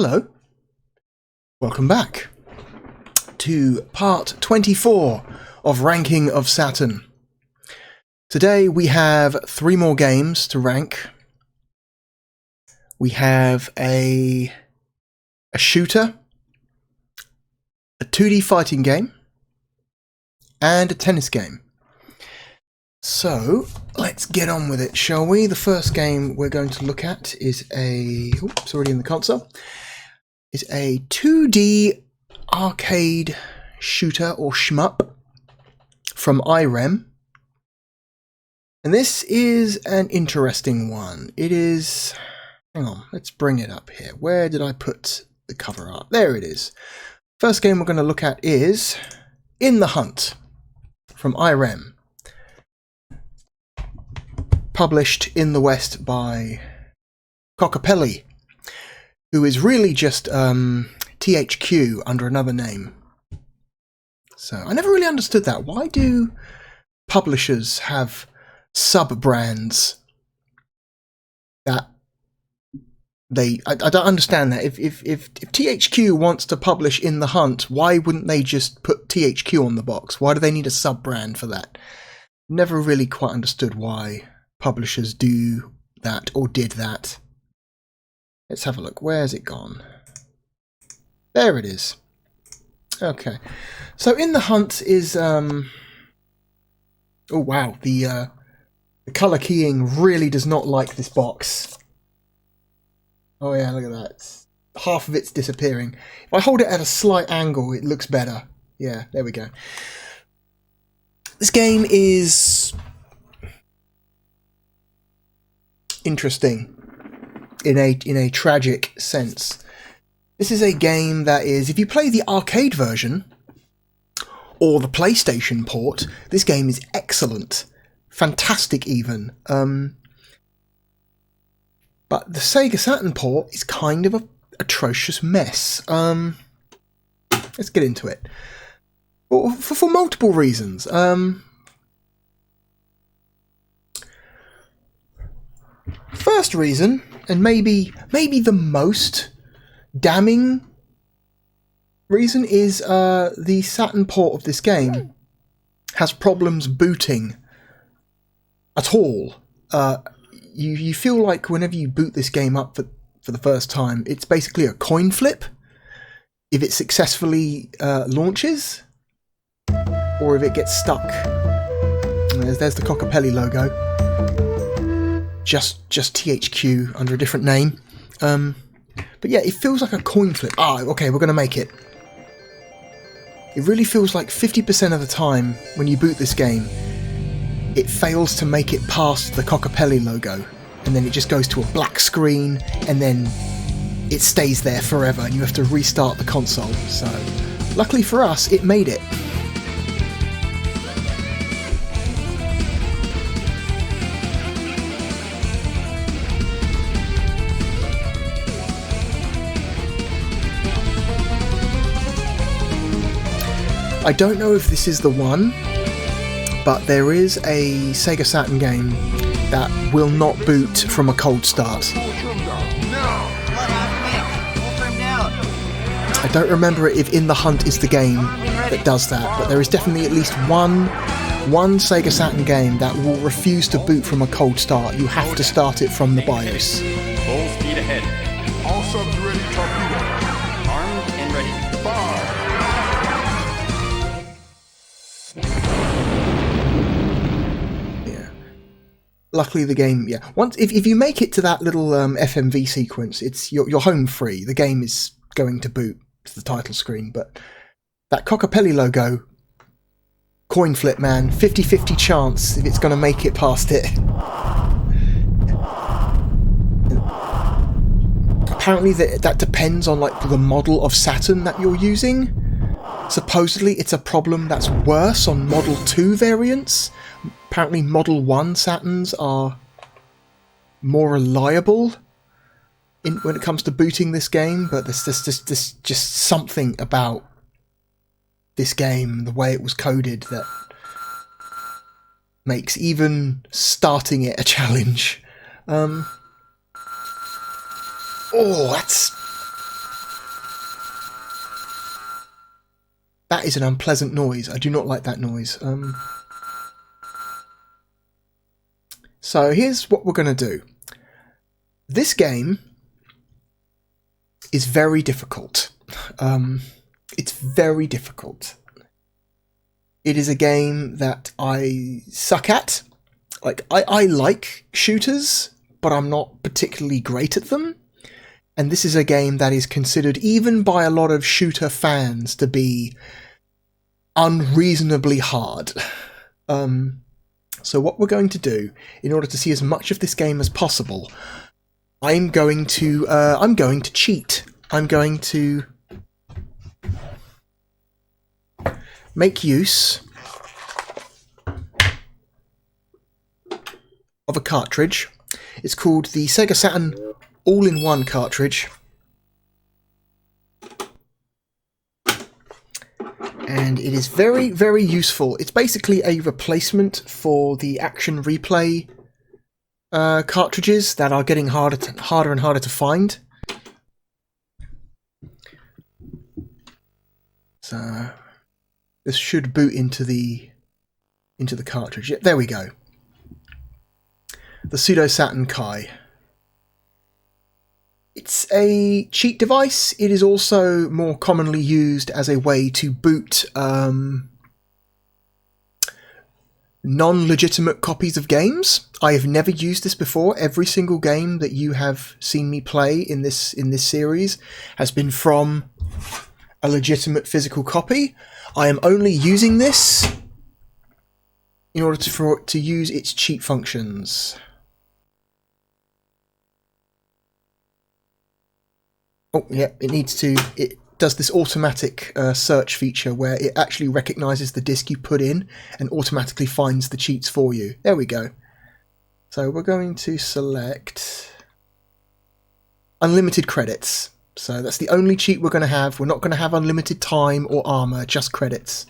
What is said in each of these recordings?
Hello, welcome back to part 24 of Ranking of Saturn. Today we have 3 more games to rank. We have a shooter, a 2D fighting game, and a tennis game. So let's get on with it, shall we? The first game we're going to look at is it's already in the console. Is a 2D arcade shooter or shmup from IREM. And this is an interesting one. It is... Hang on, let's bring it up here. Where did I put the cover art? There it is. First game we're going to look at is In the Hunt from IREM. Published in the West by Cockapelli, who is really just THQ under another name. So I never really understood that. Why do publishers have sub-brands that I don't understand that. If THQ wants to publish In the Hunt, why wouldn't they just put THQ on the box? Why do they need a sub-brand for that? Never really quite understood why publishers do that or did that. Let's have a look. Where's it gone? There it is. Okay. So In the Hunt is oh wow, the color keying really does not like this box. Oh yeah, look at that. Half of it's disappearing. If I hold it at a slight angle, it looks better. Yeah, there we go. This game is interesting in a tragic sense. This is a game that is, if you play the arcade version or the PlayStation port, this game is excellent, fantastic even. But the Sega Saturn port is kind of an atrocious mess. Let's get into it. For multiple reasons. First reason, and maybe the most damning reason, is the Saturn port of this game has problems booting at all. You feel like whenever you boot this game up for the first time, it's basically a coin flip if it successfully launches, or if it gets stuck. There's the Cockapelli logo. Just THQ under a different name. But yeah, it feels like a coin flip. Okay, we're going to make it. It really feels like 50% of the time when you boot this game, it fails to make it past the Cockapelli logo. And then it just goes to a black screen, and then it stays there forever, and you have to restart the console. So, luckily for us, it made it. I don't know if this is the one, but there is a Sega Saturn game that will not boot from a cold start. I don't remember if In the Hunt is the game that does that, but there is definitely at least one Sega Saturn game that will refuse to boot from a cold start. You have to start it from the BIOS. Full speed ahead. All subs ready, torpedo. Armed and ready. Fire! Luckily the game, once if you make it to that little FMV sequence, you're home free. The game is going to boot to the title screen, but that Cockapelli logo, coin flip, man, 50-50 chance if it's going to make it past it. Apparently that depends on like the model of Saturn that you're using. Supposedly it's a problem that's worse on Model 2 variants. Apparently Model 1 Saturns are more reliable when it comes to booting this game, but there's just something about this game, the way it was coded, that makes even starting it a challenge. Oh, That is an unpleasant noise. I do not like that noise. So here's what we're going to do. This game is very difficult. It's very difficult. It is a game that I suck at. Like, I like shooters, but I'm not particularly great at them. And this is a game that is considered, even by a lot of shooter fans, to be unreasonably hard. So what we're going to do, in order to see as much of this game as possible, I'm going to cheat. I'm going to make use of a cartridge. It's called the Sega Saturn All-in-One cartridge. And it is very, very useful. It's basically a replacement for the Action Replay cartridges that are getting harder and harder to find. So this should boot into the cartridge. Yeah, there we go. The Pseudo Saturn Kai. It's a cheat device. It is also more commonly used as a way to boot non-legitimate copies of games. I have never used this before. Every single game that you have seen me play in this series has been from a legitimate physical copy. I am only using this in order to use its cheat functions. Oh, yeah, it does this automatic search feature where it actually recognises the disk you put in and automatically finds the cheats for you. There we go. So we're going to select unlimited credits. So that's the only cheat we're going to have. We're not going to have unlimited time or armor, just credits.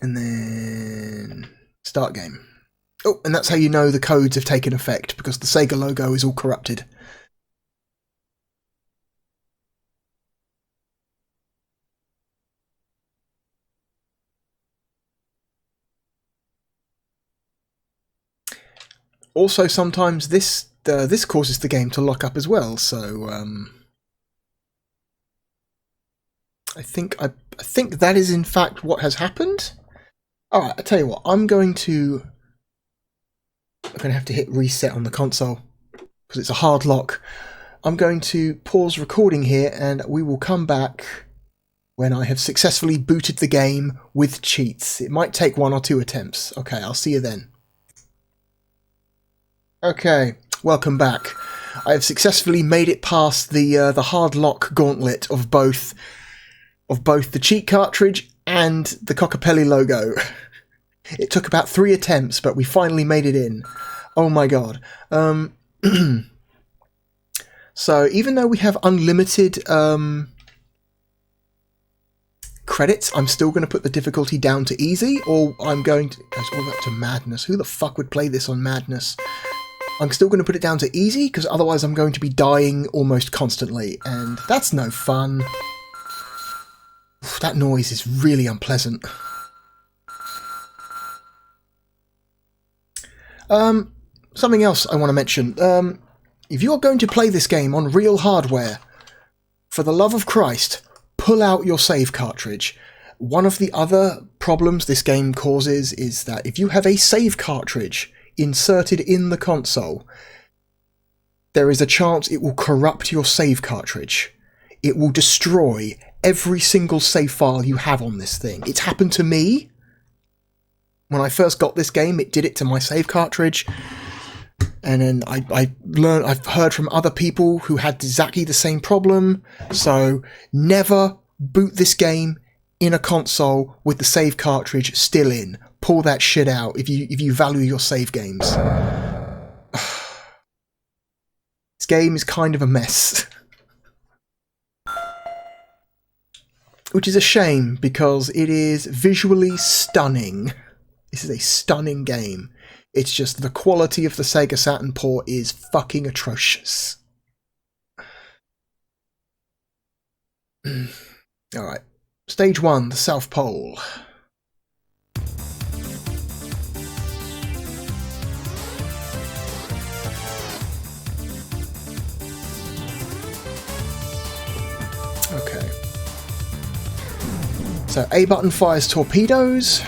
And then start game. Oh, and that's how you know the codes have taken effect, because the Sega logo is all corrupted. Also, sometimes this causes the game to lock up as well. So I think that is in fact what has happened. All right, I tell you what, I'm going to have to hit reset on the console because it's a hard lock. I'm going to pause recording here and we will come back when I have successfully booted the game with cheats. It might take 1 or 2 attempts. Okay, I'll see you then. Okay, welcome back. I have successfully made it past the hard lock gauntlet of both the cheat cartridge and the Coccapelli logo. It took about 3 attempts, but we finally made it in. Oh my god. So even though we have unlimited credits, I'm still going to put the difficulty down to easy, or I'm going to... It's all up to madness. Who the fuck would play this on madness? I'm still going to put it down to easy, because otherwise I'm going to be dying almost constantly, and that's no fun. That noise is really unpleasant. Something else I want to mention. If you're going to play this game on real hardware, for the love of Christ, pull out your save cartridge. One of the other problems this game causes is that if you have a save cartridge inserted in the console, there is a chance it will corrupt your save cartridge. It will destroy every single save file you have on this thing. It's happened to me. When I first got this game, it did it to my save cartridge. And then I've heard from other people who had exactly the same problem. So never boot this game in a console with the save cartridge still in. Pull that shit out if you value your save games. This game is kind of a mess. Which is a shame, because it is visually stunning. This is a stunning game. It's just the quality of the Sega Saturn port is fucking atrocious. Alright. Stage 1, the South Pole. Okay. So A button fires torpedoes,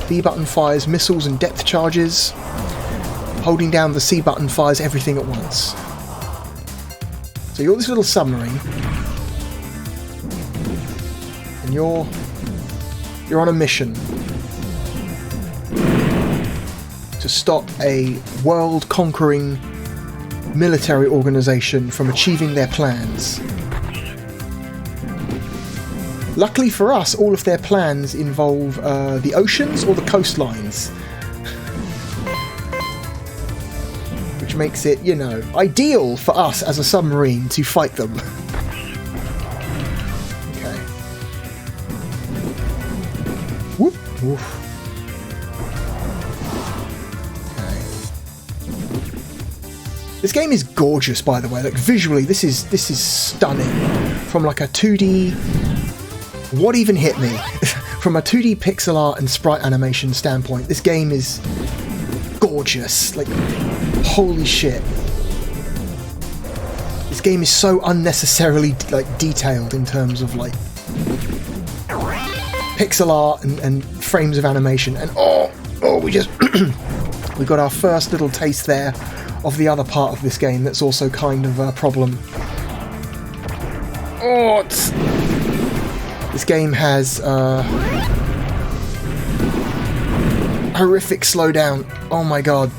B button fires missiles and depth charges, holding down the C button fires everything at once. So you're this little submarine, and you're on a mission to stop a world-conquering military organization from achieving their plans. Luckily for us, all of their plans involve the oceans or the coastlines. Which makes it, you know, ideal for us as a submarine to fight them. Okay. Whoop, woof. Okay. This game is gorgeous, by the way. Like visually, this is stunning. From like a 2D. What even hit me? From a 2D pixel art and sprite animation standpoint, this game is gorgeous. Like, holy shit. This game is so unnecessarily like detailed in terms of like pixel art and frames of animation. And we just we got our first little taste there of the other part of this game that's also kind of a problem. This game has horrific slowdown. Oh my god.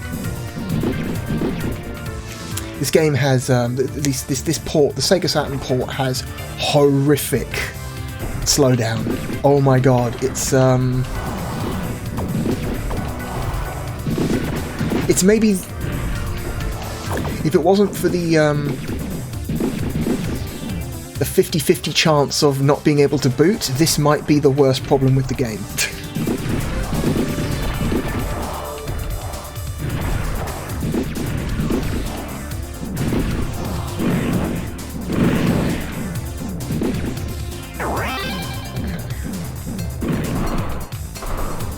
This game has this port, the Sega Saturn port, has horrific slowdown. Oh my god, it's maybe, if it wasn't for the 50-50 chance of not being able to boot, this might be the worst problem with the game.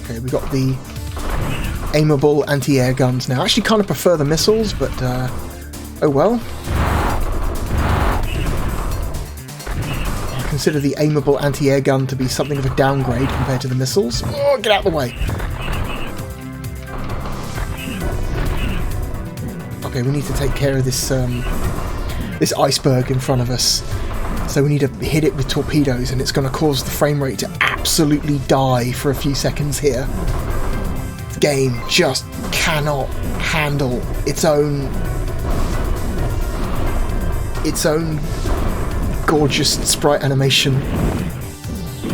Okay, we got the aimable anti-air guns now. I actually kind of prefer the missiles, but oh well. Consider the aimable anti-air gun to be something of a downgrade compared to the missiles. Oh, get out of the way! Okay, we need to take care of this this iceberg in front of us. So we need to hit it with torpedoes, and it's going to cause the frame rate to absolutely die for a few seconds here. The game just cannot handle its own gorgeous sprite animation.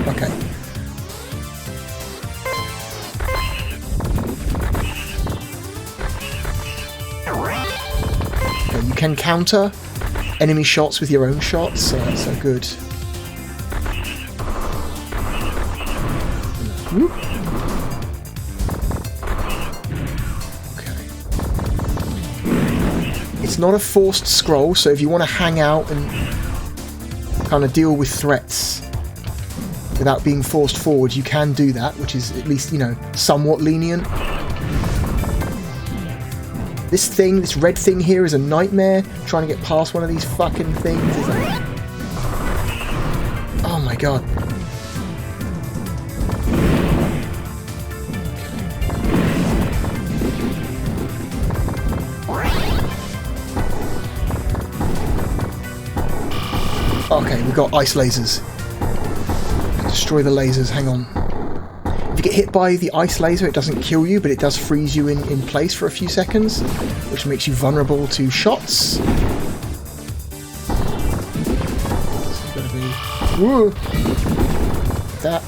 Okay. Okay, you can counter enemy shots with your own shots, so good. Whoop. Okay. It's not a forced scroll, so if you want to hang out and kind of deal with threats without being forced forward, you can do that, which is at least, you know, somewhat lenient. This red thing here is a nightmare. Trying to get past one of these fucking things is like... Oh my god. Okay, we've got ice lasers. Destroy the lasers, hang on. If you get hit by the ice laser, it doesn't kill you, but it does freeze you in place for a few seconds, which makes you vulnerable to shots. So you've got to be... Whoa! That.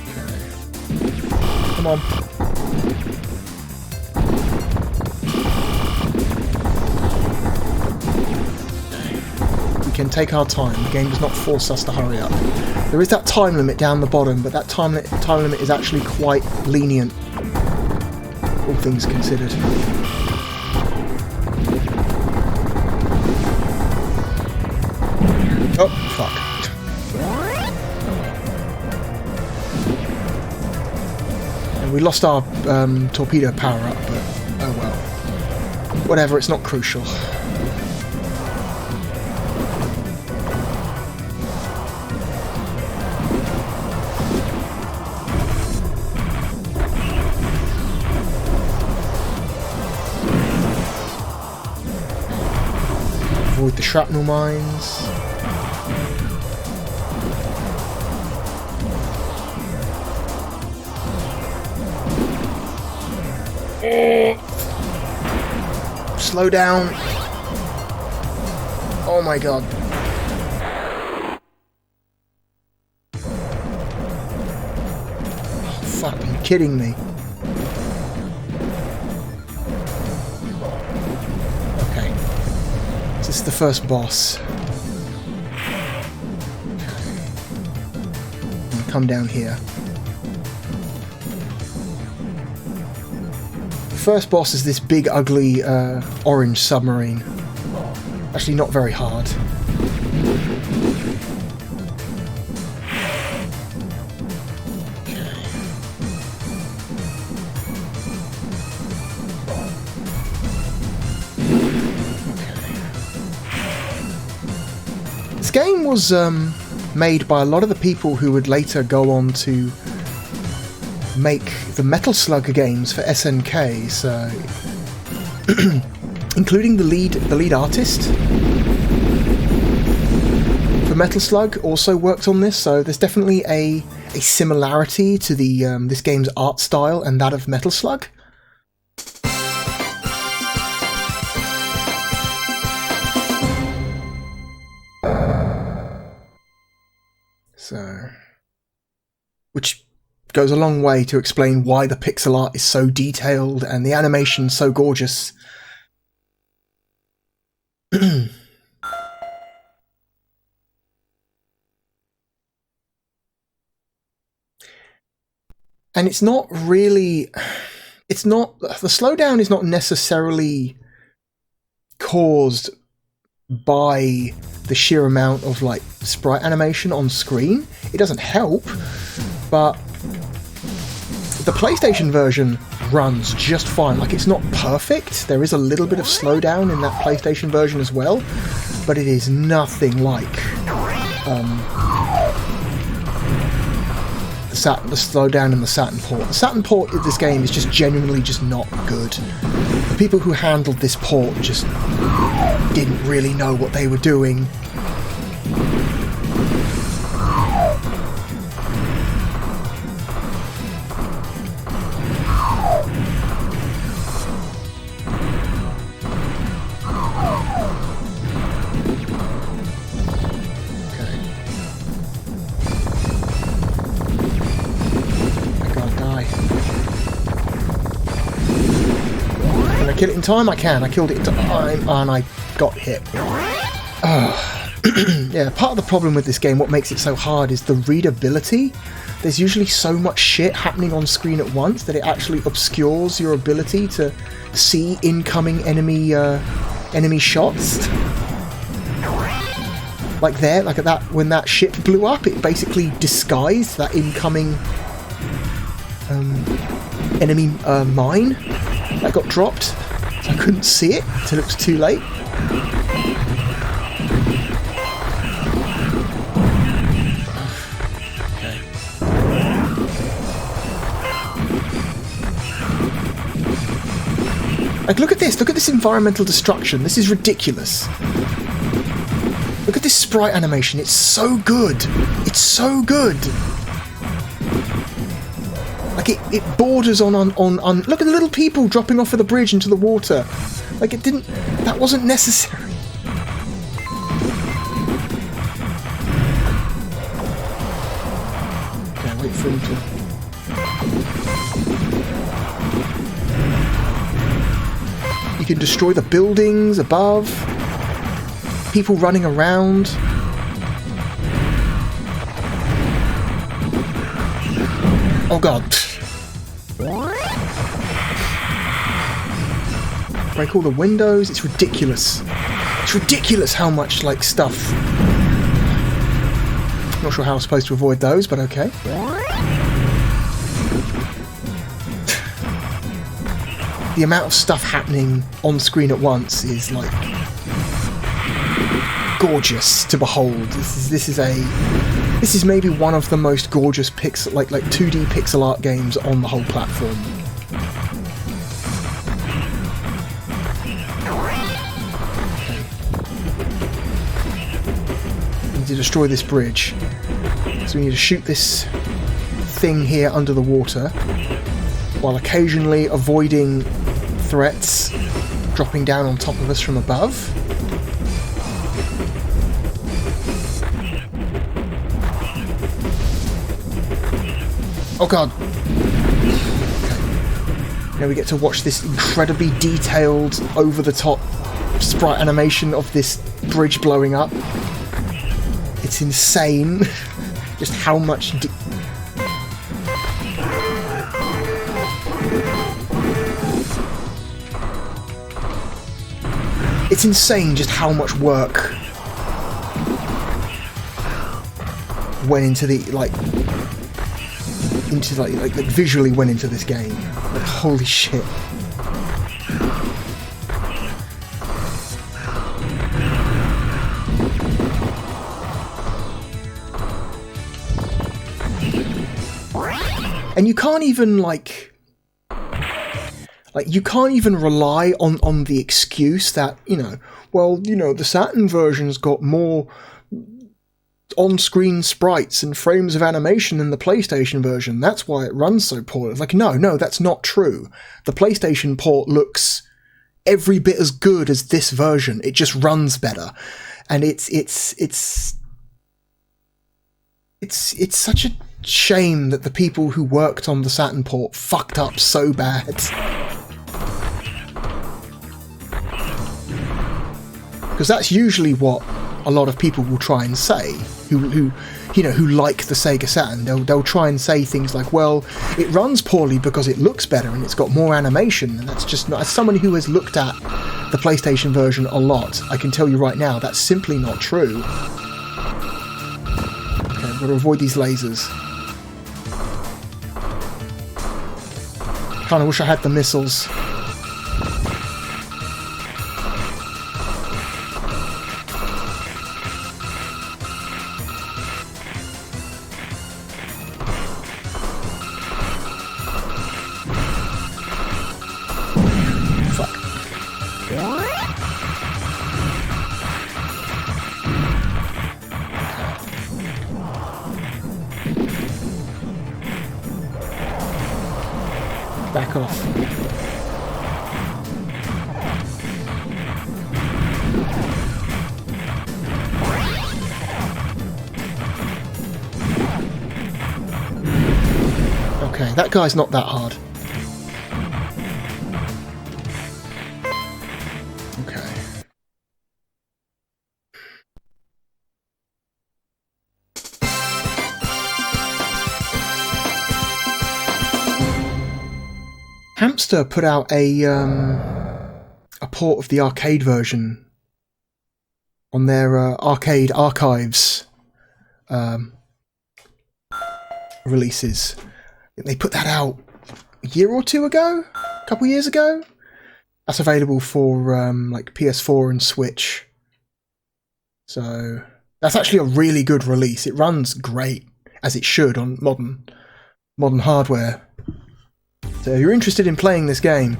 Okay. Come on. Can take our time. The game does not force us to hurry up. There is that time limit down the bottom, but that time limit is actually quite lenient, all things considered. Oh, fuck. And we lost our torpedo power up, but oh well. Whatever, it's not crucial. Avoid the shrapnel mines. Slow down. Oh my god. Oh, fuck, are you kidding me? Okay. This is the first boss. Come down here. First boss is this big, ugly, orange submarine. Actually, not very hard. This game was made by a lot of the people who would later go on to make the Metal Slug games for SNK, so including the lead artist for Metal Slug also worked on this, so there's definitely a similarity to the this game's art style and that of Metal Slug. So, which goes a long way to explain why the pixel art is so detailed and the animation so gorgeous. And it's not really... It's not... The slowdown is not necessarily caused by the sheer amount of, like, sprite animation on screen. It doesn't help, but the PlayStation version runs just fine. Like, it's not perfect. There is a little bit of slowdown in that PlayStation version as well, but it is nothing like the slowdown in the Saturn port. The Saturn port of this game is just genuinely just not good. The people who handled this port just didn't really know what they were doing. Kill it in time? I can. I killed it in time and I got hit. Yeah, part of the problem with this game, what makes it so hard, is the readability. There's usually so much shit happening on screen at once that it actually obscures your ability to see incoming enemy shots. Like there, like at that, when that ship blew up, it basically disguised that incoming enemy mine that got dropped. I couldn't see it until it was too late. Okay. Like, look at this. Look at this environmental destruction. This is ridiculous. Look at this sprite animation. It's so good. It's so good. Like, it borders on look at the little people dropping off of the bridge into the water. Like, it didn't... That wasn't necessary. Okay, wait for him to... You can destroy the buildings above. People running around. Oh god. Break all the windows. It's ridiculous. It's ridiculous how much, like, stuff Not sure how I'm supposed to avoid those, but okay. The amount of stuff happening on screen at once is like gorgeous to behold. This is maybe one of the most gorgeous like 2D pixel art games on the whole platform. We need to destroy this bridge. So we need to shoot this thing here under the water, while occasionally avoiding threats dropping down on top of us from above. Oh god! Okay. Now we get to watch this incredibly detailed, over-the-top sprite animation of this bridge blowing up. It's insane just how much it's insane just how much work went into the like visually went into this game. Like, holy shit. And you can't even you can't even rely on the excuse that, the Saturn version's got more on-screen sprites and frames of animation than the PlayStation version. That's why it runs so poorly. Like, no, that's not true. The PlayStation port looks every bit as good as this version. It just runs better. And it's such a shame that the people who worked on the Saturn port fucked up so bad. Because that's usually what a lot of people will try and say, who like the Sega Saturn. They'll try and say things like, well, it runs poorly because it looks better and it's got more animation, and that's just not... As someone who has looked at the PlayStation version a lot, I can tell you right now, that's simply not true. Okay, I've got to avoid these lasers. Kinda wish I had the missiles. Back off. Okay, that guy's not that hard. Okay. Hamster put out a port of the arcade version on their arcade archives releases. They put that out a year or two ago, a couple years ago. That's available for like PS4 and Switch. So that's actually a really good release. It runs great, as it should, on modern hardware. So if you're interested in playing this game,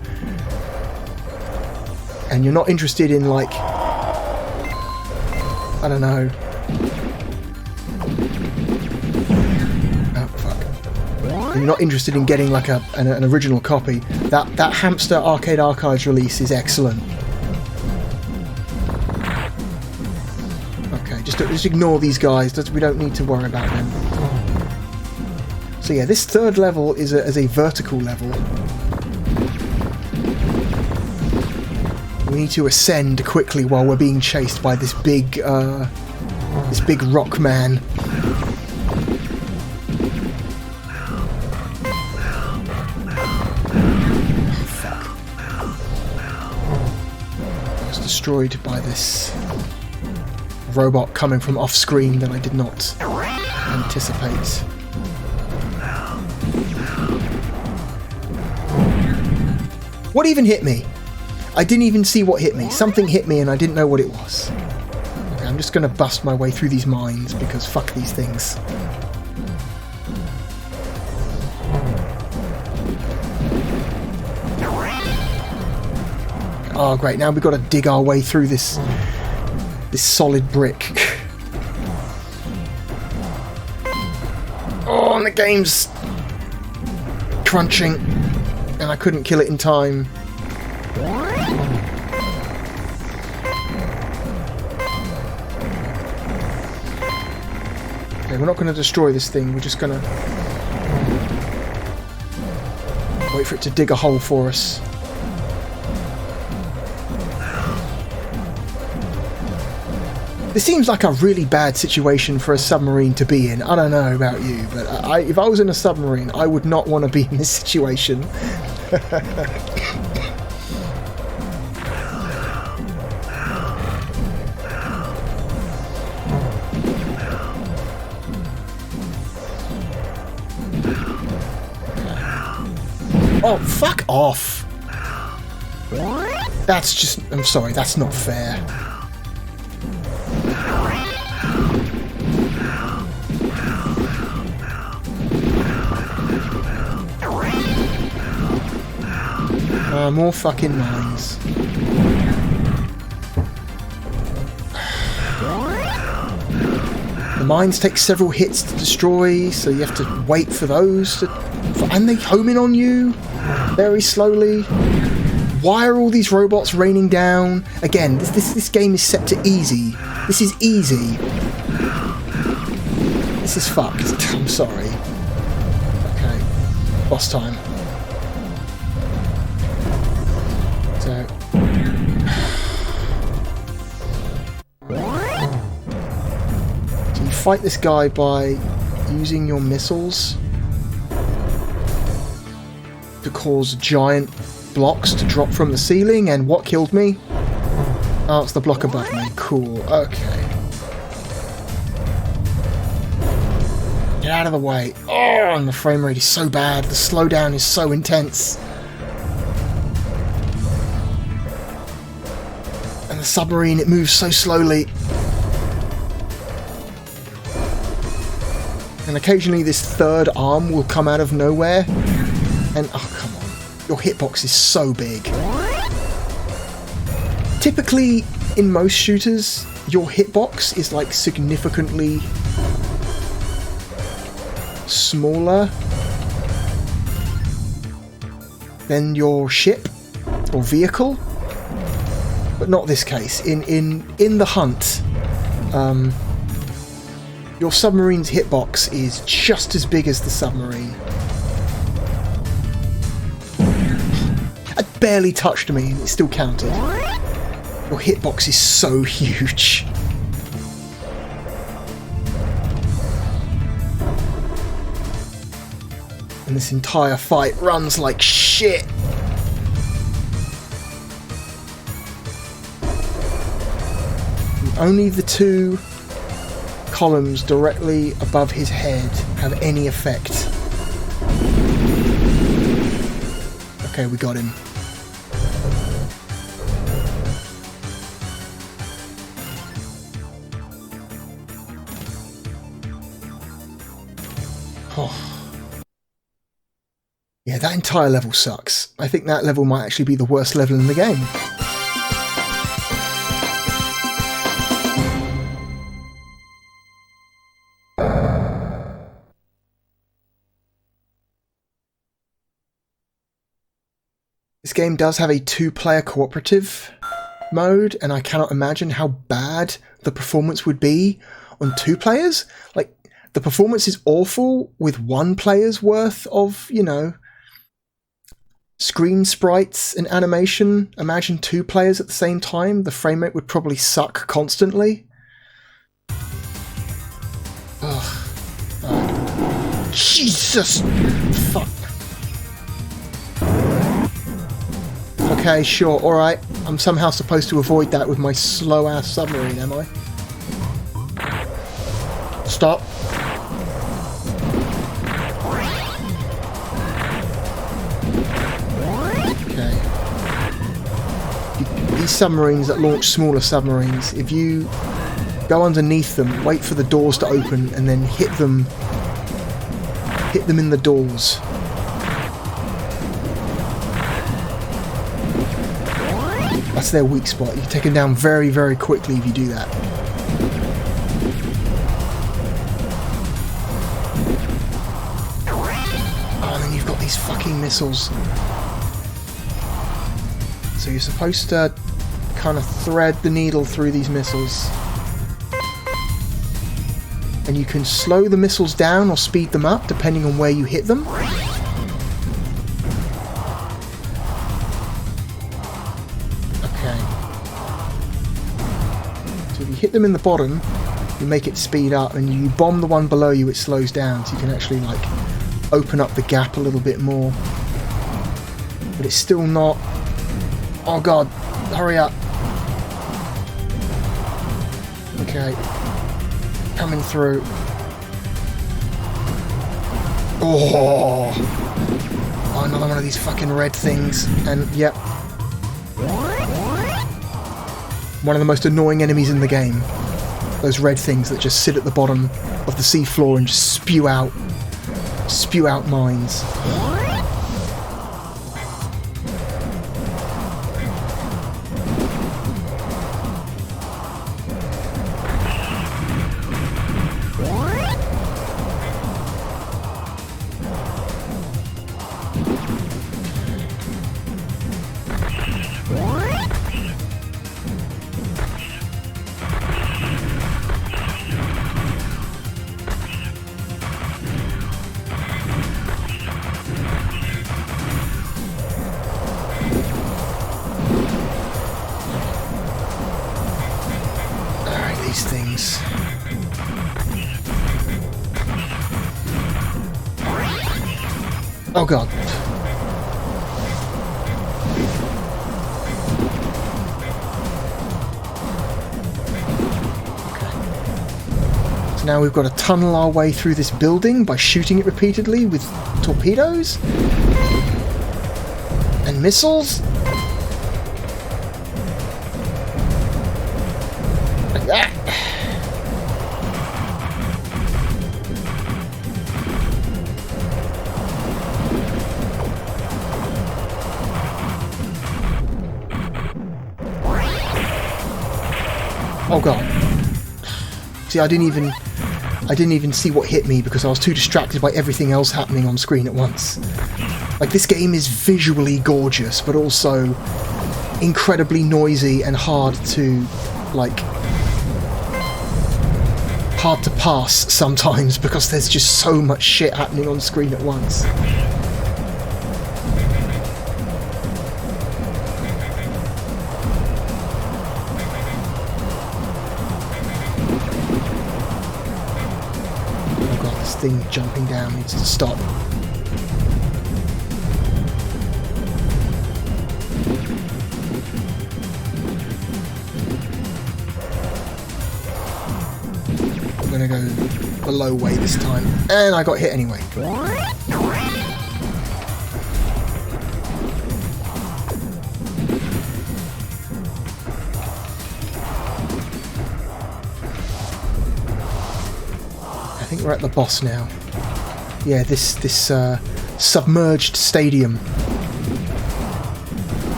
and you're not interested in, like, I don't know. Oh, fuck. And you're not interested in getting, like, an original copy, that Hamster Arcade Archives release is excellent. Okay, just ignore these guys. We don't need to worry about them. So yeah, this third level is a vertical level. We need to ascend quickly while we're being chased by this big rock man. Oh, fuck. I was destroyed by this robot coming from off screen that I did not anticipate. What even hit me? I didn't even see what hit me. Something hit me and I didn't know what it was. Okay, I'm just going to bust my way through these mines because fuck these things. Oh great, now we've got to dig our way through this solid brick. Oh, and the game's crunching, and I couldn't kill it in time. Okay, we're not going to destroy this thing, we're just going to wait for it to dig a hole for us. This seems like a really bad situation for a submarine to be in. I don't know about you, but if I was in a submarine, I would not want to be in this situation. Oh, fuck off! That's just... I'm sorry, that's not fair. More fucking mines. The mines take several hits to destroy, so you have to wait for those to... And they home in on you very slowly. Why are all these robots raining down? Again, this game is set to easy. This is easy. This is fucked. I'm sorry. Okay. Boss time. So... So you fight this guy by using your missiles to cause giant blocks to drop from the ceiling, and what killed me? Oh, it's the block above me. Cool. Okay. Get out of the way. Oh, and the frame rate is so bad. The slowdown is so intense. And the submarine, it moves so slowly. And occasionally this third arm will come out of nowhere. And, oh, come on. Your hitbox is so big. Typically, in most shooters, your hitbox is, like, significantly smaller than your ship or vehicle. But not this case. In the hunt, your submarine's hitbox is just as big as the submarine. It barely touched me and it still counted. Your hitbox is so huge. And this entire fight runs like shit. And only the two columns directly above his head have any effect. Okay, we got him. Oh. Yeah, that entire level sucks. I think that level might actually be the worst level in the game. This game does have a 2-player cooperative mode, and I cannot imagine how bad the performance would be on 2 players. Like, the performance is awful with 1 player's worth of, you know, screen sprites and animation. Imagine 2 players at the same time. The frame rate would probably suck constantly. Ugh. Jesus! Fuck. Okay, sure, alright. I'm somehow supposed to avoid that with my slow-ass submarine, am I? Stop. these submarines that launch smaller submarines, if you go underneath them, wait for the doors to open, and then hit them in the doors. That's their weak spot. You can take them down very, very quickly if you do that. Oh, and then you've got these fucking missiles. So you're supposed to kind of thread the needle through these missiles. And you can slow the missiles down or speed them up depending on where you hit them. Okay. So if you hit them in the bottom, you make it speed up, and you bomb the one below you, it slows down, so you can actually like open up the gap a little bit more. But it's still not... Oh god, hurry up. Okay. Coming through. Oh, another one of these fucking red things. And yep. One of the most annoying enemies in the game. Those red things that just sit at the bottom of the sea floor and just spew out mines. Things. Oh god. Okay. So now we've got to tunnel our way through this building by shooting it repeatedly with torpedoes and missiles. Like that. Oh god. See, I didn't even see what hit me because I was too distracted by everything else happening on screen at once. Like, this game is visually gorgeous, but also incredibly noisy and hard to, like, hard to pass sometimes because there's just so much shit happening on screen at once. Thing jumping down needs to stop. I'm gonna go the low way this time, and I got hit anyway. I think we're at the boss now. Yeah, this submerged stadium.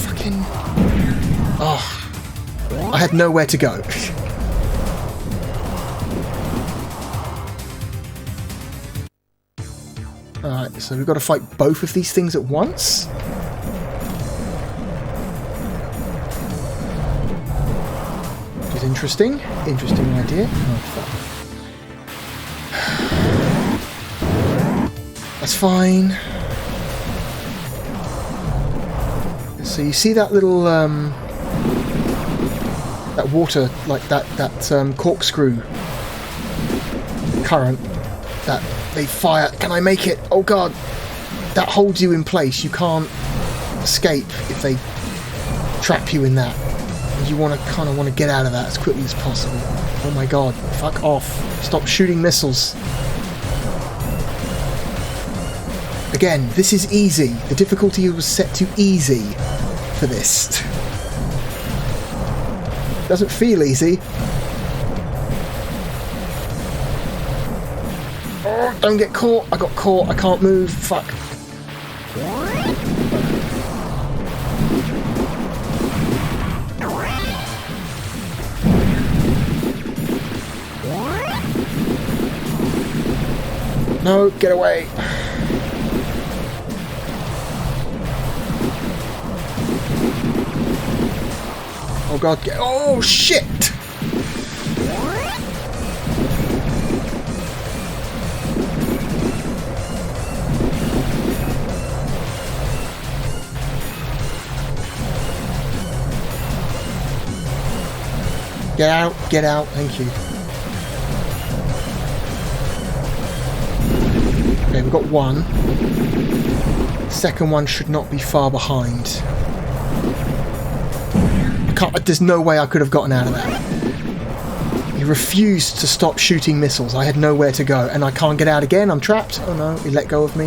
Fucking... Oh. I had nowhere to go. Alright, so we've got to fight both of these things at once. Which is interesting. Interesting idea. Oh, fuck. That's fine. So you see that little that water, like that corkscrew current that they fire. Can I make it? Oh god, that holds you in place. You can't escape if they trap you in that. You kind of want to get out of that as quickly as possible. Oh my god, fuck off! Stop shooting missiles. Again, this is easy. The difficulty was set to easy for this. Doesn't feel easy. Oh, don't get caught. I got caught. I can't move. Fuck. No, get away. Oh god, oh shit! Get out, thank you. Okay, we've got one. Second one should not be far behind. There's no way I could have gotten out of that. He refused to stop shooting missiles. I had nowhere to go, and I can't get out again. I'm trapped. Oh no, he let go of me.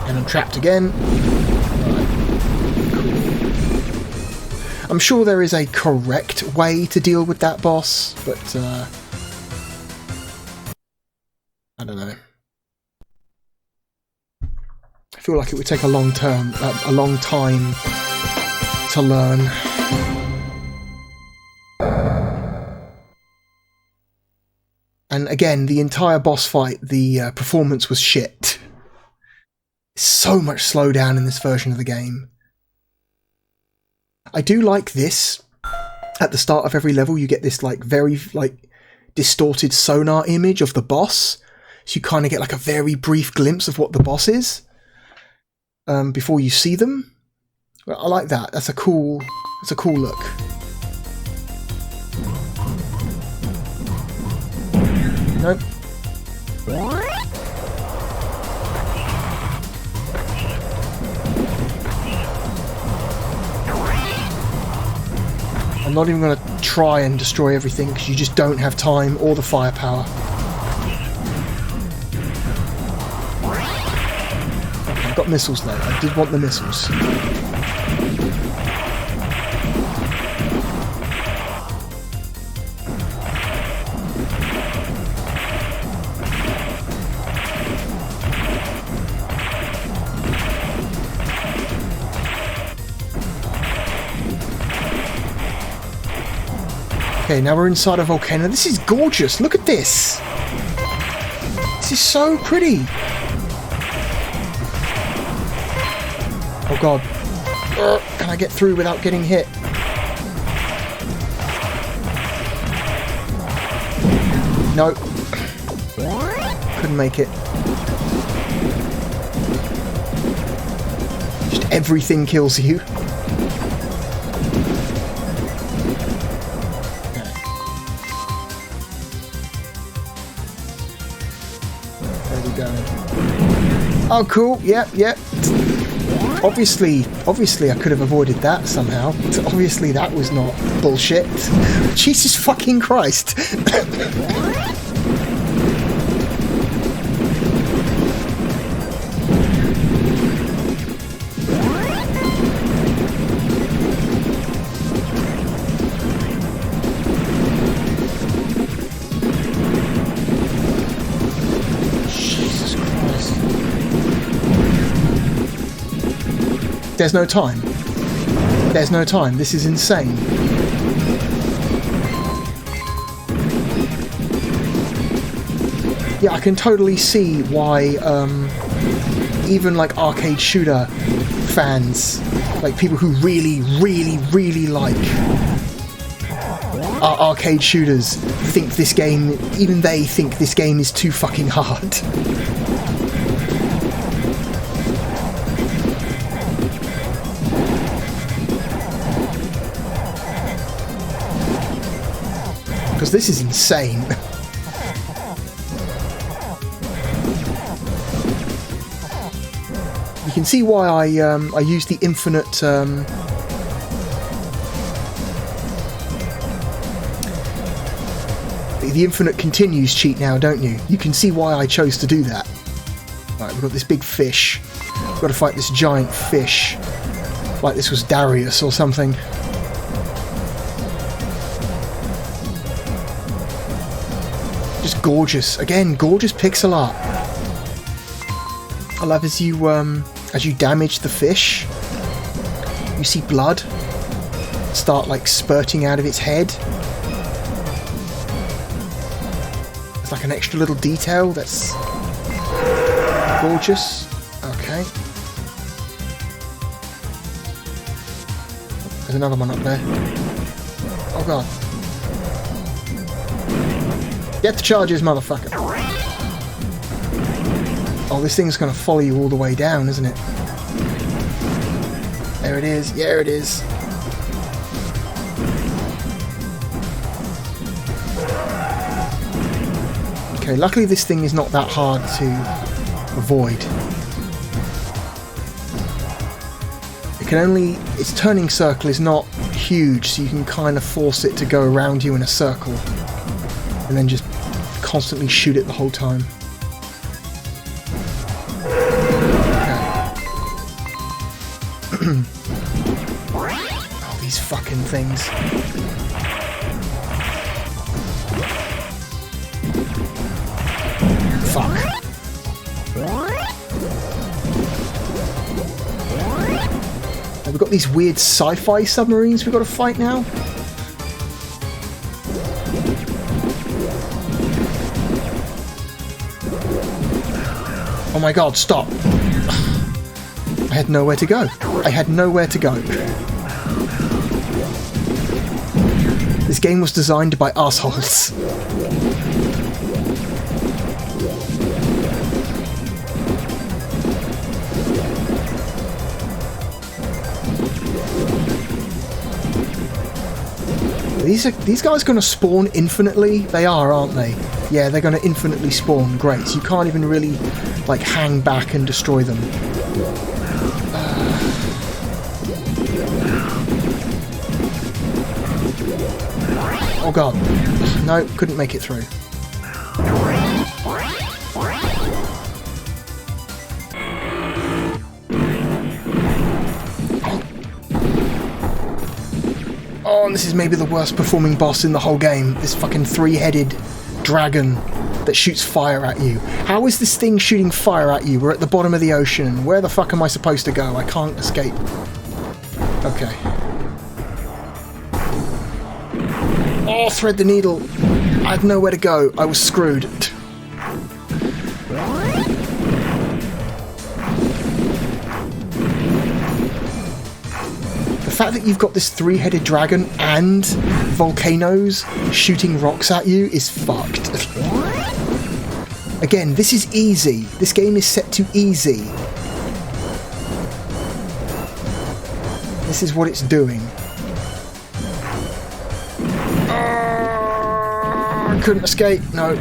And I'm trapped again. I'm sure there is a correct way to deal with that boss, but I don't know. I feel like it would take a long time to learn. And again, the entire boss fight, the performance was shit. So much slowdown in this version of the game. I do like this. At the start of every level, you get this like very like distorted sonar image of the boss, so you kind of get like a very brief glimpse of what the boss is before you see them. I like that. That's a cool look. Nope. I'm not even going to try and destroy everything because you just don't have time or the firepower. Okay, I've got missiles though. I did want the missiles. Okay, now we're inside a volcano. This is gorgeous. Look at this. This is so pretty. Oh god. Can I get through without getting hit? No. Couldn't make it. Just everything kills you. Oh, cool. Yep. Obviously I could have avoided that somehow. Obviously that was not bullshit. Jesus fucking Christ. There's no time. There's no time. This is insane. Yeah, I can totally see why even like arcade shooter fans, like people who really like arcade shooters, think this game, even they think this game is too fucking hard. Because this is insane. You can see why I use the infinite the infinite continues cheat now, don't you? You can see why I chose to do that. Right, we've got this big fish. We've got to fight this giant fish. Like this was Darius or something. Just gorgeous. Again, gorgeous pixel art. I love as you damage the fish, you see blood start like spurting out of its head. It's like an extra little detail that's gorgeous. Okay. There's another one up there. Oh god. Get the charges, motherfucker. Oh, this thing's gonna follow you all the way down, isn't it? There it is. Yeah, it is. Okay, luckily this thing is not that hard to avoid. It can only... its turning circle is not huge, so you can kind of force it to go around you in a circle. And then just constantly shoot it the whole time. Oh, these fucking things. Fuck. Now we've got these weird sci-fi submarines we've got to fight now. Oh my god, stop. I had nowhere to go. I had nowhere to go. This game was designed by assholes. These guys going to spawn infinitely? They are, aren't they? Yeah, they're going to infinitely spawn. Great. So you can't even really like hang back and destroy them. Oh god. No, couldn't make it through. Oh, and this is maybe the worst performing boss in the whole game. This fucking three-headed dragon that shoots fire at you. How is this thing shooting fire at you? We're at the bottom of the ocean. Where the fuck am I supposed to go? I can't escape. Okay. Oh, thread the needle. I had nowhere to go. I was screwed. The fact that you've got this three-headed dragon and volcanoes shooting rocks at you is fucked. Again, this is easy. This game is set to easy. This is what it's doing. I couldn't escape. No.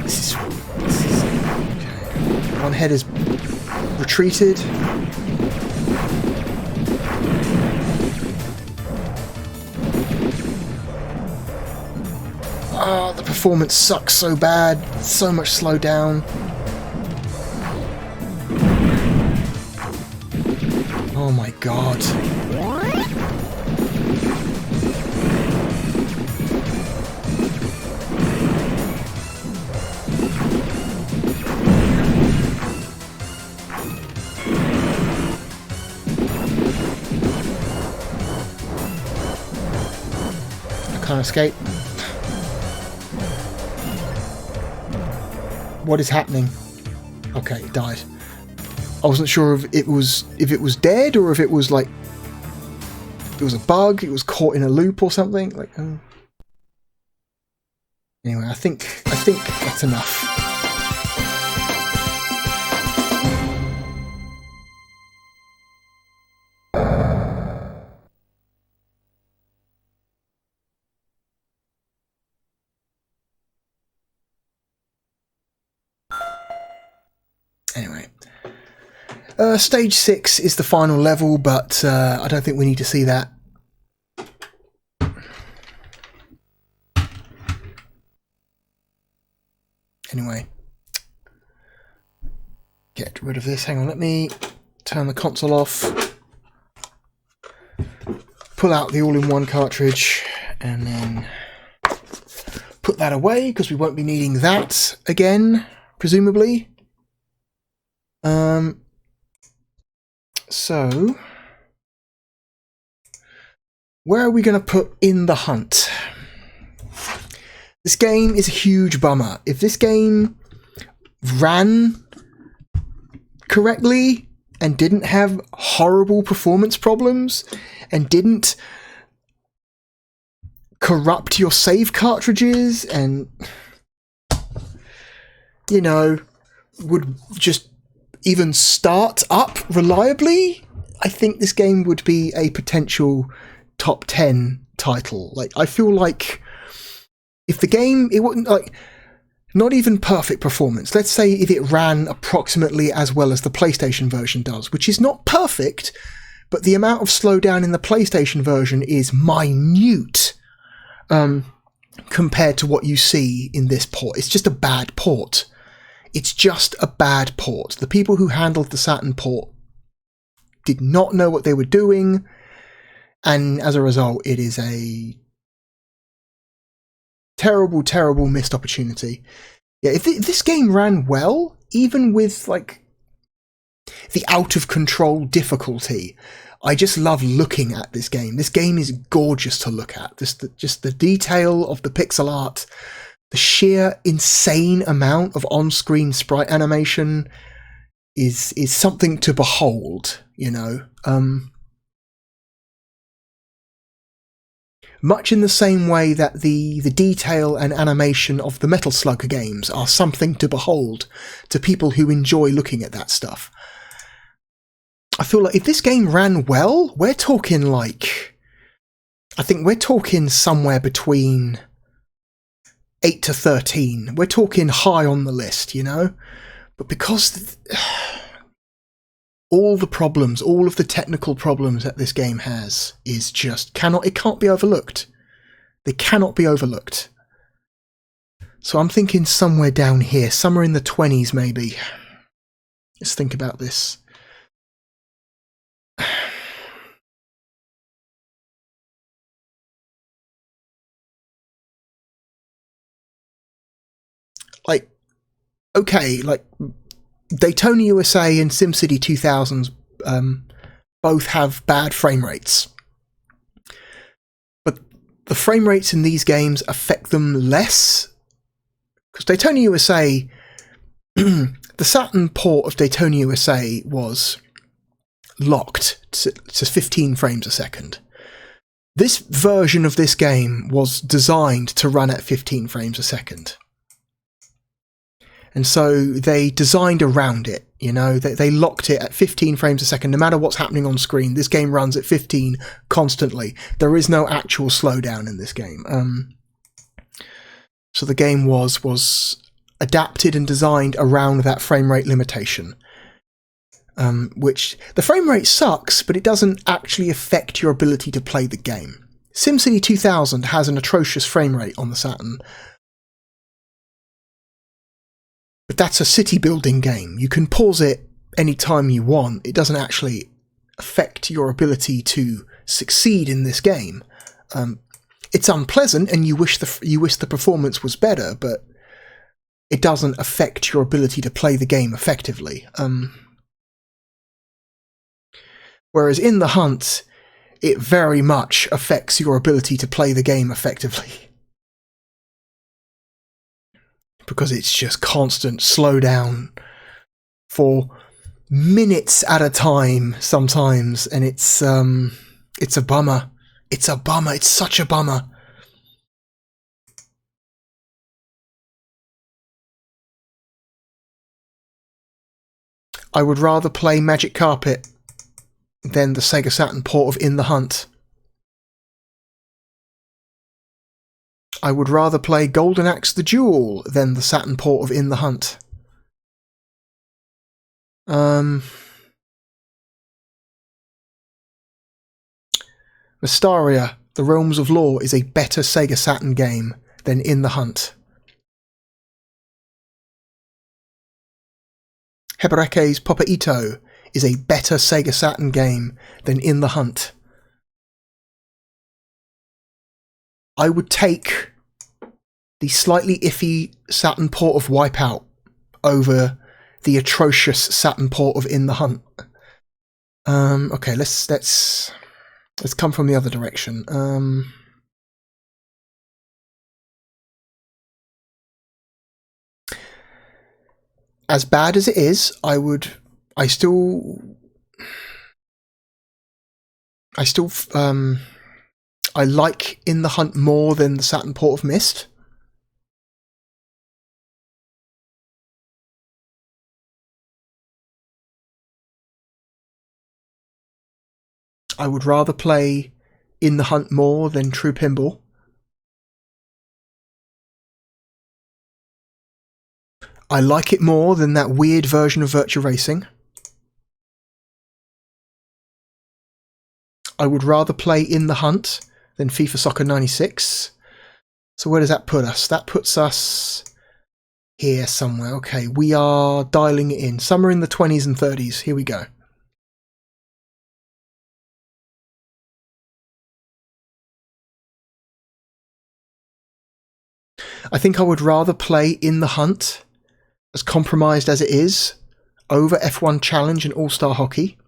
This is okay. One head is retreated. Oh, the performance sucks so bad. So much slow down. Oh my god. I can't escape. What is happening? Okay, it died. I wasn't sure if it was dead or if it was like it was a bug. It was caught in a loop or something. Like, anyway, I think that's enough. Anyway. Stage 6 is the final level, but I don't think we need to see that get rid of this. Hang on, let me turn the console off. Pull out the all-in-one cartridge and then put that away because we won't be needing that again, presumably. So, where are we going to put In the Hunt? This game is a huge bummer. If this game ran correctly and didn't have horrible performance problems and didn't corrupt your save cartridges and, you know, would just even start up reliably, I think this game would be a potential top 10 title. Like, I feel like if the game, it wouldn't, like, not even perfect performance. Let's say if it ran approximately as well as the PlayStation version does, which is not perfect, but the amount of slowdown in the PlayStation version is minute compared to what you see in this port. It's just a bad port. It's just a bad port. The people who handled the Saturn port did not know what they were doing, and as a result, it is a terrible, terrible missed opportunity. Yeah, if this game ran well, even with, like, the out-of-control difficulty, I just love looking at this game. This game is gorgeous to look at. Just the detail of the pixel art, the sheer insane amount of on-screen sprite animation is something to behold, you know. Much in the same way that the detail and animation of the Metal Slug games are something to behold to people who enjoy looking at that stuff. I feel like if this game ran well, we're talking like, I think we're talking somewhere between 8 to 13. We're talking high on the list, you know? But because all the problems, all of the technical problems that this game has is just it can't be overlooked. They cannot be overlooked. So I'm thinking somewhere down here, somewhere in the 20s maybe. Let's think about this. Like, okay, like Daytona USA and SimCity 2000s both have bad frame rates. But the frame rates in these games affect them less. Because Daytona USA, the Saturn port of Daytona USA was locked to 15 frames a second. This version of this game was designed to run at 15 frames a second. And so they designed around it, you know, they locked it at 15 frames a second. No matter what's happening on screen, this game runs at 15 constantly. There is no actual slowdown in this game. So the game was adapted and designed around that frame rate limitation. Which, the frame rate sucks, but it doesn't actually affect your ability to play the game. SimCity 2000 has an atrocious frame rate on the Saturn. But that's a city building game. You can pause it anytime you want. It doesn't actually affect your ability to succeed in this game. It's unpleasant and you wish the performance was better, but it doesn't affect your ability to play the game effectively. Whereas in The Hunt, it very much affects your ability to play the game effectively. Because it's just constant slowdown for minutes at a time sometimes, and it's a bummer. It's a bummer. It's such a bummer. I would rather play Magic Carpet than the Sega Saturn port of In the Hunt. I would rather play Golden Axe the Duel than the Saturn port of In the Hunt. Mystaria, The Realms of Law is a better Sega Saturn game than In the Hunt. Hebereke's Papa Ito is a better Sega Saturn game than In the Hunt. I would take the slightly iffy Saturn port of Wipeout over the atrocious Saturn port of In the Hunt. Okay, let's come from the other direction. As bad as it is, I like In the Hunt more than the Saturn port of Myst. I would rather play In the Hunt more than True Pinball. I like it more than that weird version of Virtua Racing. I would rather play In the Hunt than FIFA Soccer 96. So where does that put us? That puts us here somewhere. Okay, we are dialing it in. Somewhere in the 20s and 30s. Here we go. I think I would rather play In the Hunt, as compromised as it is, over F1 Challenge and All-Star Hockey.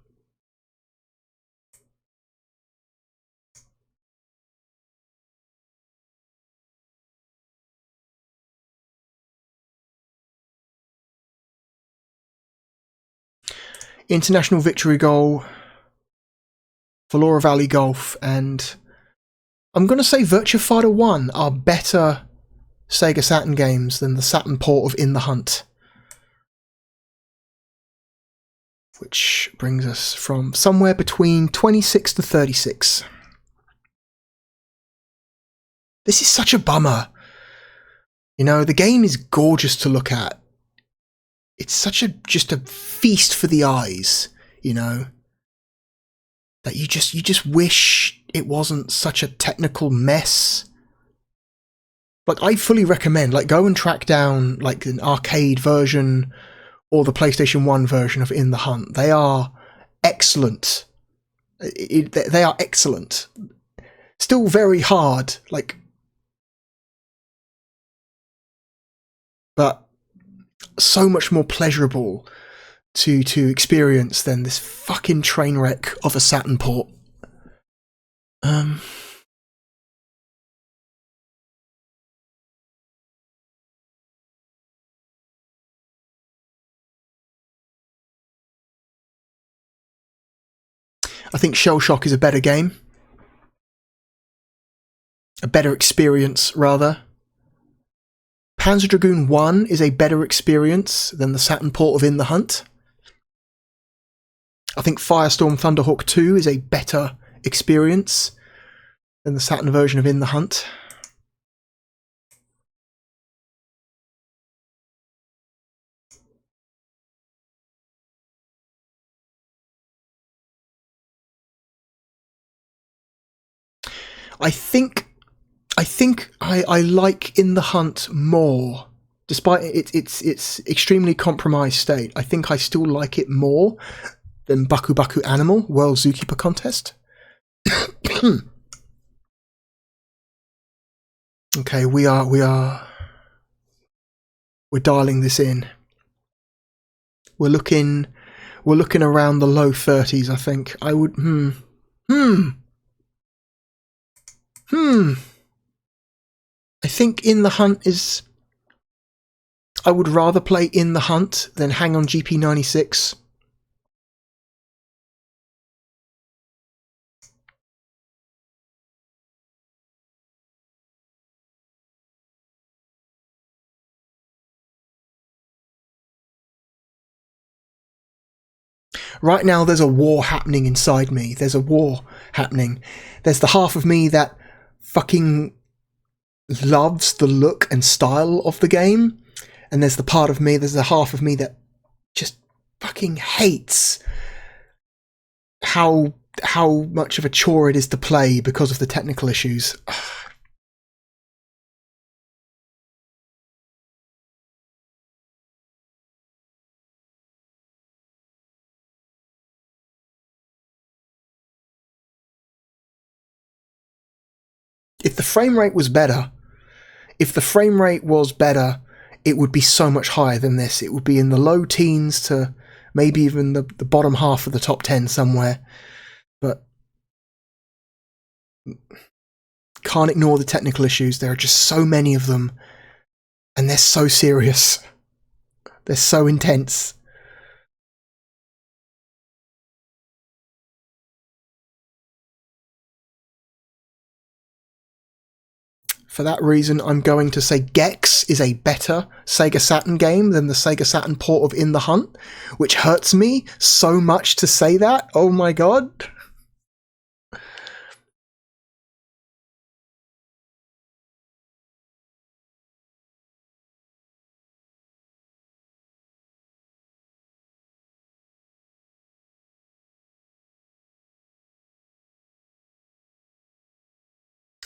International Victory Goal, Valora Valley Golf, and I'm going to say Virtua Fighter 1 are better Sega Saturn games than the Saturn port of In the Hunt. Which brings us from somewhere between 26 to 36. This is such a bummer. You know, the game is gorgeous to look at. It's such just a feast for the eyes, you know, that you just wish it wasn't such a technical mess. Like, I fully recommend, like, go and track down, like, an arcade version or the PlayStation 1 version of In the Hunt. They are excellent. They are excellent. Still very hard, like, but so much more pleasurable to experience than this fucking train wreck of a Saturn port. I think Shell Shock is a better game. A better experience, rather. Panzer Dragoon 1 is a better experience than the Saturn port of In the Hunt. I think Firestorm Thunderhawk 2 is a better experience than the Saturn version of In the Hunt. I think I like In the Hunt more, despite its extremely compromised state. I think I still like it more than Baku Baku Animal World Zookeeper Contest. Okay, we're dialing this in. We're looking around the low 30s. I think I would. I think In the Hunt is... I would rather play In the Hunt than Hang On GP96. Right now there's a war happening inside me. There's a war happening. There's the half of me that fucking loves the look and style of the game, and there's the half of me that just fucking hates how much of a chore it is to play because of the technical issues. if the frame rate was better, it would be so much higher than this. It would be in the low teens to maybe even the bottom half of the top 10 somewhere. But can't ignore the technical issues. There are just so many of them, and they're so serious. They're so intense. For that reason, I'm going to say Gex is a better Sega Saturn game than the Sega Saturn port of In the Hunt, which hurts me so much to say that. Oh my god.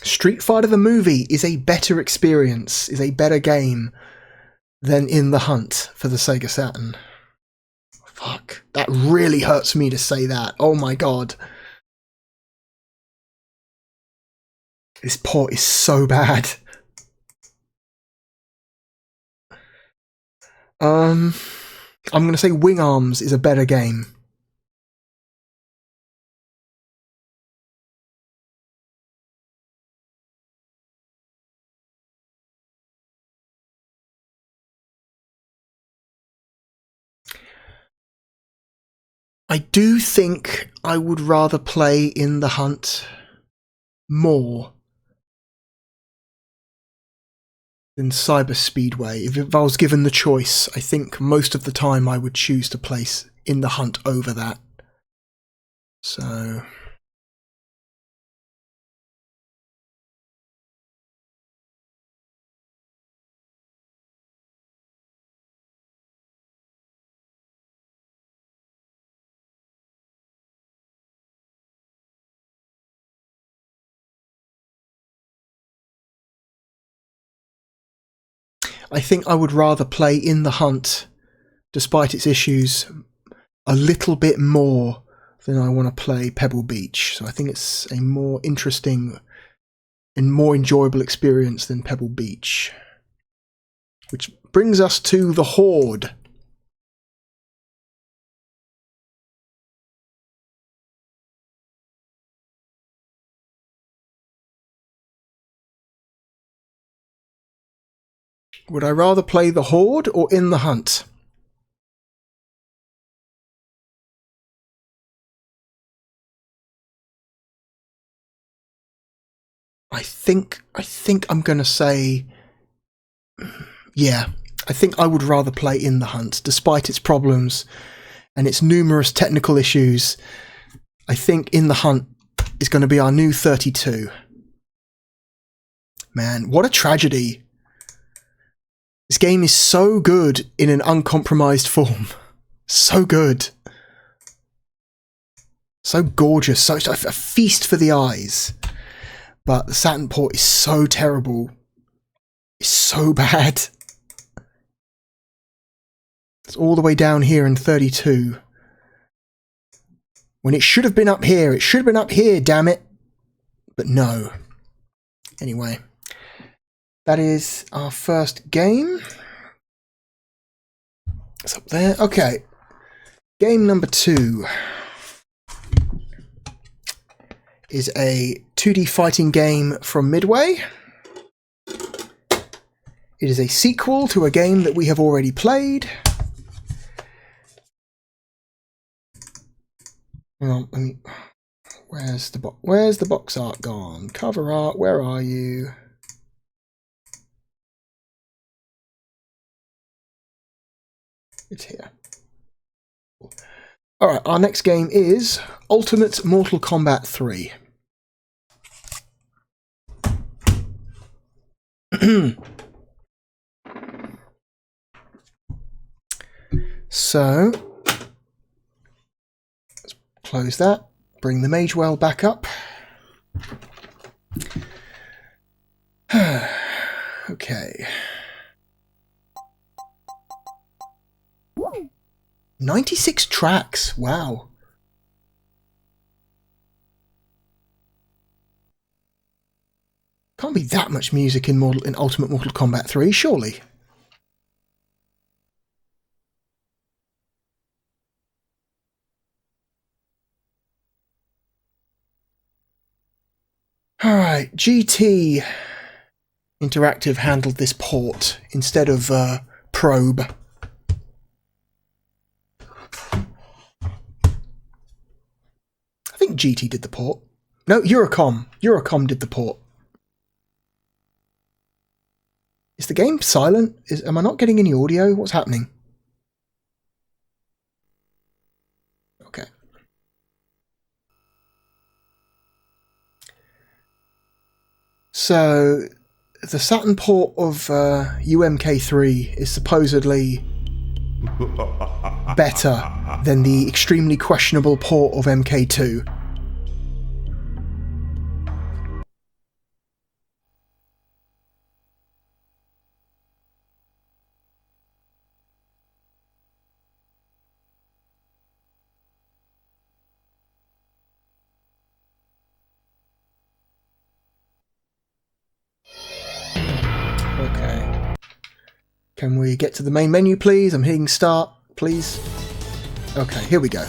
Street Fighter the movie is a better experience, is a better game than In the Hunt for the Sega Saturn. Fuck, that really hurts me to say that. Oh my god. This port is so bad. I'm going to say Wing Arms is a better game. I do think I would rather play In the Hunt more than Cyber Speedway. If I was given the choice, I think most of the time I would choose to place In the Hunt over that. So I think I would rather play In the Hunt, despite its issues, a little bit more than I want to play Pebble Beach. So I think it's a more interesting and more enjoyable experience than Pebble Beach. Which brings us to the Horde. Would I rather play the Horde or In the Hunt? I think I'm going to say, yeah, I think I would rather play In the Hunt, despite its problems and its numerous technical issues. I think In the Hunt is going to be our new 32. Man, what a tragedy. This game is so good in an uncompromised form. So good. So gorgeous. So a feast for the eyes. But the Saturn port is so terrible. It's so bad. It's all the way down here in 32. When it should have been up here. It should have been up here, damn it. But no. Anyway. That is our first game. It's up there. Okay. Game number 2 is a 2D fighting game from Midway. It is a sequel to a game that we have already played. Hang on, let me... Where's the box art gone? Cover art, where are you? It's here. Alright, our next game is Ultimate Mortal Kombat 3. So, let's close that, bring the Mage Well back up. Okay. 96 tracks, wow. Can't be that much music in Ultimate Mortal Kombat 3, surely. Alright, GT Interactive handled this port instead of Probe. I think GT did the port. No, Eurocom. Eurocom did the port. Is the game silent? Am I not getting any audio? What's happening? Okay. So, the Saturn port of UMK3 is supposedly better than the extremely questionable port of MK2. Okay. Can we get to the main menu, please? I'm hitting start, please. Okay, here we go.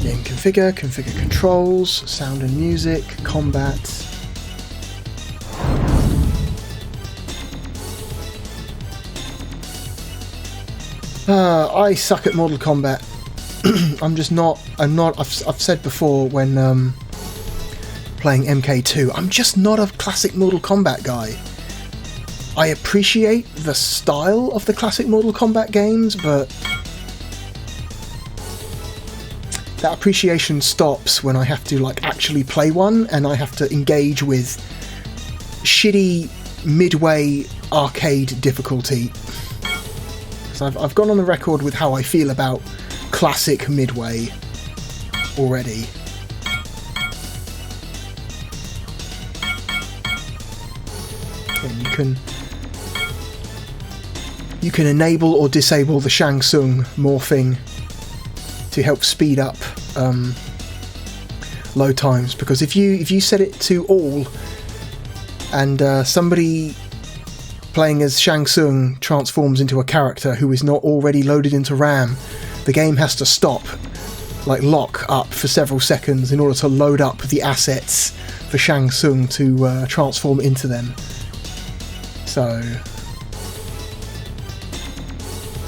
Game configure, configure controls, sound and music, combat. I suck at Mortal Kombat. I've said before when playing MK2, I'm just not a classic Mortal Kombat guy. I appreciate the style of the classic Mortal Kombat games, but that appreciation stops when I have to actually play one and I have to engage with shitty midway arcade difficulty. So I've gone on the record with how I feel about classic midway already. And you can enable or disable the Shang Tsung morphing to help speed up load times, because if you set it to all and somebody playing as Shang Tsung transforms into a character who is not already loaded into RAM, the game has to stop, lock up for several seconds in order to load up the assets for Shang Tsung to transform into them. So,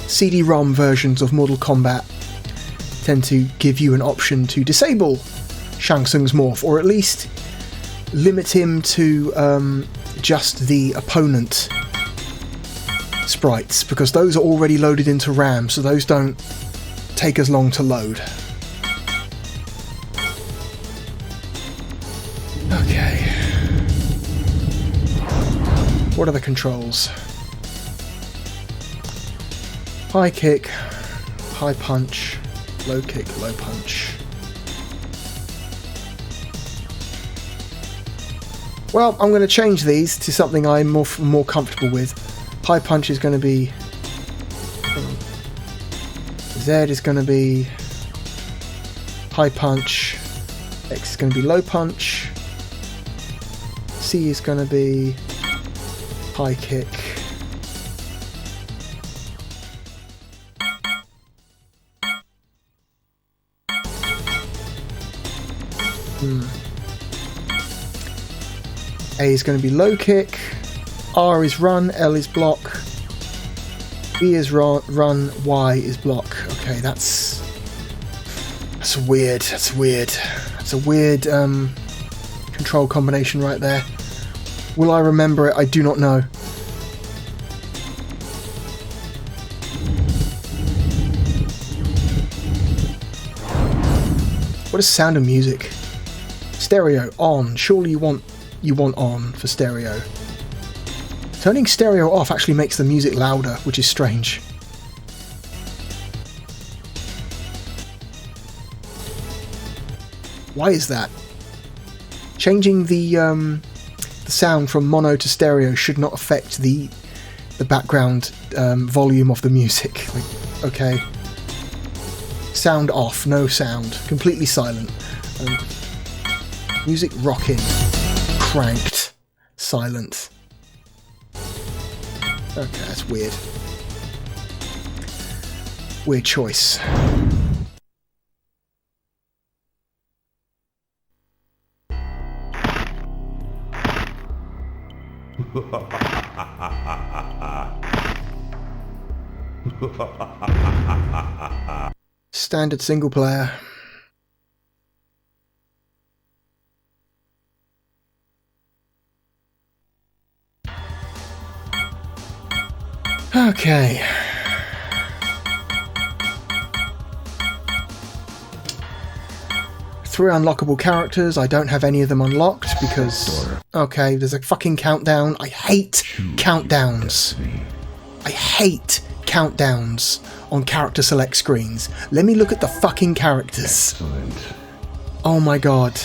CD-ROM versions of Mortal Kombat tend to give you an option to disable Shang Tsung's morph, or at least limit him to just the opponent sprites, because those are already loaded into RAM, so those don't take as long to load. Okay. What are the controls? High kick, high punch, low kick, low punch. Well, I'm going to change these to something I'm more comfortable with. High punch is going to be... Z is going to be high punch. X is going to be low punch. C is going to be high kick. A is going to be low kick. R is run. L is block. B is run. Y is block. Okay, that's weird. That's weird. That's a weird control combination right there. Will I remember it? I do not know. What is sound and music? Stereo on. Surely you want on for stereo. Turning stereo off actually makes the music louder, which is strange. Why is that? Changing the sound from mono to stereo should not affect the background volume of the music. Okay. Sound off, no sound, completely silent. Music rocking. Cranked. Silent. Okay, that's weird. Weird choice. Standard single player. Okay. 3 unlockable characters. I don't have any of them unlocked because... Okay, there's a fucking countdown. I hate countdowns. I hate countdowns on character select screens. Let me look at the fucking characters. Excellent. Oh my god.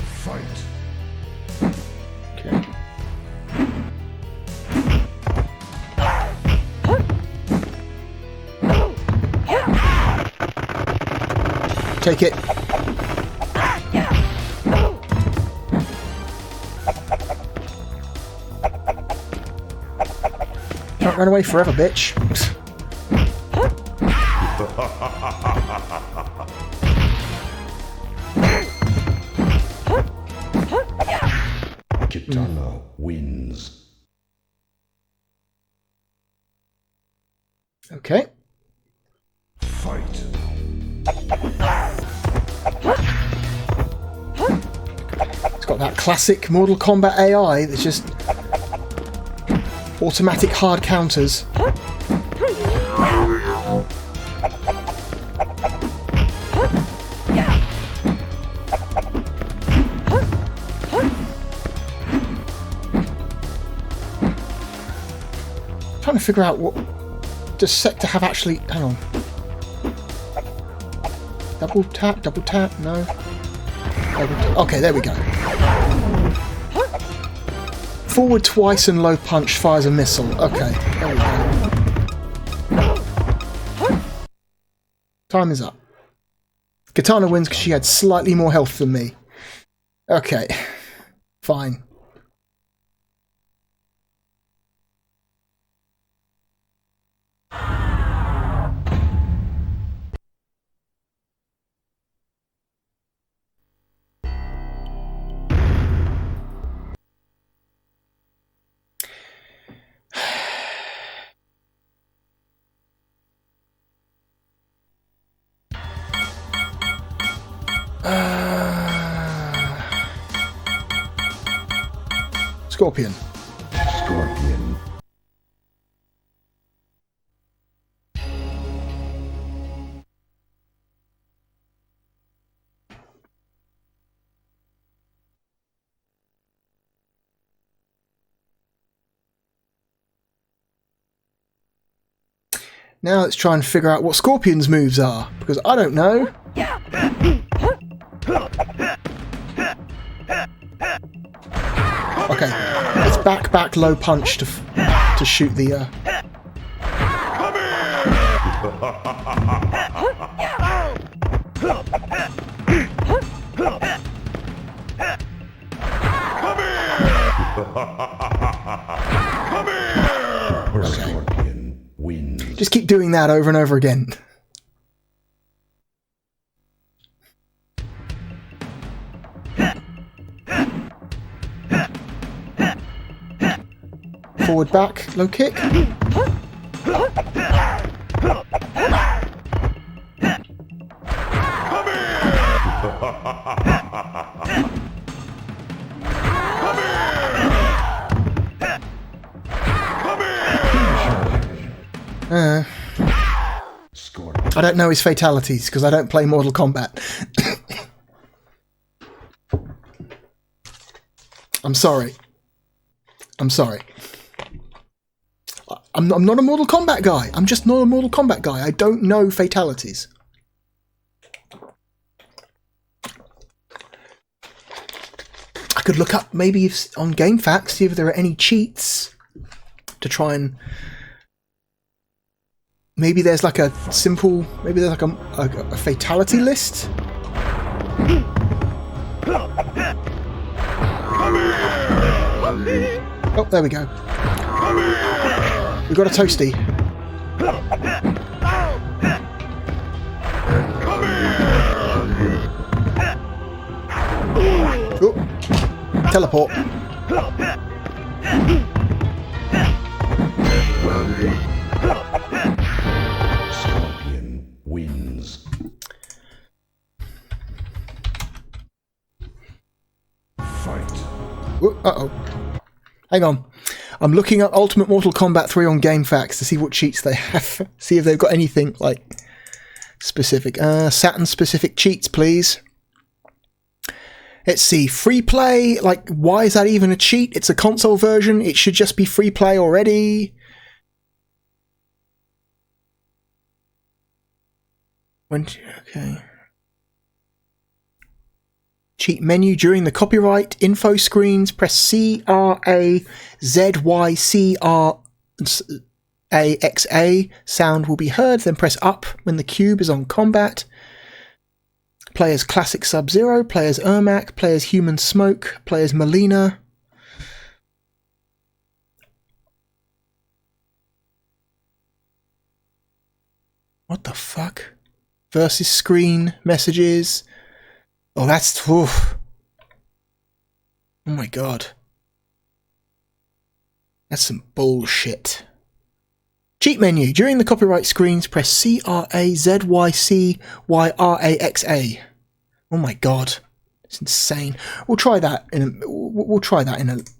Fight. Okay. Take it. Can't run away forever, bitch. Kitana wins. Okay. Fight. It's got that classic Mortal Kombat AI that's just automatic hard counters. Trying to figure out what does sector have actually. Hang on. Double tap, no. Okay, there we go. Forward twice and low punch fires a missile. Okay, there we go. Time is up. Katana wins because she had slightly more health than me. Okay, fine. Scorpion. Scorpion. Now let's try and figure out what Scorpion's moves are, because I don't know. Okay, it's back, low punch to shoot the. Scorpion wins. Just keep doing that over and over again. Forward, back, low kick. I don't know his fatalities because I don't play Mortal Kombat. I'm sorry. I'm sorry. I'm not a Mortal Kombat guy. I'm just not a Mortal Kombat guy. I don't know fatalities. I could look up maybe if, on GameFAQs, see if there are any cheats to try and... Maybe there's like a simple... Maybe there's like a fatality list? Oh, there we go. We got a toasty. Oh, teleport. Scorpion wins. Fight. Uh-oh. Hang on. I'm looking up Ultimate Mortal Kombat 3 on GameFAQs to see what cheats they have. See if they've got anything, like, specific. Saturn-specific cheats, please. Let's see. Free play? Like, why is that even a cheat? It's a console version. It should just be free play already. Okay. Cheat menu during the copyright info screens. Press CRAZYCRAXA. Sound will be heard. Then press up when the cube is on combat. Players Classic Sub-Zero. Players Ermac. Players Human Smoke. Players Melina. What the fuck? Versus screen messages. Oh, that's... Oof. Oh my god. That's some bullshit. Cheat menu. During the copyright screens, press CRAZYCYRAXA. Oh my god. It's insane. We'll try that in a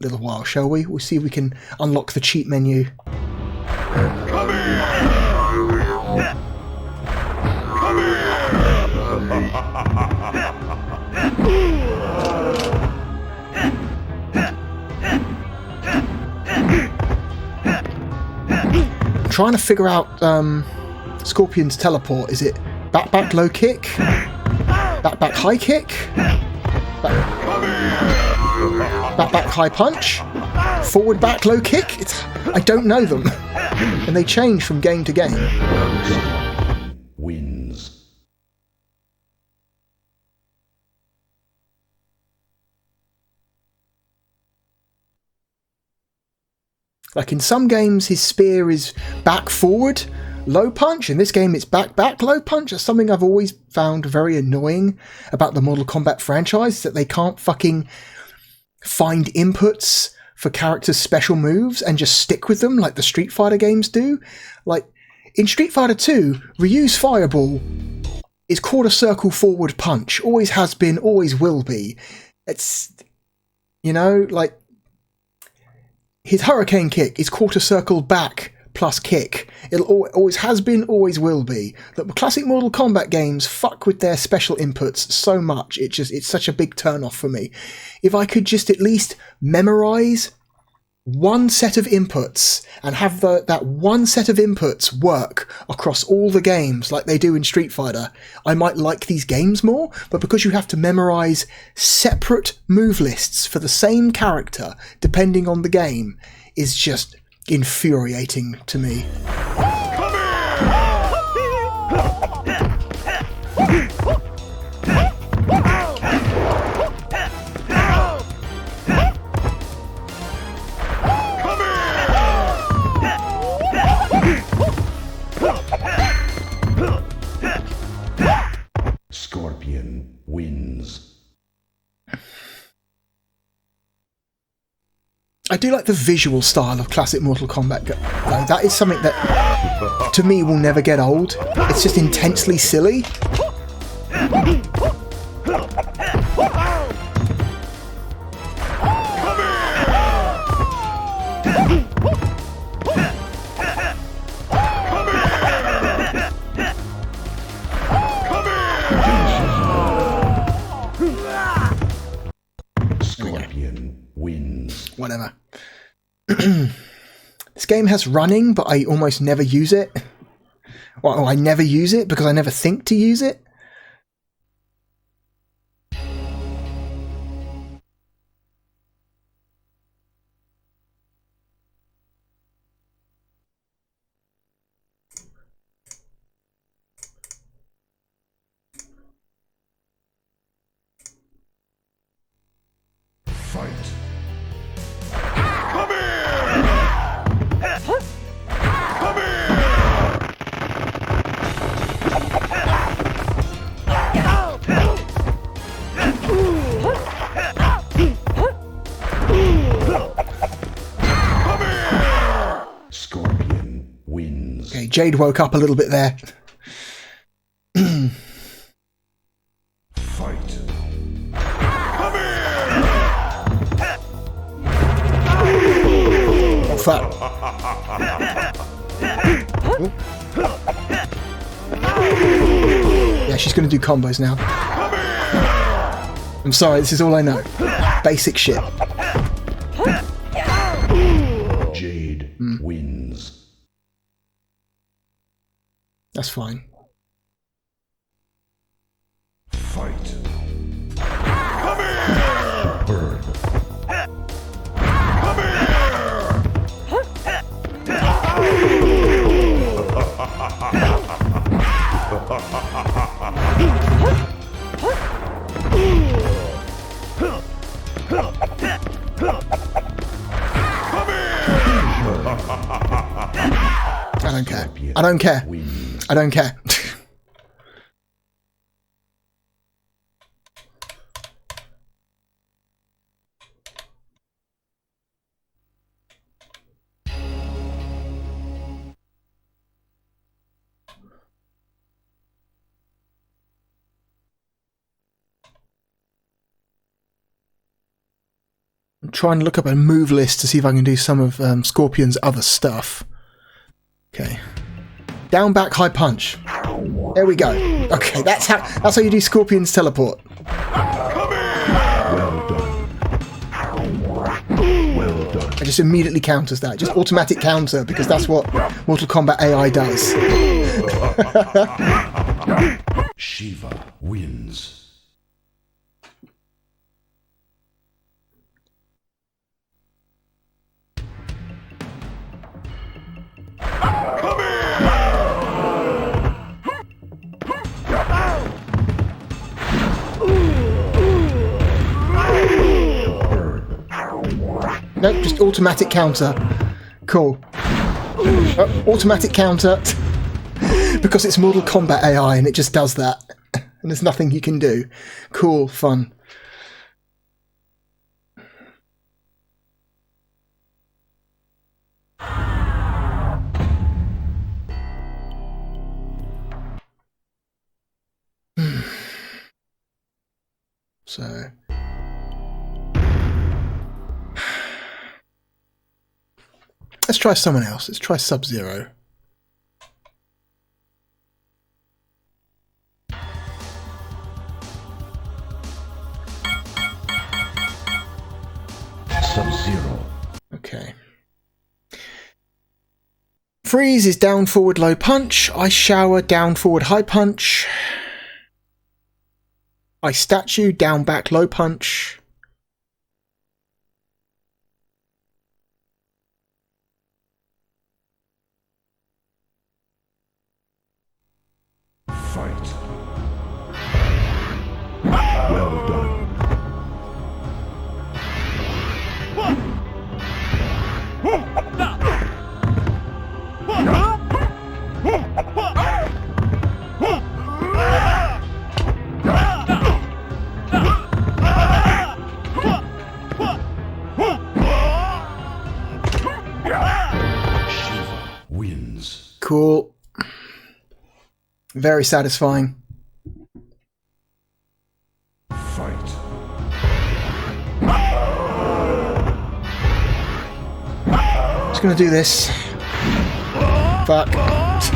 little while, shall we? We'll see if we can unlock the cheat menu. I'm trying to figure out Scorpion's teleport. Is it back low kick? Back high kick? Back high punch? Forward back low kick? I don't know them. And they change from game to game. Wins. Like in some games, his spear is back forward, low punch. In this game, it's back low punch. That's something I've always found very annoying about the Mortal Kombat franchise, is that they can't fucking find inputs for characters' special moves and just stick with them like the Street Fighter games do. Like in Street Fighter 2, Ryu's fireball is quarter circle forward punch. Always has been, always will be. It's, you know, like his hurricane kick is quarter circle back plus kick. It always has been, always will be. The classic Mortal Kombat games fuck with their special inputs so much. It's such a big turn off for me. If I could just at least memorize one set of inputs and have that one set of inputs work across all the games like they do in Street Fighter, I might like these games more. But because you have to memorize separate move lists for the same character depending on the game is just infuriating to me. Scorpion wins. I do like the visual style of classic Mortal Kombat. That is something that, to me, will never get old. It's just intensely silly. Scorpion wins. Whatever. This game has running, but I almost never use it. Well, I never use it because I never think to use it. Fight. Come here! Come here! Come here! Scorpion wins. Okay, Jade woke up a little bit there. Fight. Come here! Oh, fuck. Yeah, she's going to do combos now. I'm sorry, this is all I know. Basic shit. Jade wins. That's fine. Fight. Come here! Bird. Come I don't care. I don't care. Wins. I don't care. I'm trying to look up a move list to see if I can do some of Scorpion's other stuff. Okay. Down, back, high punch. There we go. Okay, that's how you do Scorpion's teleport. Well done. Well done. It just immediately counters that. Just automatic counter, because that's what Mortal Kombat AI does. Shiva wins. Nope, just automatic counter. Cool. Automatic counter. Because it's Mortal Kombat AI and it just does that. And there's nothing you can do. Cool, fun. So... let's try someone else. Let's try Sub-Zero. Sub-Zero. Okay. Freeze is down, forward, low punch. Ice shower, down, forward, high punch. Ice statue, down, back, low punch. Fight. Well done. Shiva wins. Cool. Very satisfying. Fight. Just gonna do this. Fuck. Well done.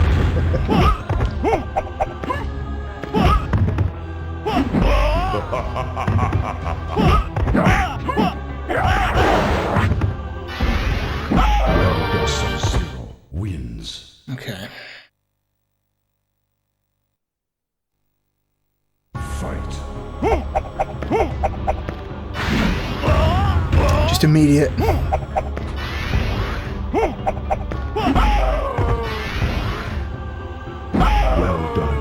Okay. Fight. Just immediate. Well done.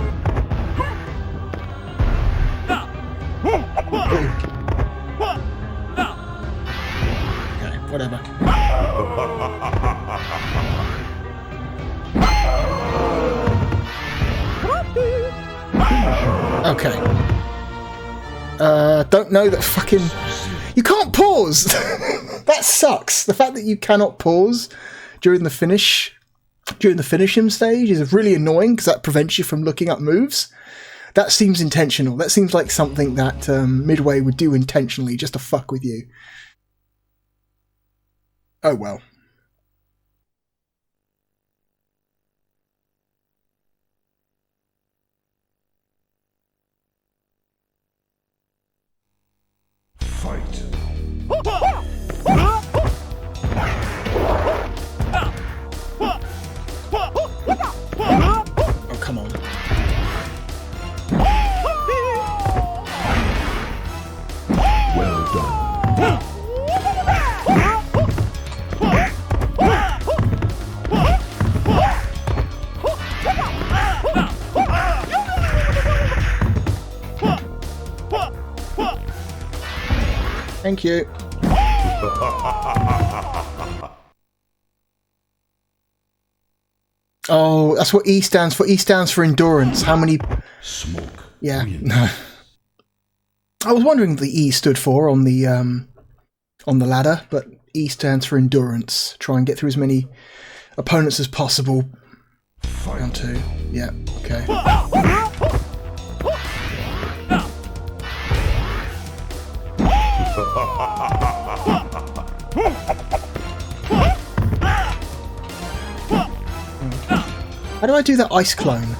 Okay, whatever. Okay. Don't know that fucking... You can't pause! That sucks. The fact that you cannot pause during the finish him stage is really annoying because that prevents you from looking up moves. That seems intentional. That seems like something that Midway would do intentionally just to fuck with you. Oh well. Fight. Oh, come on. Well done. Thank you. Oh, that's what E stands for. E stands for endurance. How many... Smoke. Yeah. Wins. No. I was wondering what the E stood for on the ladder, but E stands for endurance. Try and get through as many opponents as possible. Round Fight. 2. Yeah, okay. How do I do that ice clone?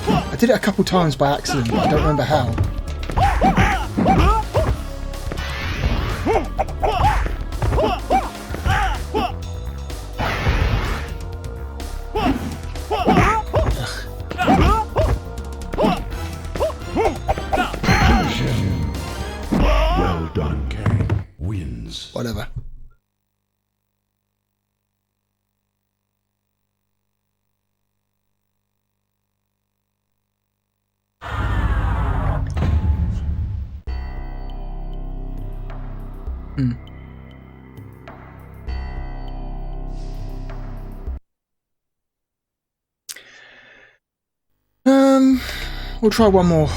I did it a couple times by accident, but I don't remember how. Well done. Kang wins. Whatever. We'll try one more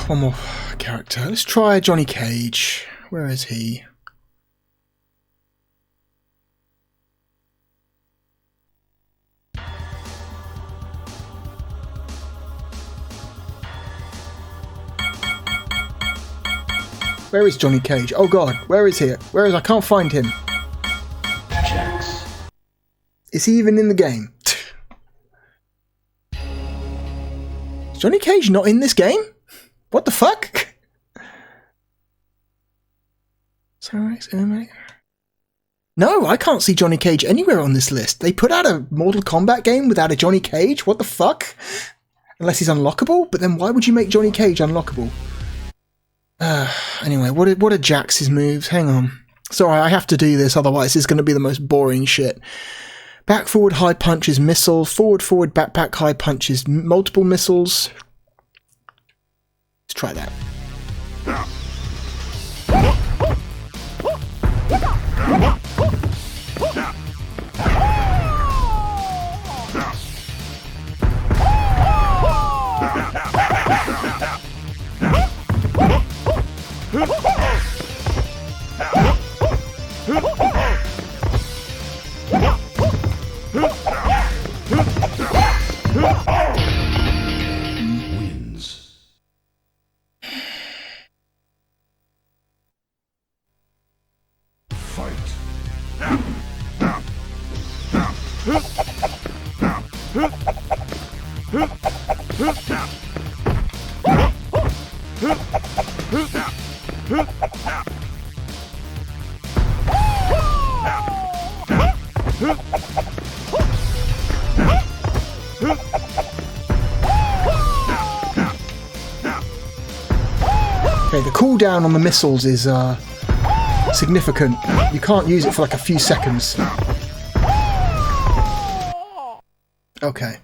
character. Let's try Johnny Cage. Where is he? Where is Johnny Cage? Oh god, where is he? Where is... I can't find him. Jax. Is he even in the game? Is Johnny Cage not in this game? What the fuck? No, I can't see Johnny Cage anywhere on this list. They put out a Mortal Kombat game without a Johnny Cage? What the fuck? Unless he's unlockable? But then why would you make Johnny Cage unlockable? Anyway, what are Jax's moves? Hang on. Sorry, I have to do this, otherwise it's going to be the most boring shit. Back, forward, high punches, missile. Forward, forward, back, high punches, multiple missiles. Let's try that. Wins. Fight. Okay, the cooldown on the missiles is significant. You can't use it for like a few seconds. Okay.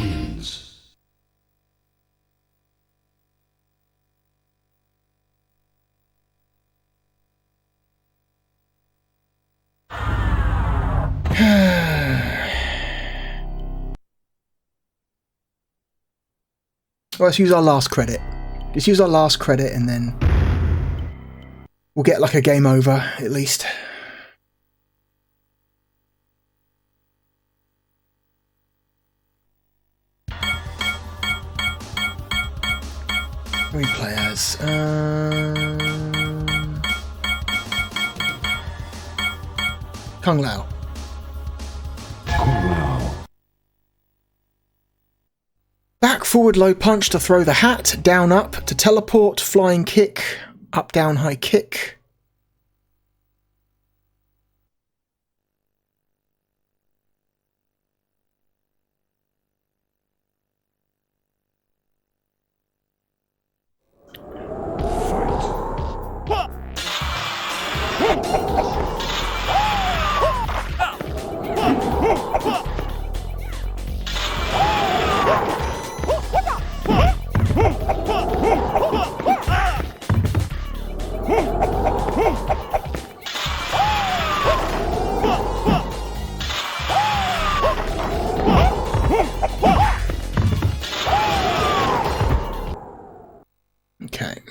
Wins. Well, let's use our last credit. Let's use our last credit and then we'll get like a game over at least. Who we play as? Kung Lao. Kung Lao. Back, forward, low punch to throw the hat. Down, up to teleport. Flying kick. Up, down, high kick. Okay.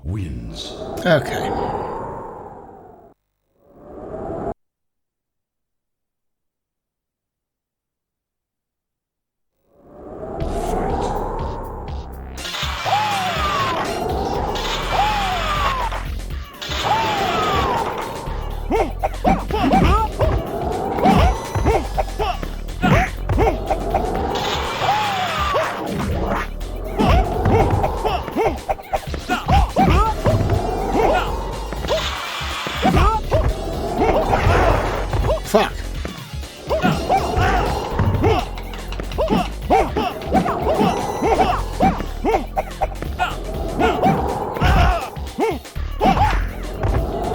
Wins. Okay. Fuck.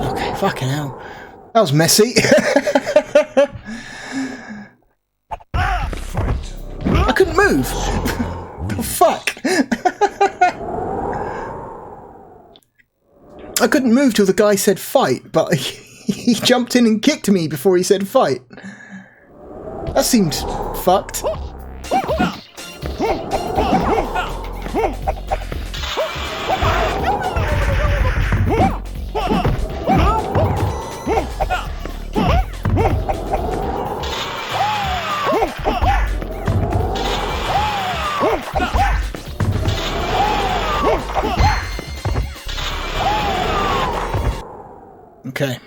Okay, fucking hell. That was messy. I couldn't move. The fuck? I couldn't move till the guy said fight, but he jumped in and kicked me before he said fight. That seemed fucked. Okay.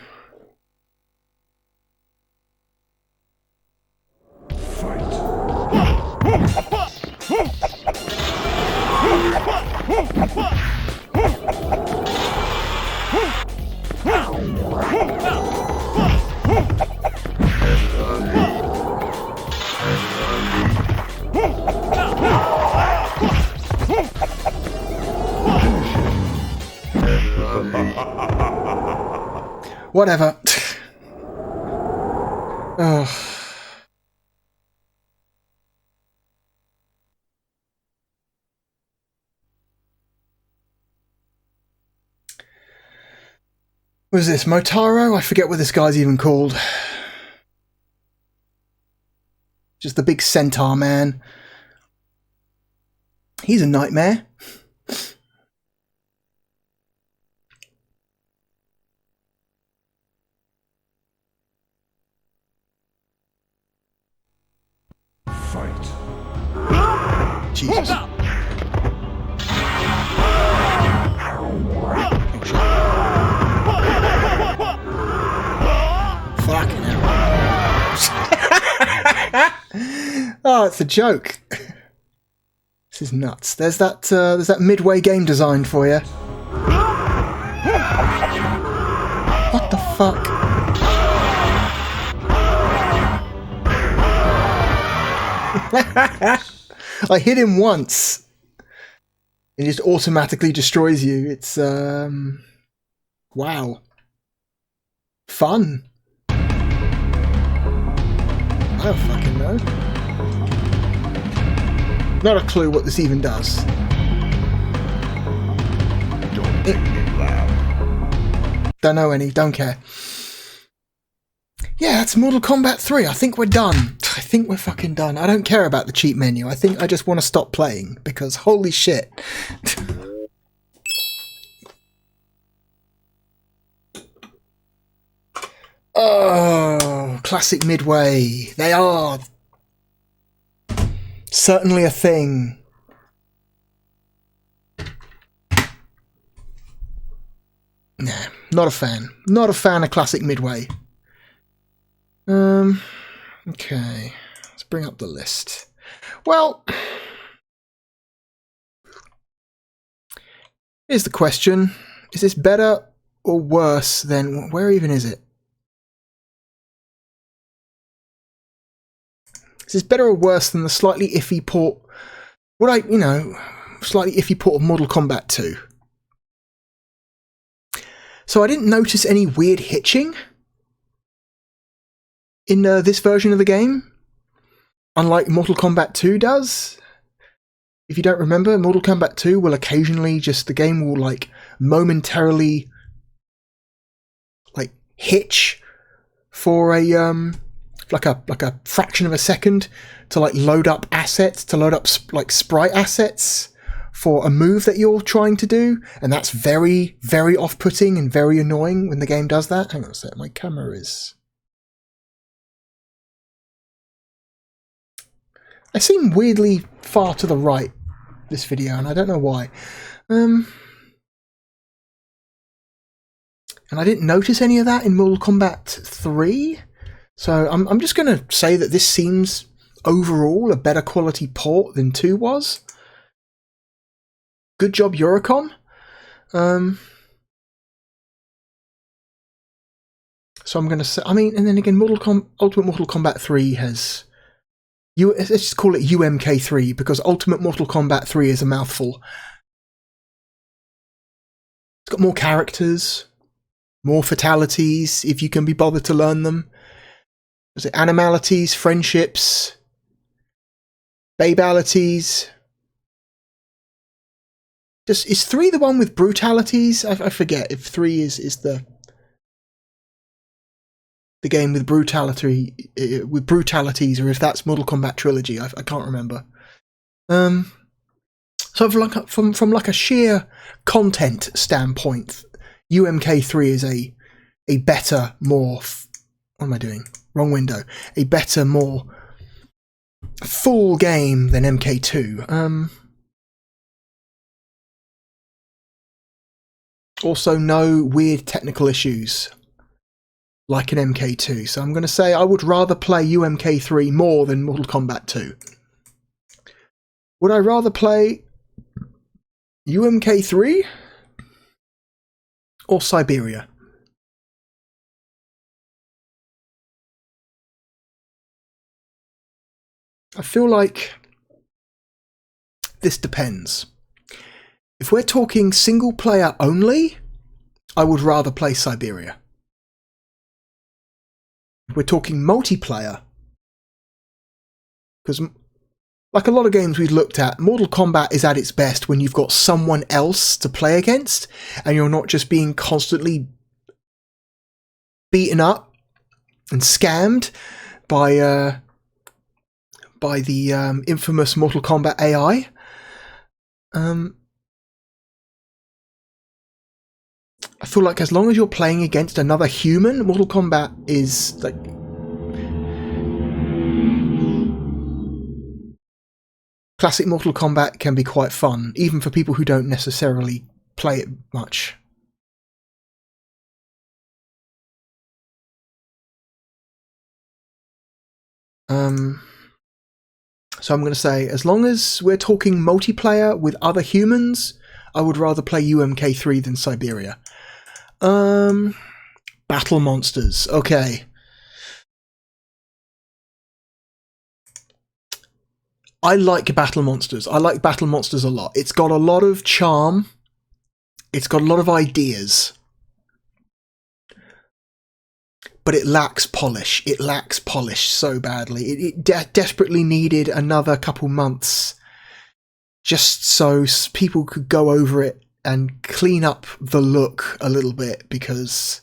Whatever. Ugh. What is this, Motaro? I forget what this guy's even called. Just the big centaur man. He's a nightmare. Fight. Jesus. Fucking hell. Oh, it's a joke. This is nuts. There's that Midway game designed for you. What the fuck? I hit him once. It just automatically destroys you. It's wow. Fun. I don't fucking know. Not a clue what this even does. Don't make me laugh. Don't know any, don't care. Yeah, that's Mortal Kombat 3. I think we're done. I think we're fucking done. I don't care about the cheat menu. I think I just want to stop playing because holy shit. Oh, classic Midway. They are certainly a thing. Nah, not a fan. Not a fan of classic Midway. Okay. Let's bring up the list. Well, here's the question. Is this better or worse than... Where even is it? Is this better or worse than the slightly iffy port... slightly iffy port of Mortal Kombat 2? So I didn't notice any weird hitching in this version of the game, unlike Mortal Kombat 2 does. If you don't remember, Mortal Kombat 2 will occasionally the game will like momentarily like hitch for a like a fraction of a second to like load up assets, to load up like sprite assets for a move that you're trying to do, and that's very, very off-putting and very annoying when the game does that. Hang on a sec, my camera is... I seem weirdly far to the right this video, and I don't know why. And I didn't notice any of that in Mortal Kombat 3, so I'm just going to say that this seems overall a better quality port than 2 was. Good job, Eurocom. So I'm going to say, and then again, Ultimate Mortal Kombat 3 has... let's just call it UMK3, because Ultimate Mortal Kombat 3 is a mouthful. It's got more characters, more fatalities, if you can be bothered to learn them. Is it animalities, friendships, babalities? Is 3 the one with brutalities? I forget if 3 is the game with brutalities, or if that's Mortal Kombat Trilogy. I can't remember. So from like a sheer content standpoint, UMK3 is a better, more... What am I doing? Wrong window. A better, more full game than MK2. Also, no weird technical issues like an MK2. So I'm going to say I would rather play UMK3 more than Mortal Kombat 2. Would I rather play UMK3 or Siberia? I feel like this depends. If we're talking single player only, I would rather play Siberia. If we're talking multiplayer, because like a lot of games we've looked at, Mortal Kombat is at its best when you've got someone else to play against and you're not just being constantly beaten up and scammed by the infamous Mortal Kombat AI. I feel like as long as you're playing against another human, Mortal Kombat is like... Classic Mortal Kombat can be quite fun, even for people who don't necessarily play it much. So I'm going to say, as long as we're talking multiplayer with other humans, I would rather play UMK3 than Siberia. Battle Monsters. Okay. I like Battle Monsters. I like Battle Monsters a lot. It's got a lot of charm. It's got a lot of ideas. But it lacks polish. It lacks polish so badly. It desperately needed another couple months just so people could go over it and clean up the look a little bit, because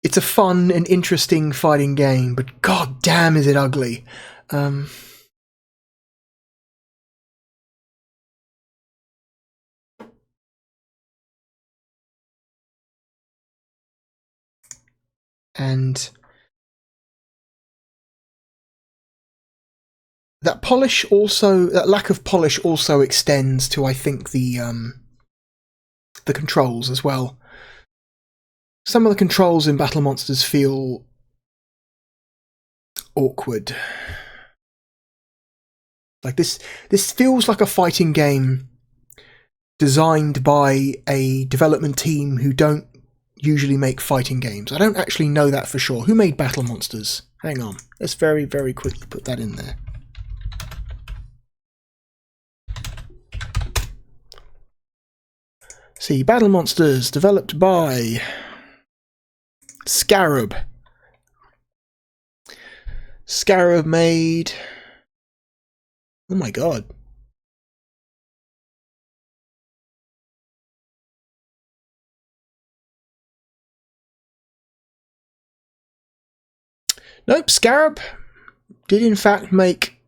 it's a fun and interesting fighting game, but god damn is it ugly. And that polish also, that lack of polish also extends to, I think, the controls as well. Some of the controls in Battle Monsters feel awkward. Like this feels like a fighting game designed by a development team who don't usually make fighting games. I don't actually know that for sure. Who made Battle Monsters? Hang on. Let's very, very quickly put that in there. See, Battle Monsters, developed by Scarab. Scarab made... Oh my god. Nope, Scarab did in fact make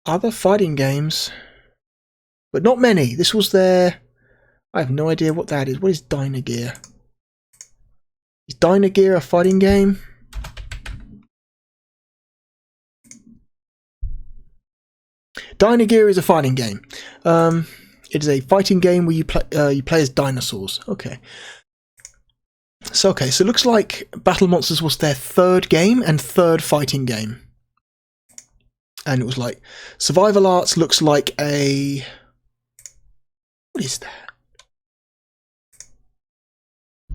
other fighting games, but not many. This was their... I have no idea what that is. What is Dynagear? Is Dynagear a fighting game? Dynagear is a fighting game. It is a fighting game where you play as dinosaurs. Okay. So it looks like Battle Monsters was their third game and third fighting game. And it was like Survival Arts looks like a... What is that?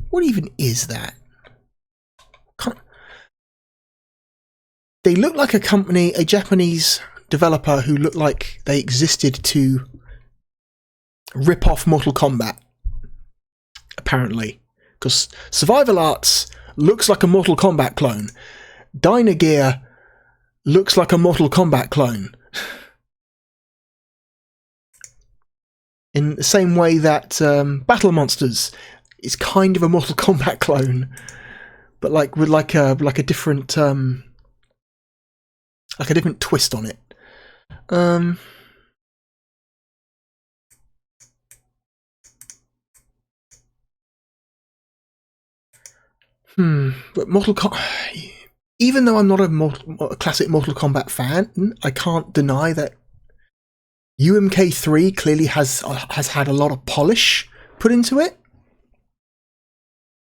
What even is that? They look like a company, a Japanese developer who looked like they existed to rip off Mortal Kombat, apparently. Because Survival Arts looks like a Mortal Kombat clone. Dynagear looks like a Mortal Kombat clone. In the same way that Battle Monsters is kind of a Mortal Kombat clone, but like with like a different twist on it. But Mortal Kombat, even though I'm not a classic Mortal Kombat fan, I can't deny that UMK3 clearly has had a lot of polish put into it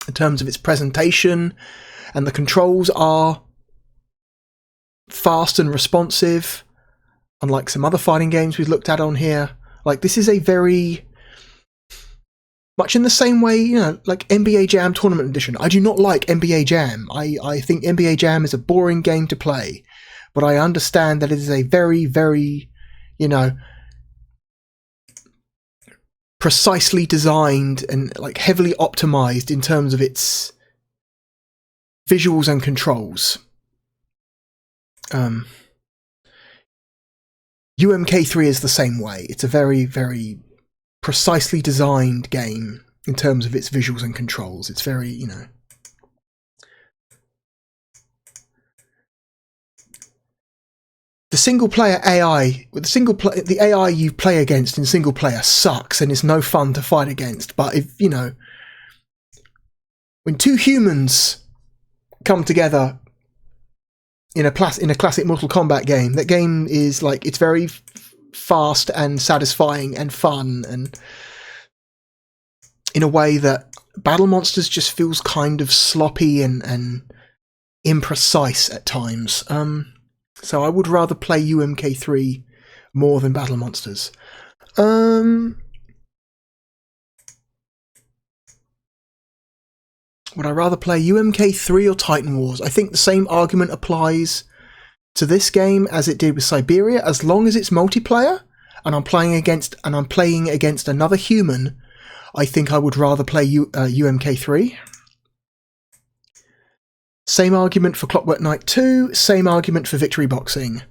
in terms of its presentation, and the controls are fast and responsive, unlike some other fighting games we've looked at on here. Like, this is a very... much in the same way, you know, like NBA Jam Tournament Edition. I do not like NBA Jam. I think NBA Jam is a boring game to play. But I understand that it is a very, very, you know, precisely designed and like heavily optimized in terms of its visuals and controls. UMK3 is the same way. It's a very, very precisely designed game in terms of its visuals and controls. It's very, you know... The single-player AI, the AI you play against in single-player sucks and it's no fun to fight against. But if, you know, when two humans come together in a classic Mortal Kombat game, that game is like, it's very fast and satisfying and fun, and in a way that Battle Monsters just feels kind of sloppy and imprecise at times. So I would rather play UMK3 more than Battle Monsters. Would I rather play UMK3 or Titan Wars? I think the same argument applies to this game as it did with Siberia. As long as it's multiplayer and I'm playing against another human, I think I would rather play UMK3. Same argument for Clockwork Knight 2, same argument for Victory Boxing.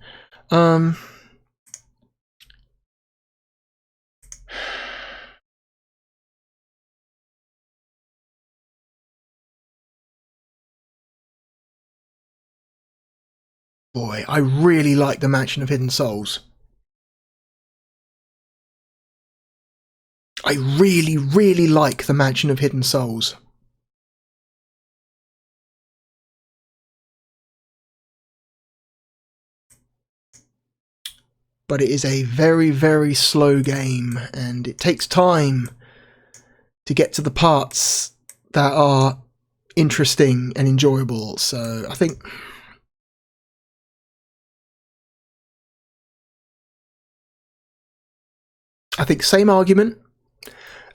Boy, I really like the Mansion of Hidden Souls. I really, really like the Mansion of Hidden Souls. But it is a very, very slow game, and it takes time to get to the parts that are interesting and enjoyable. So I think same argument.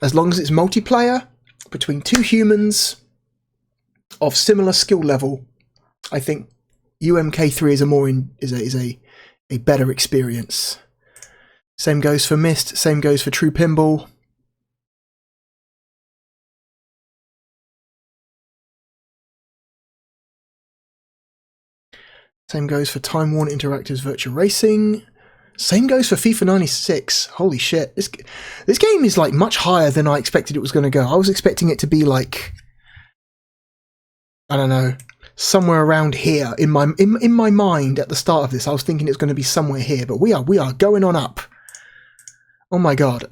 As long as it's multiplayer between two humans of similar skill level, I think UMK3 is a better experience. Same goes for Myst, same goes for True Pinball. Same goes for Time Warner Interactive's Virtua Racing. Same goes for FIFA 96. Holy shit. This game is like much higher than I expected it was going to go. I was expecting it to be like, I don't know, somewhere around here. In my mind at the start of this, I was thinking it's going to be somewhere here, but we are going on up. Oh my god.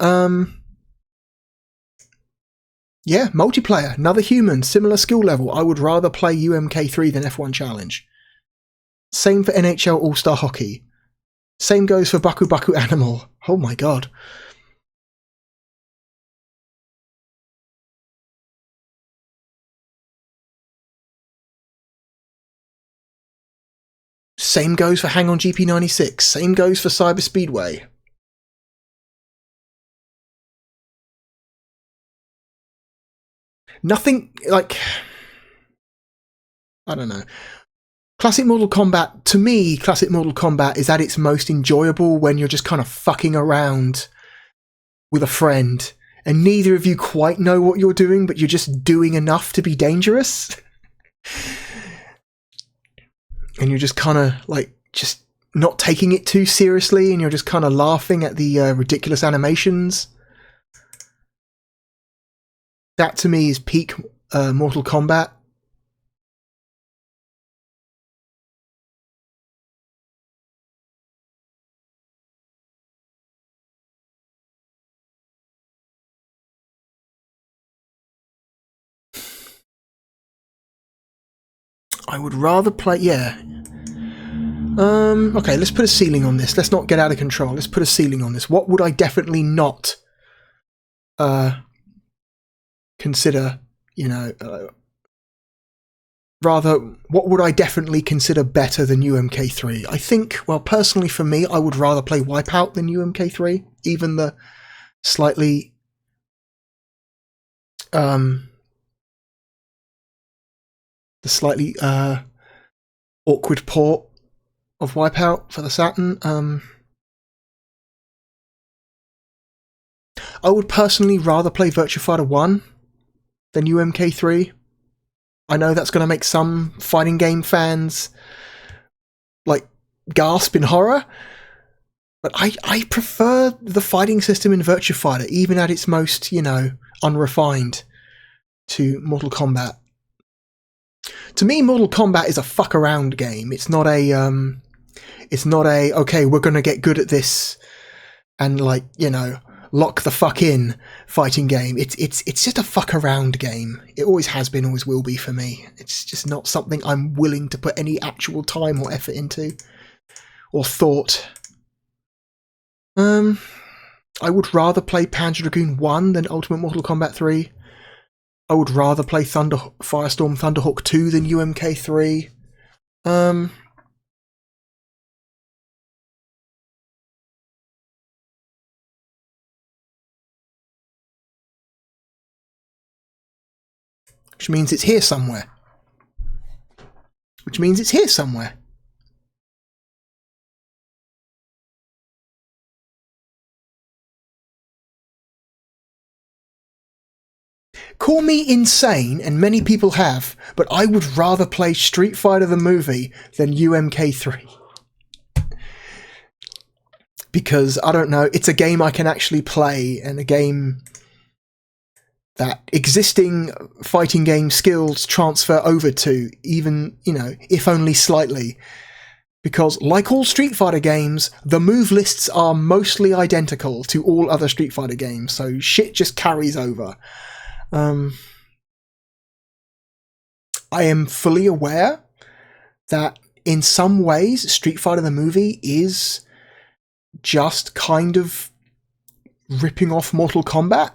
Yeah, multiplayer, another human, similar skill level. I would rather play UMK3 than F1 Challenge. Same for NHL All-Star Hockey. Same goes for Baku Baku Animal. Oh my god. Same goes for Hang On GP96. Same goes for Cyber Speedway. Nothing like... I don't know. Classic Mortal Kombat, to me, Classic Mortal Kombat is at its most enjoyable when you're just kind of fucking around with a friend and neither of you quite know what you're doing, but you're just doing enough to be dangerous. And you're just kind of like, just not taking it too seriously, and you're just kind of laughing at the ridiculous animations. That to me is peak Mortal Kombat. I would rather play, yeah. Okay, let's put a ceiling on this. Let's not get out of control. Let's put a ceiling on this. What would I definitely not consider, you know, rather, what would I definitely consider better than UMK3? I think, well, personally for me, I would rather play Wipeout than UMK3. Even the slightly awkward port of Wipeout for the Saturn. I would personally rather play Virtua Fighter 1 than UMK3. I know that's going to make some fighting game fans like gasp in horror, But I prefer the fighting system in Virtua Fighter, even at its most, you know, unrefined, to Mortal Kombat. To me, Mortal Kombat is a fuck around game. It's not a okay, we're gonna get good at this and, like, you know, lock the fuck in fighting game. It's just a fuck around game. It always has been, always will be for me. It's just not something I'm willing to put any actual time or effort into, or thought. I would rather play Panzer Dragoon 1 than Ultimate Mortal Kombat 3. I would rather play Firestorm Thunderhawk 2 than UMK 3. Which means it's here somewhere. Call me insane, and many people have, but I would rather play Street Fighter the movie than UMK3. Because, I don't know, it's a game I can actually play, and a game that existing fighting game skills transfer over to, even, you know, if only slightly. Because, like all Street Fighter games, the move lists are mostly identical to all other Street Fighter games, so shit just carries over. I am fully aware that in some ways Street Fighter the movie is just kind of ripping off Mortal Kombat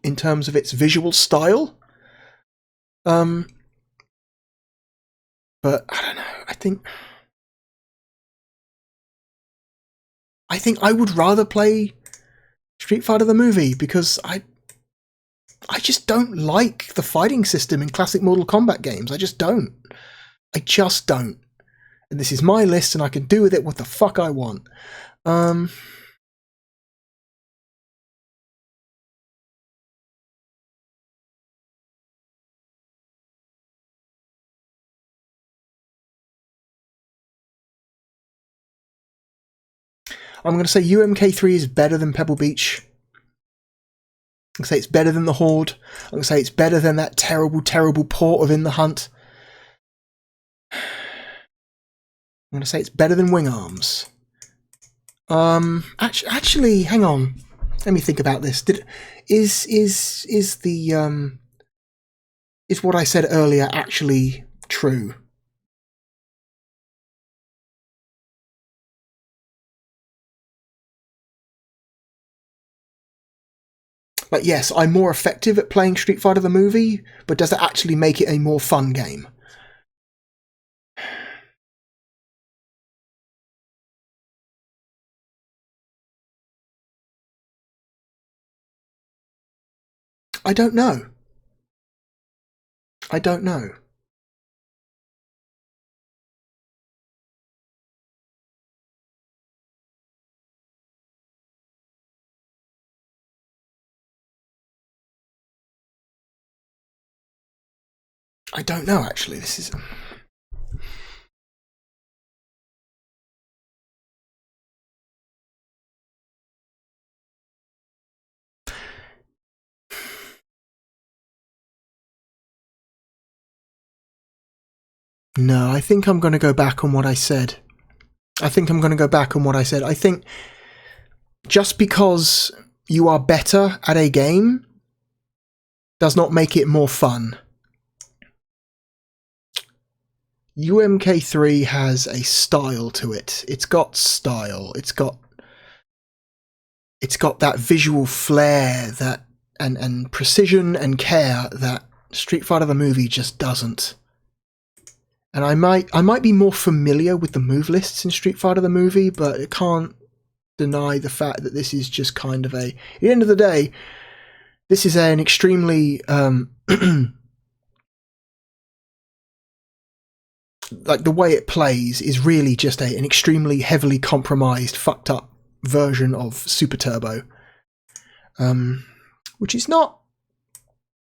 in terms of its visual style. But I don't know, I think I would rather play Street Fighter the movie, because I just don't like the fighting system in classic Mortal Kombat games. I just don't. And this is my list, and I can do with it what the fuck I want. I'm going to say UMK3 is better than Pebble Beach. I'm going to say it's better than the Horde. I'm going to say it's better than that terrible, terrible port of In the Hunt. I'm going to say it's better than Wing Arms. Actually, hang on. Let me think about this. Is what I said earlier actually true? Like, yes, I'm more effective at playing Street Fighter the movie, but does it actually make it a more fun game? I don't know. I don't know. I don't know, actually. This is... No, I think I'm going to go back on what I said. I think just because you are better at a game does not make it more fun. UMK3 has a style to it. It's got style. It's got that visual flair that and precision and care that Street Fighter the movie just doesn't. And I might be more familiar with the move lists in Street Fighter the movie, but I can't deny the fact that this is just kind of at the end of the day, this is an extremely like, the way it plays is really just an extremely heavily compromised, fucked up version of Super Turbo, which is not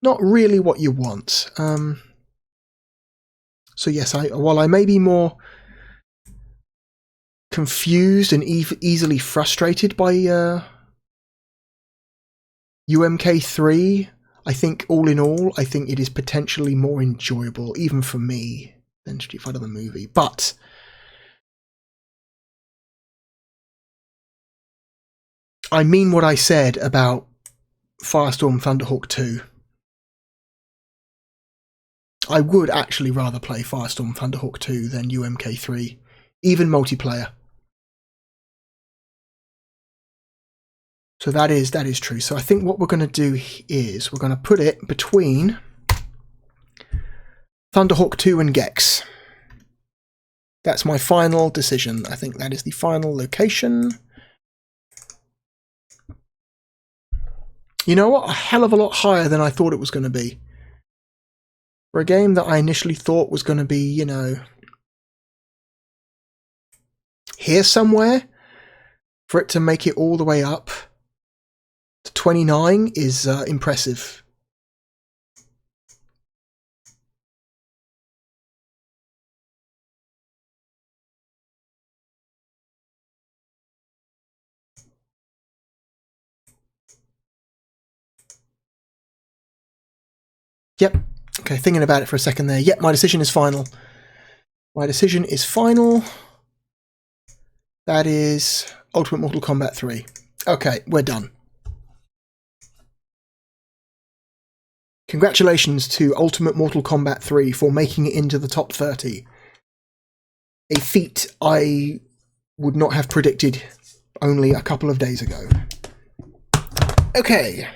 really what you want. So yes, while I may be more confused and easily frustrated by UMK3. I think all in all, I think it is potentially more enjoyable, even for me, than Street Fighter the movie. But I mean what I said about Firestorm Thunderhawk 2. I would actually rather play Firestorm Thunderhawk 2 than UMK3, even multiplayer. So that is true. So I think what we're going to do is we're going to put it between Thunderhawk 2 and Gex. That's my final decision. I think that is the final location. You know what? A hell of a lot higher than I thought it was going to be. For a game that I initially thought was going to be, you know, here somewhere, for it to make it all the way up to 29 is impressive. Yep. Okay, thinking about it for a second there. Yep, my decision is final. My decision is final. That is Ultimate Mortal Kombat 3. Okay, we're done. Congratulations to Ultimate Mortal Kombat 3 for making it into the top 30. A feat I would not have predicted only a couple of days ago. Okay.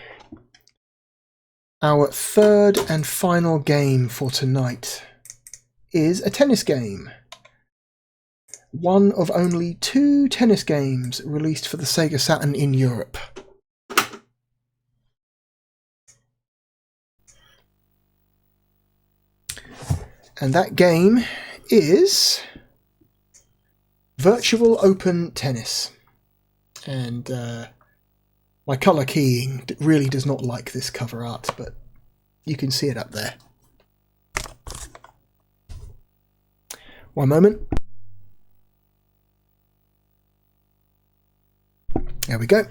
Our third and final game for tonight is a tennis game. One of only 2 tennis games released for the Sega Saturn in Europe. And that game is Virtual Open Tennis. And my colour keying really does not like this cover art, but you can see it up there. One moment. There we go.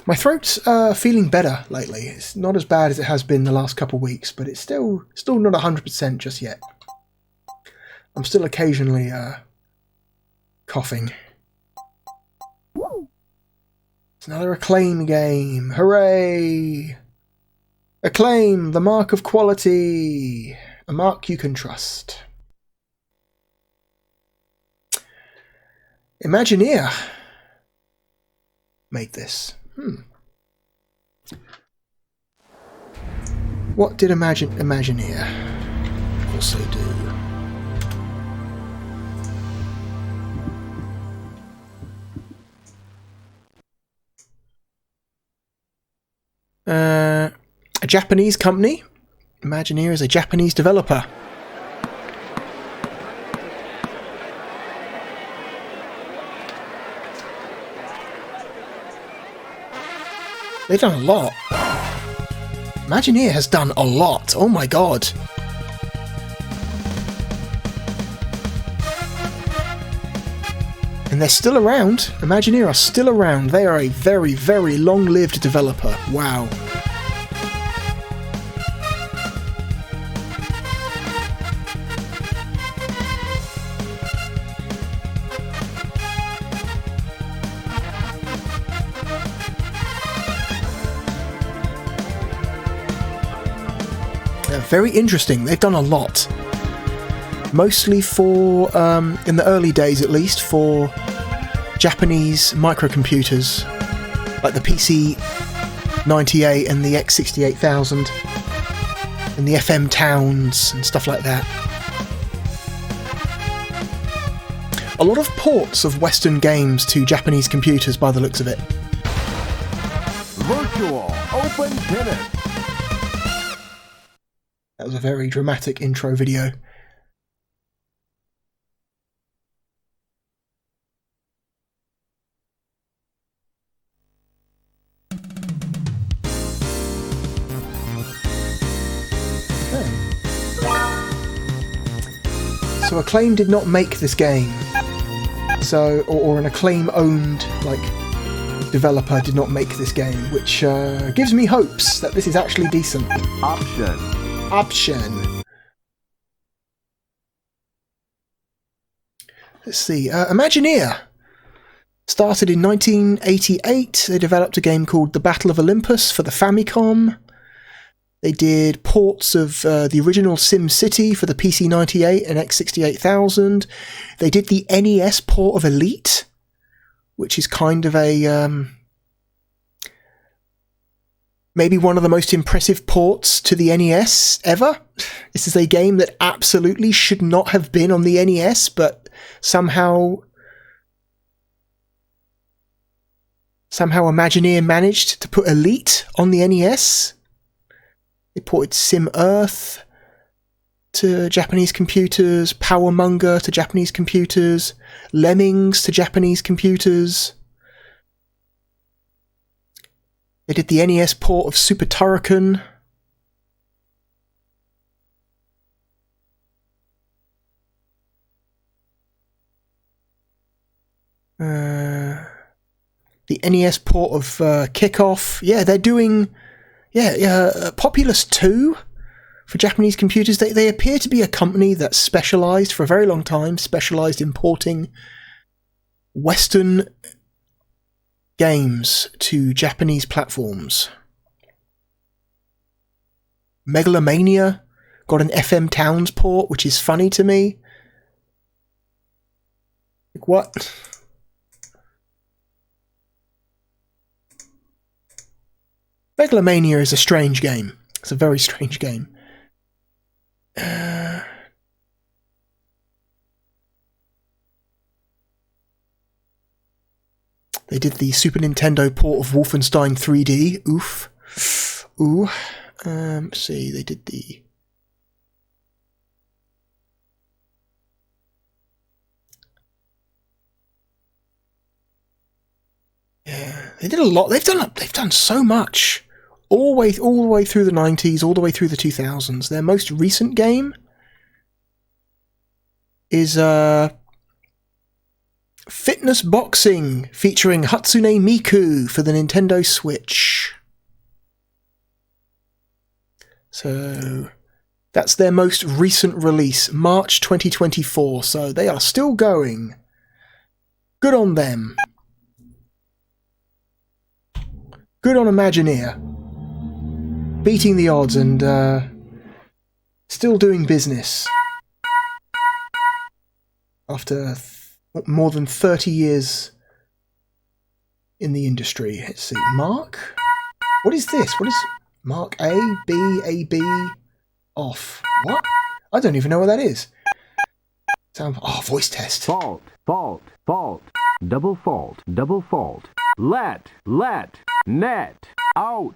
My throat's feeling better lately. It's not as bad as it has been the last couple of weeks, but it's still not 100% just yet. I'm still occasionally coughing. It's another Acclaim game. Hooray! Acclaim, the mark of quality. A mark you can trust. Imagineer made this. What did Imagineer also do? A Japanese company. Imagineer is a Japanese developer. They've done a lot. Imagineer has done a lot. Oh my god. And they're still around. Imagineer are still around. They are a very, very long-lived developer. Wow. Very interesting. They've done a lot. Mostly for, in the early days at least, for Japanese microcomputers, like the PC-98 and the X68000, and the FM Towns and stuff like that. A lot of ports of Western games to Japanese computers by the looks of it. Virtual Open Tennis. That was a very dramatic intro video. So Acclaim did not make this game. So, or an Acclaim-owned, like, developer did not make this game, which gives me hopes that this is actually decent. Option. Let's see. Imagineer started in 1988. They developed a game called The Battle of Olympus for the Famicom. They did ports of the original SimCity for the PC-98 and X68000. They did the NES port of Elite, which is kind of a maybe one of the most impressive ports to the NES ever. This is a game that absolutely should not have been on the NES, but somehow Imagineer managed to put Elite on the NES. They ported Sim Earth to Japanese computers, Powermonger to Japanese computers, Lemmings to Japanese computers. They did the NES port of Super Turrican. The NES port of Kickoff. Yeah, they're doing... Populous 2 for Japanese computers. They appear to be a company that specialised, for a very long time, specialised in porting Western games to Japanese platforms. Megalomania got an FM Towns port, which is funny to me. Like, what? Megalomania is a strange game. It's a very strange game. They did the Super Nintendo port of Wolfenstein 3D. Oof. Ooh. Let's see, they did the... Yeah, they did a lot. They've done so much. All the way through the 90s, all the way through the 2000s. Their most recent game is Fitness Boxing, featuring Hatsune Miku for the Nintendo Switch. So that's their most recent release, March 2024. So they are still going. Good on them. Good on Imagineer. Beating the odds and still doing business after more than 30 years in the industry. Let's see, Mark? What is this? What is Mark A, B, off? What? I don't even know what that is. Voice test. Fault. Double fault. Let, net, out.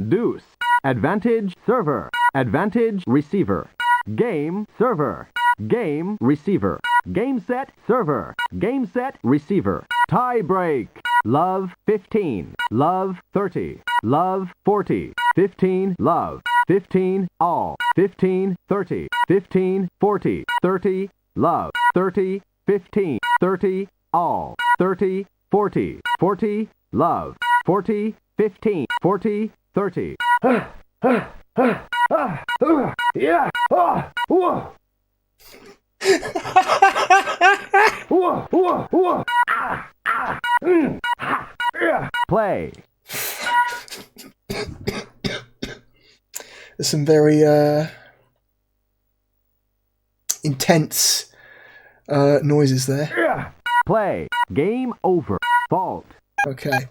Deuce. Advantage server. Advantage receiver. Game server. Game receiver. Game set server. Game set receiver. Tie break. Love 15. Love 30. Love 40. 15 love. 15 all. 15 30. 15 40. 30 love. 30 15. 30 all. 30 40. 40 love. 40 15. 40 30. Yeah. Play. There's some very intense noises there. Play. Game over. Fault. Okay.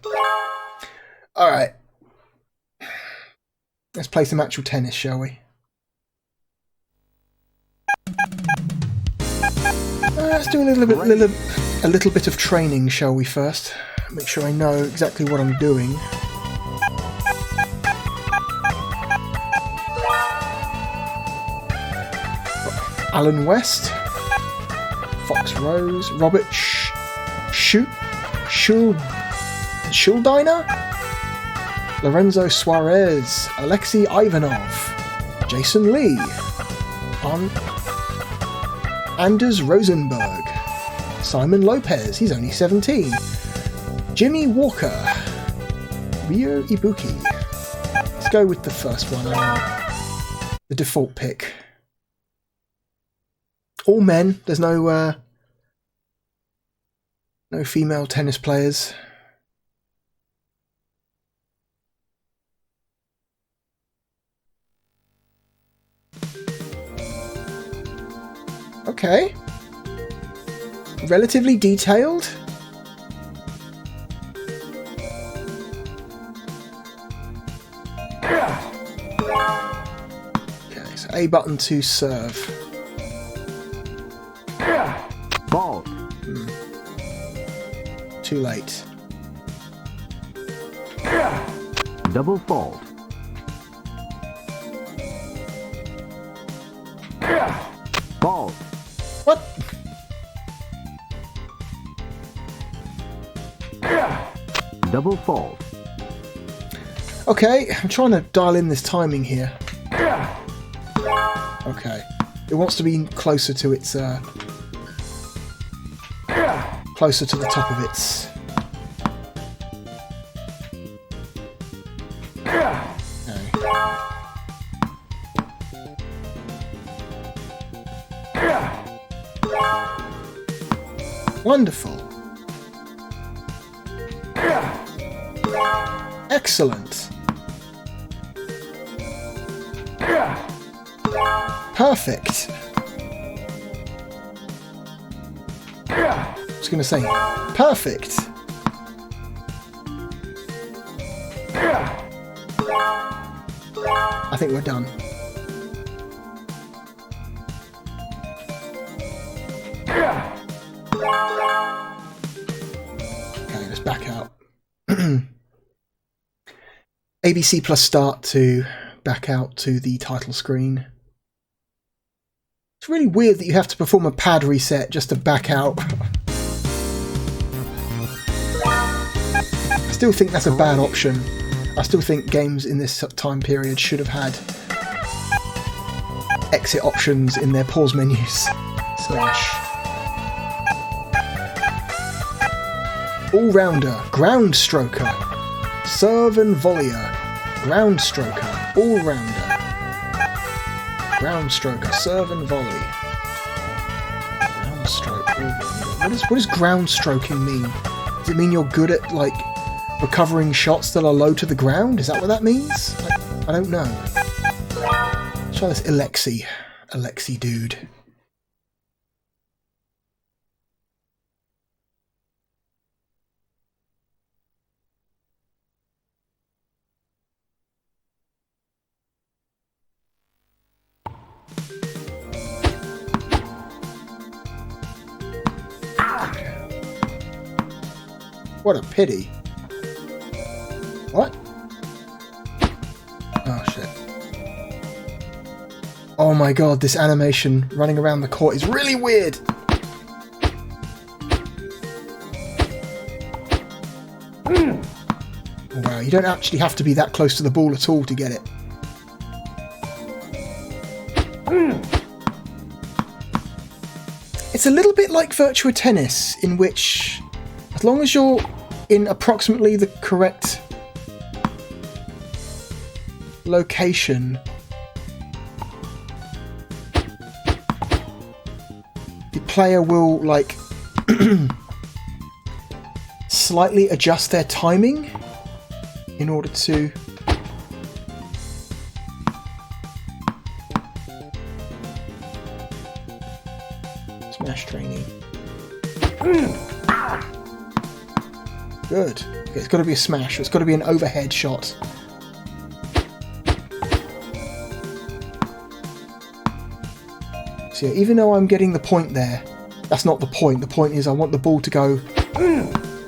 Alright. Let's play some actual tennis, shall we? Let's do a little bit of training, shall we, first? Make sure I know exactly what I'm doing. Alan West, Fox Rose, Robert Schuldiner, Lorenzo Suarez, Alexei Ivanov, Jason Lee, Anders Rosenberg. Simon Lopez, he's only 17. Jimmy Walker. Ryo Ibuki. Let's go with the first one, the default pick. All men, there's no female tennis players. Okay. Relatively detailed. Okay, so A button to serve. Fault. Too late. Double fault. Fault. What? Double fault. Okay, I'm trying to dial in this timing here. Okay. It wants to be closer to its closer to the top of its. Wonderful. Excellent. Perfect. I was going to say, perfect. I think we're done. Okay, let's back out. ABC plus start to back out to the title screen. It's really weird that you have to perform a pad reset just to back out. I still think that's a bad option. I still think games in this time period should have had exit options in their pause menus. Slash. All-rounder, ground stroker, serve and volleyer, ground stroker, all-rounder, ground stroker, serve and volley, ground stroke, all-rounder. What does ground stroking mean? Does it mean you're good at, like, recovering shots that are low to the ground? Is that what that means? I don't know. Let's try this Alexi dude. What a pity. What? Oh shit. Oh my god, this animation running around the court is really weird. Oh, wow, you don't actually have to be that close to the ball at all to get it. It's a little bit like Virtua Tennis, in which, as long as you're in approximately the correct location, the player will, like, slightly adjust their timing in order to smash training. Good. Okay, it's got to be a smash. It's got to be an overhead shot. So yeah, even though I'm getting the point there, that's not the point. The point is I want the ball to go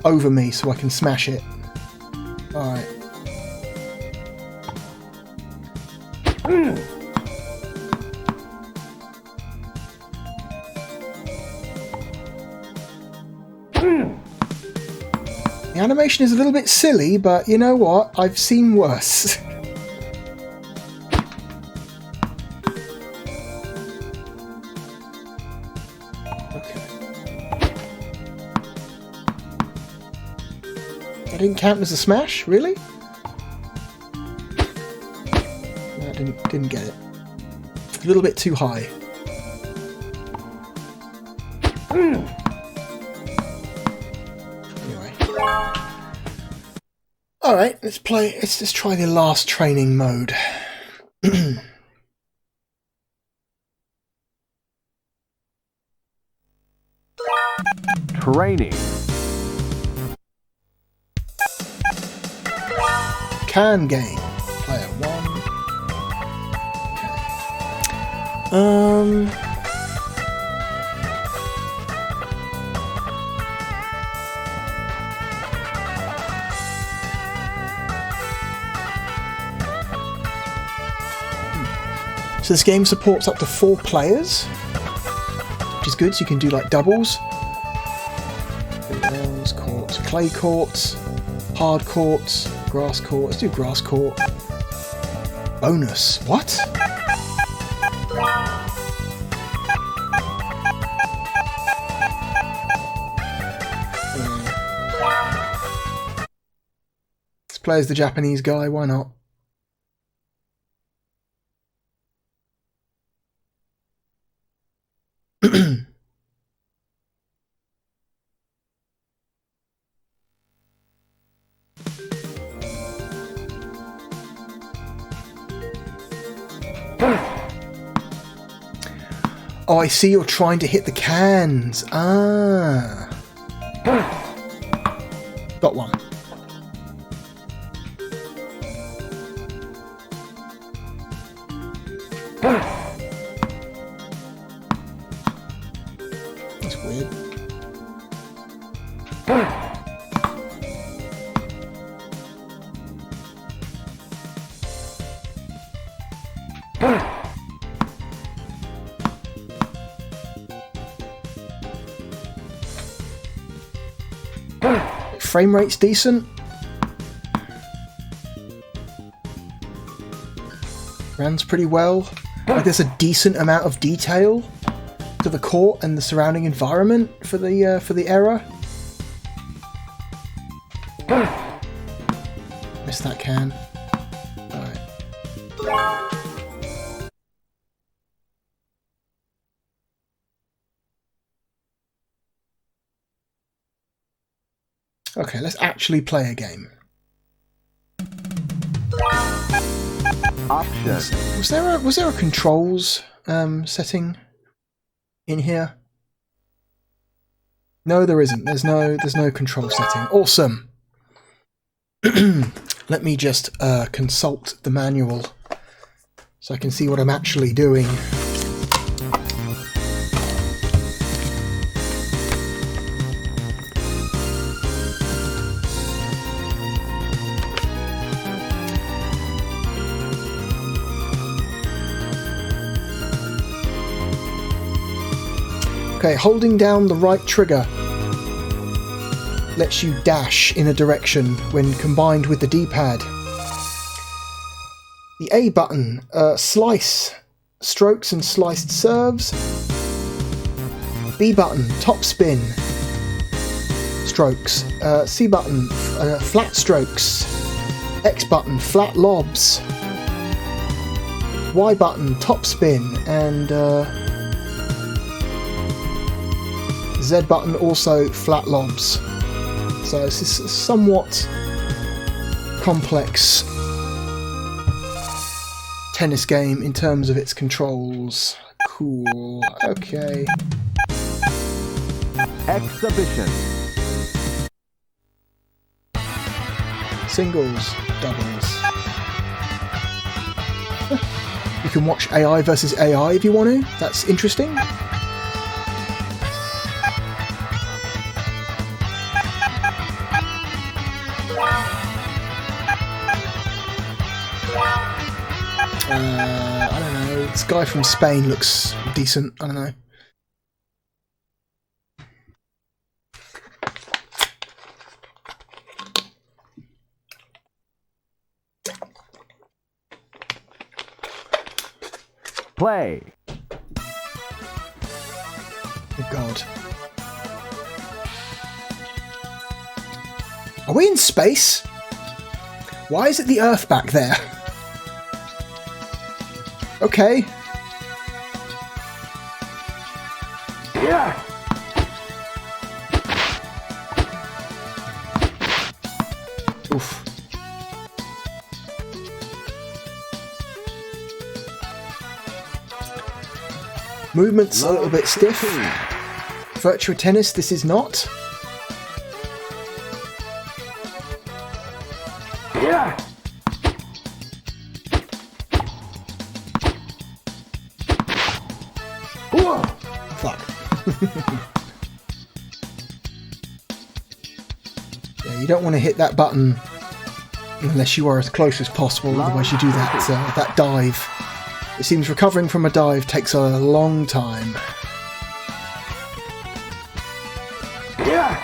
over me so I can smash it. Alright. The animation is a little bit silly, but you know what? I've seen worse. That didn't count as a smash? Really? No, didn't get it. A little bit too high. Anyway. Alright, let's just try the last training mode. Training. Can game. Player 1. Okay. So this game supports up to 4 players, which is good, so you can do like doubles. Courts, clay courts, hard courts, grass court. Let's do grass court. Bonus. What? Let's play as the Japanese guy, why not? Oh, I see you're trying to hit the cans. Ah. Got one. That's weird. Frame rate's decent. Runs pretty well. Like there's a decent amount of detail to the court and the surrounding environment for the era. Missed that can. Alright. Okay, let's actually play a game. Options. Was there a controls setting in here? No, there isn't. There's no control setting. Awesome. Let me just consult the manual so I can see what I'm actually doing. Okay, holding down the right trigger lets you dash in a direction when combined with the D-pad. The A button, slice, strokes and sliced serves. B button, top spin, strokes. C button, flat strokes. X button, flat lobs. Y button, top spin, and Z button also flat lobs. So this is a somewhat complex tennis game in terms of its controls. Cool. Okay. Exhibition. Singles, doubles. You can watch AI versus AI if you want to. That's interesting. I don't know. This guy from Spain looks decent. I don't know. Play. Oh God. Are we in space? Why is it the Earth back there? Okay. Yeah. Oof. Movement's a little bit stiff. Virtua Tennis, this is not. Yeah. Whoa. Fuck. Yeah, you don't want to hit that button unless you are as close as possible, otherwise you do that dive. It seems recovering from a dive takes a long time. Yeah.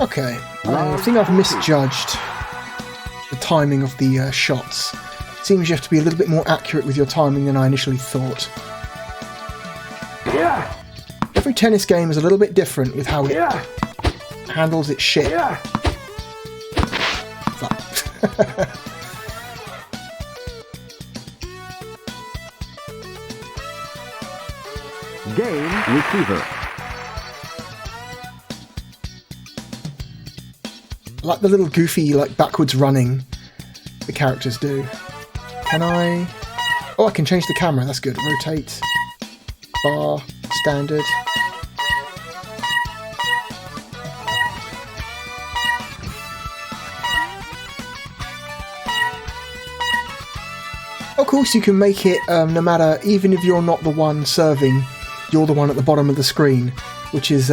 Okay, I think I've misjudged the timing of the shots. Seems you have to be a little bit more accurate with your timing than I initially thought. Yeah. Every tennis game is a little bit different with how it handles its shit. Yeah. Fuck. Game receiver. I like the little goofy, like, backwards running the characters do. Can I... Oh, I can change the camera, that's good. Rotate. Bar. Standard. Of course, you can make it no matter, even if you're not the one serving, you're the one at the bottom of the screen, which is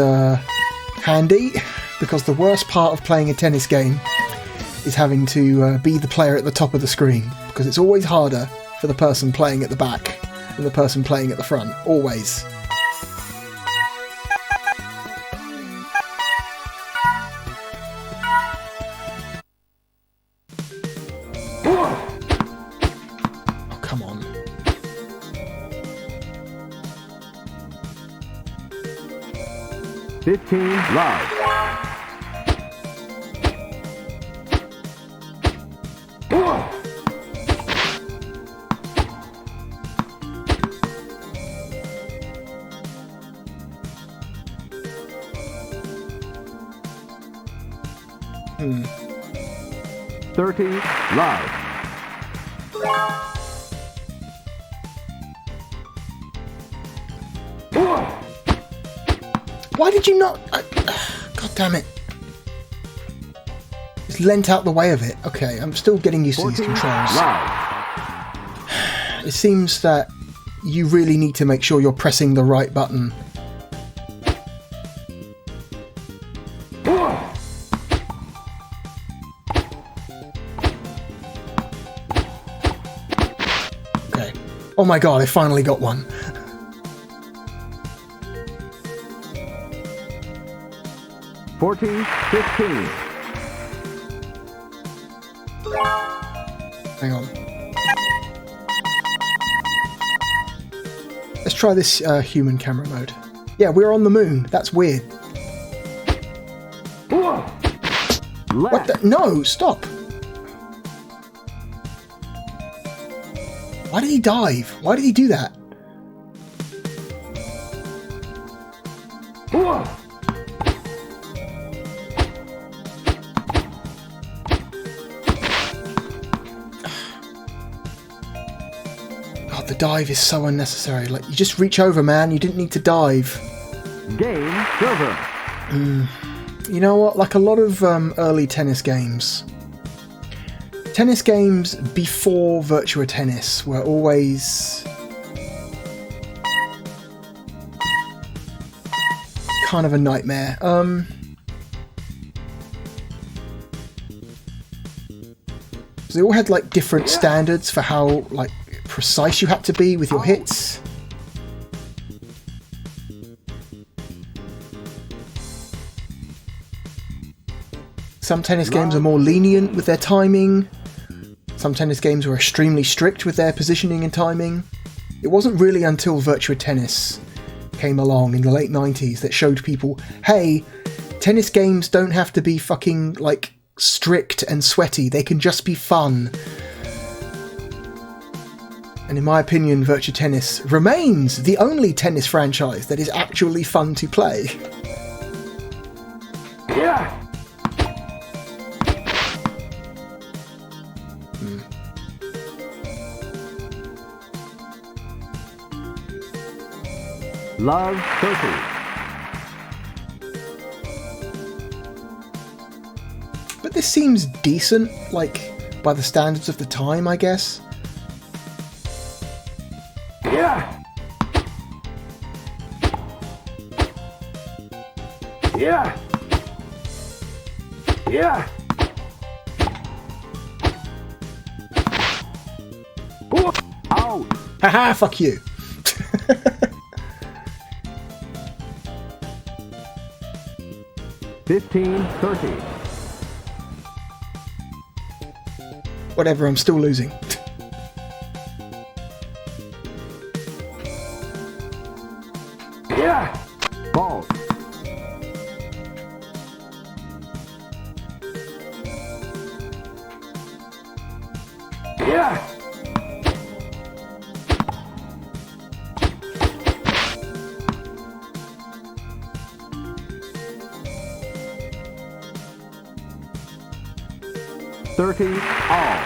handy, because the worst part of playing a tennis game is having to be the player at the top of the screen, because it's always harder for the person playing at the back than the person playing at the front. Always. Oh, come on. Live. Hmm. 30 live. Why did you not... God damn it. It's lent out the way of it. Okay, I'm still getting used to these controls. Live. It seems that you really need to make sure you're pressing the right button. Okay. Oh my god, I finally got one. 14, 15. Hang on. Let's try this human camera mode. Yeah, we're on the moon. That's weird. What the? No, stop. Why did he dive? Why did he do that? God, the dive is so unnecessary. Like, you just reach over, man. You didn't need to dive. Game server. You know what? Like a lot of early tennis games before Virtua Tennis were always kind of a nightmare. They all had like different standards for how like precise you had to be with your hits. Some tennis games are more lenient with their timing. Some tennis games are extremely strict with their positioning and timing. It wasn't really until Virtua Tennis came along in the late 90s that showed people, hey, tennis games don't have to be fucking, like, strict and sweaty. They can just be fun. And in my opinion, Virtua Tennis remains the only tennis franchise that is actually fun to play. Yeah. Love 30. But this seems decent, like, by the standards of the time, I guess. Yeah. Yeah. Yeah. Ooh. Out. Haha, fuck you. 15-30. Whatever, I'm still losing. Yeah. Ball. Yeah. $30 all.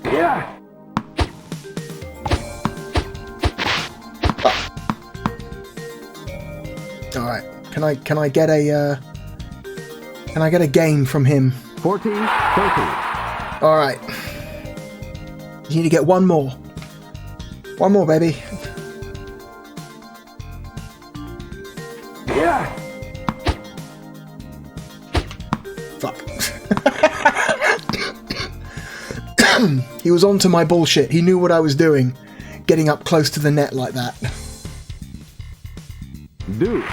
Yeah. All right, can I get a game from him? 14-30. All right, you need to get one more, baby. Yeah. Fuck. He was onto my bullshit. He knew what I was doing, getting up close to the net like that. Do.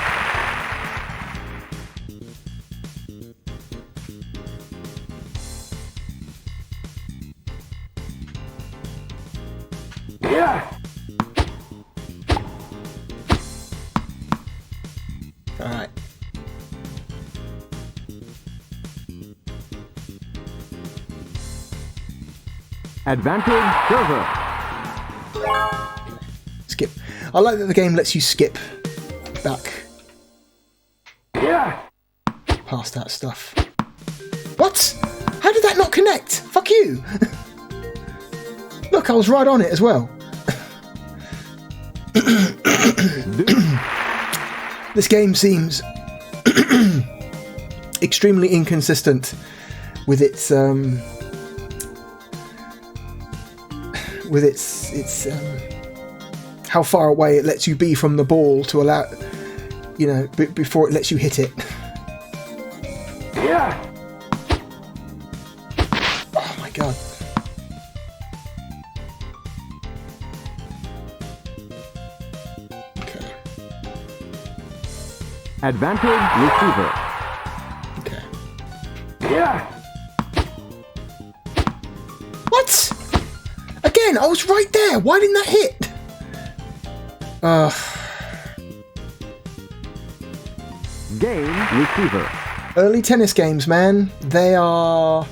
Yeah. All right. Advantage server. Skip. I like that the game lets you skip back Yeah. past that stuff. What? How did that not connect? Fuck you! Look, I was right on it as well. This game seems extremely inconsistent with its how far away it lets you be from the ball to allow, you know, before it lets you hit it. Yeah. Oh my god. Okay. Advantage receiver. Okay. Yeah. What? Again, I was right there. Why didn't that hit? Game receiver. Early tennis games, man. They are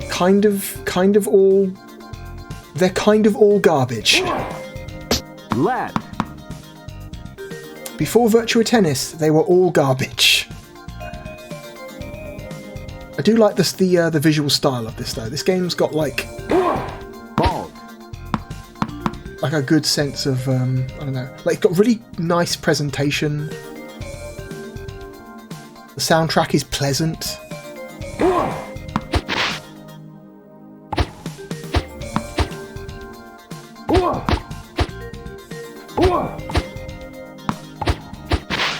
kind of all. They're kind of all garbage. Let. Before Virtua Tennis, they were all garbage. I do like this, the visual style of this though. This game's got like Ball. a good sense of I don't know, like it's got really nice presentation. The soundtrack is pleasant.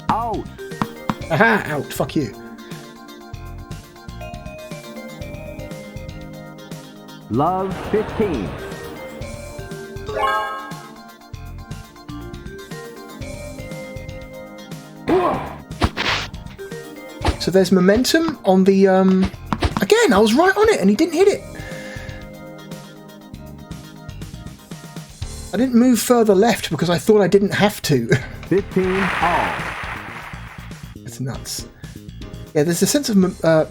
Out. Aha! Out! Fuck you. Love 15. So there's momentum on the... Again, I was right on it and he didn't hit it. I didn't move further left because I thought I didn't have to. 15 all. It's nuts. Yeah, there's a sense of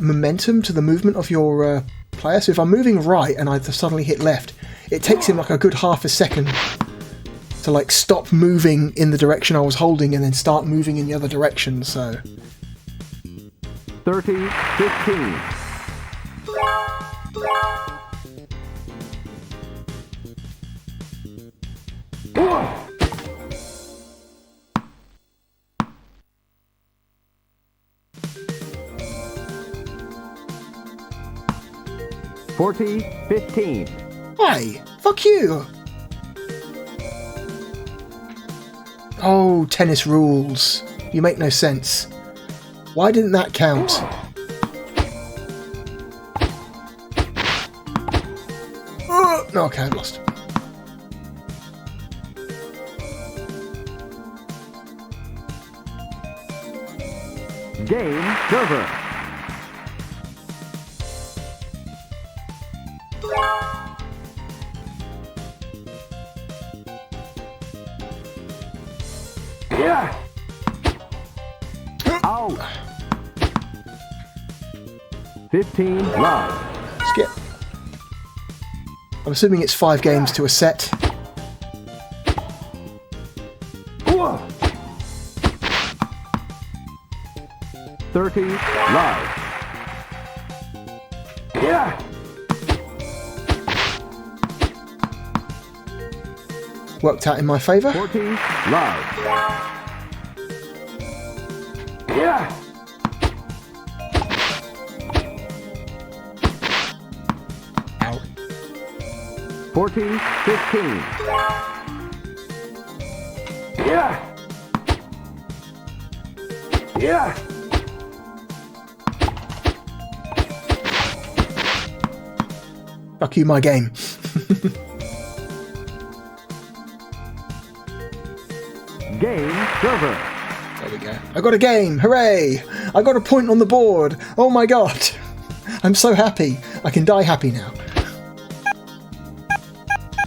momentum to the movement of your player. So if I'm moving right and I suddenly hit left, it takes him like a good half a second to like stop moving in the direction I was holding and then start moving in the other direction. So 30, 15. 40, 15. Why? Fuck you! Oh, tennis rules. You make no sense. Why didn't that count? No, okay, I've lost. Game server. Yeah. Out. 15 love. Skip. I'm assuming it's 5 games to a set. 30 love. Yeah. Worked out in my favour. 40 love. Yeah. Out. 40, 15. Yeah. Yeah. Fuck you, my game. Game server. There we go. I got a game! Hooray! I got a point on the board! Oh my god! I'm so happy. I can die happy now.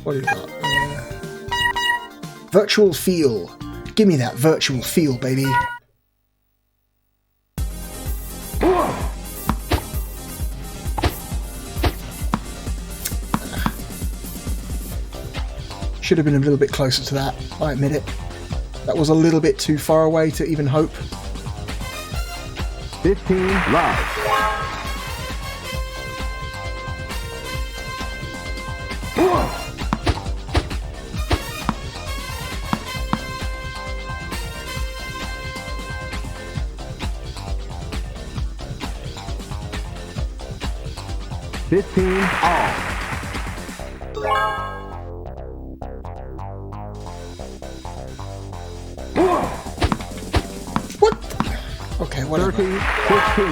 What do you got? Virtual feel. Give me that virtual feel, baby. Should have been a little bit closer to that, I admit it. That was a little bit too far away to even hope. 15 love. $15 all. Okay, whatever. 30, 15.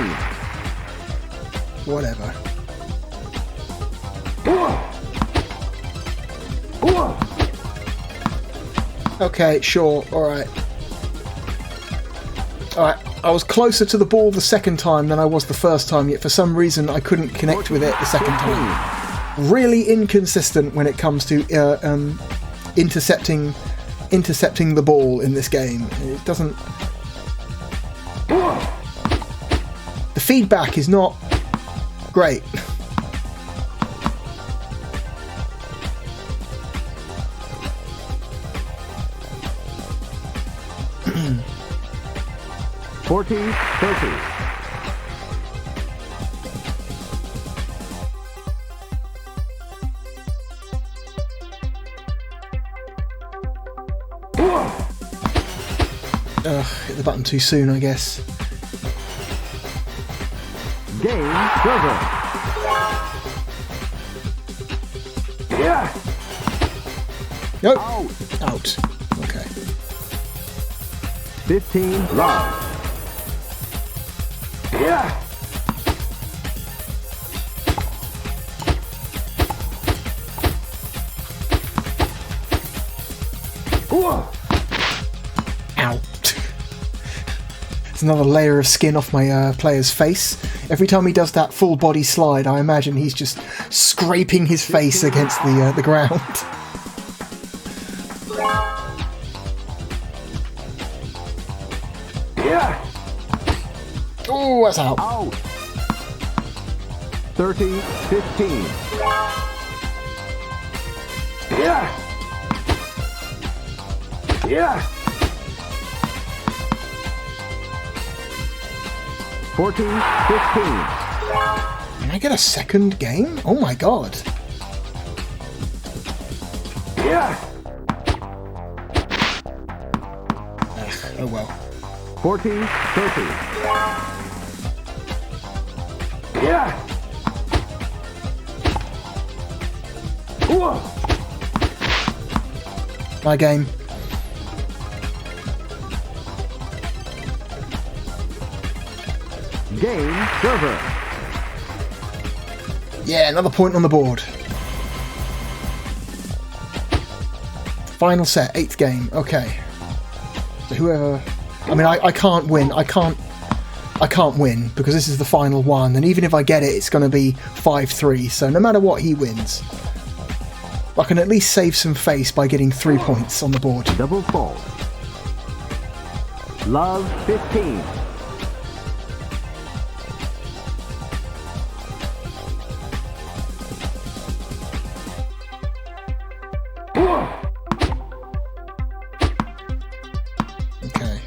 Whatever. Okay, sure, alright. Alright, I was closer to the ball the second time than I was the first time, yet for some reason I couldn't connect with it the second time. Really inconsistent when it comes to intercepting the ball in this game. It doesn't... The feedback is not great. $40, 30. Hit the button too soon, I guess. Game server. Yeah. Nope. Out. Out. Okay. 15 love. Yeah. Out. It's another layer of skin off my player's face. Every time he does that full body slide, I imagine he's just scraping his face against the ground. Yeah. Oh, that's out. Out. 30-15. Yeah. Yeah. 14-15. Can I get a second game? Oh my god. Yeah. Ugh, oh well. 14-30. Yeah. Whoa. My game. Game server. Yeah, another point on the board. Final set, 8th game. Okay. So whoever... I mean, I can't win. I can't win because this is the final one. And even if I get it, it's going to be 5-3. So no matter what, he wins. I can at least save some face by getting 3 points on the board. Double fault. Love 15. Okay.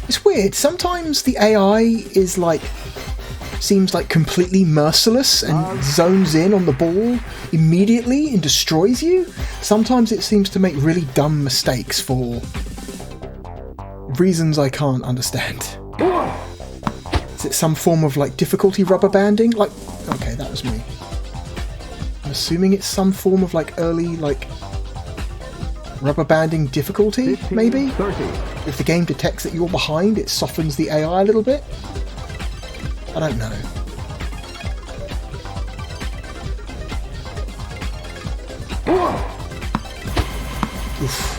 It's weird. Sometimes the AI is like... seems like completely merciless and zones in on the ball immediately and destroys you. Sometimes it seems to make really dumb mistakes for reasons I can't understand. Is it some form of like difficulty rubber banding? Like, okay, that was me. I'm assuming it's some form of like early like rubber banding difficulty, 15, maybe? 30. If the game detects that you're behind, it softens the AI a little bit. I don't know. Oof.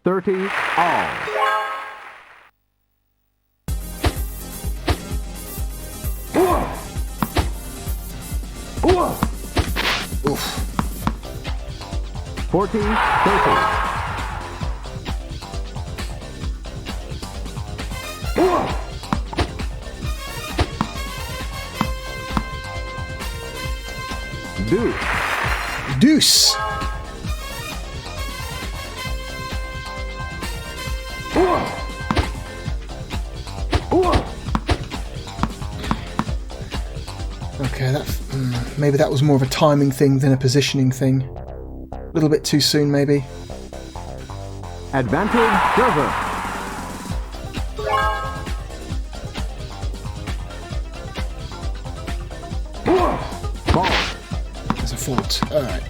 30 all. Oof. 14-30. Deuce. Okay, maybe that was more of a timing thing than a positioning thing. A little bit too soon, maybe. Advantage server. Ball. There's a fault. Alright.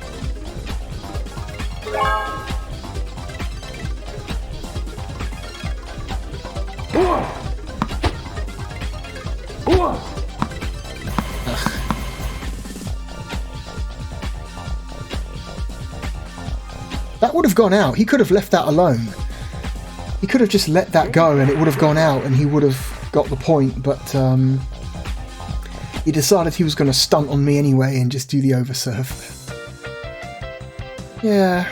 That would have gone out. He could have left that alone. He could have just let that go and it would have gone out and he would have got the point, but he decided he was going to stunt on me anyway and just do the overserve. Yeah,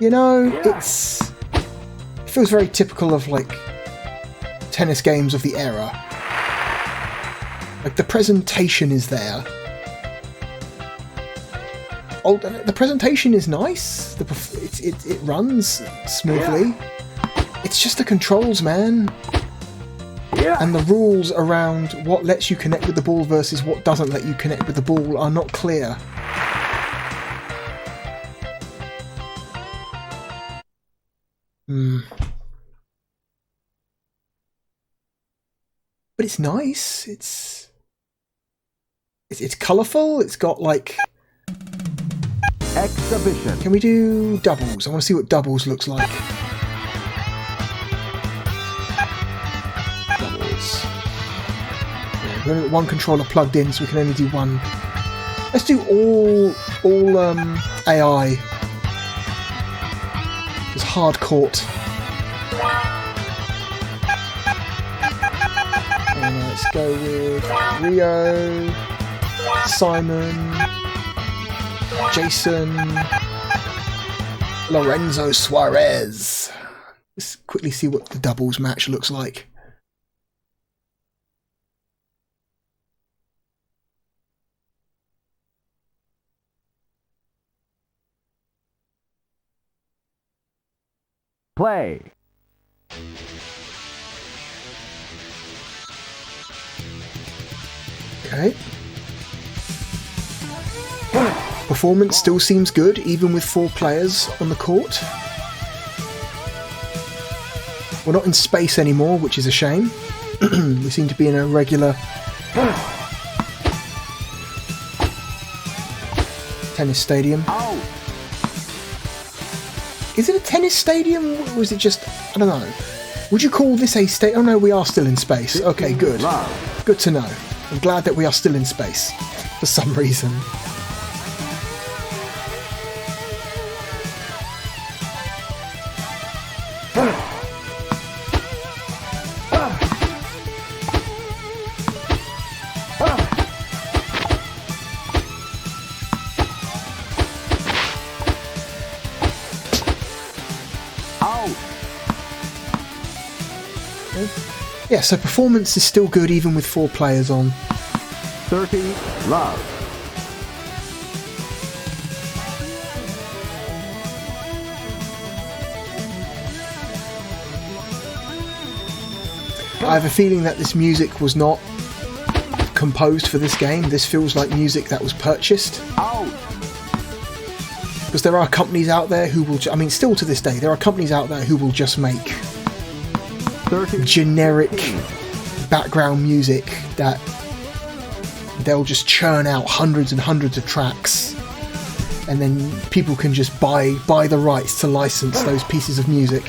you know, it feels very typical of like tennis games of the era. Like the presentation is there. Oh, the presentation is nice. It runs smoothly. It's just the controls, man. And the rules around what lets you connect with the ball versus what doesn't let you connect with the ball are not clear. But it's nice. It's colourful. It's got like... Exhibition. Can we do doubles? I want to see what doubles looks like. Doubles. Yeah, we've only got one controller plugged in, so we can only do one. Let's do all AI. It's hard court. Let's go with Rio, Simon, Jason, Lorenzo Suarez. Let's quickly see what the doubles match looks like. Play. Okay. Performance still seems good, even with 4 players on the court. We're not in space anymore, which is a shame. We seem to be in a regular tennis stadium. Out. Is it a tennis stadium, or is it just... I don't know. Would you call this a stadium? Oh no, we are still in space. Okay, good. Love. Good to know. I'm glad that we are still in space, for some reason. Yeah, so performance is still good even with 4 players on. 30, love. I have a feeling that this music was not composed for this game. This feels like music that was purchased. Out. Because there are companies out there who will... I mean, still to this day, there are companies out there who will just make 30. generic background music that they'll just churn out hundreds and hundreds of tracks, and then people can just buy the rights to license those pieces of music.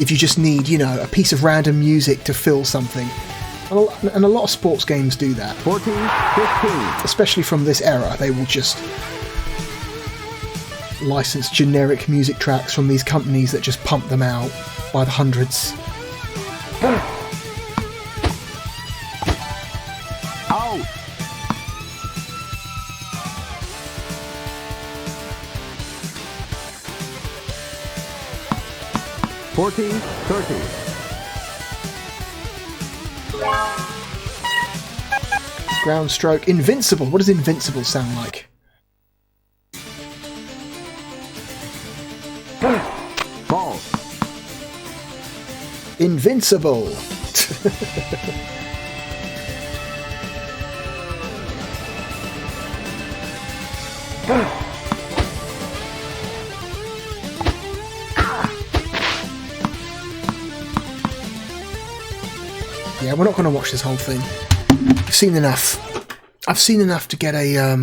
If you just need, you know, a piece of random music to fill something. And a lot of sports games do that. 14, 15. Especially from this era, they will just license generic music tracks from these companies that just pump them out by the hundreds. Out. Fourteen, 30. Ground stroke. Invincible. What does invincible sound like? Ball. Invincible. Yeah, we're not going to watch this whole thing. I've seen enough. I've seen enough to get a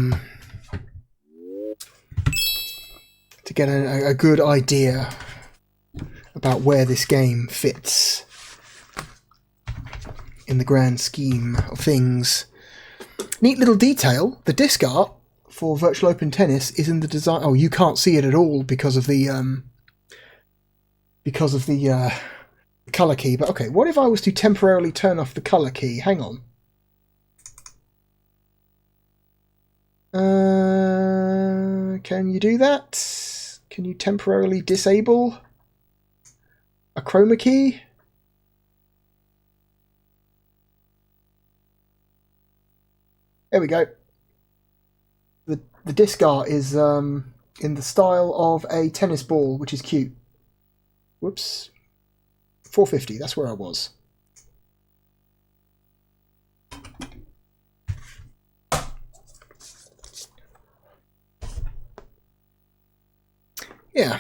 good idea about where this game fits in the grand scheme of things. Neat little detail: the disc art for Virtual Open Tennis is in the design. Oh, you can't see it at all because of the color key. But okay, what if I was to temporarily turn off the color key? Hang on. Can you do that? Can you temporarily disable a chroma key? There we go. The disc art is in the style of a tennis ball, which is cute. Whoops. 450, that's where I was. Yeah.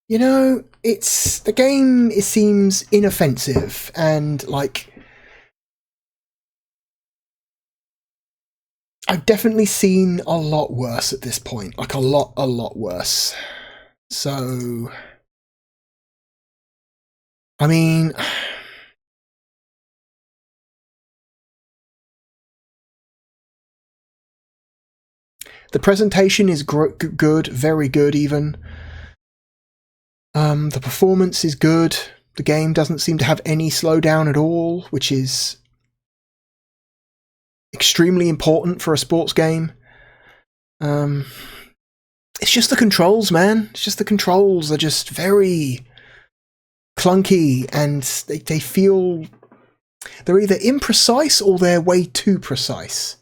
You know, the game, it seems inoffensive and like I've definitely seen a lot worse at this point, like a lot worse. So, I mean, the presentation is good, very good even. The performance is good. The game doesn't seem to have any slowdown at all, which is extremely important for a sports game. It's just the controls, man. It's just the controls are just very clunky, and they feel... they're either imprecise or they're way too precise.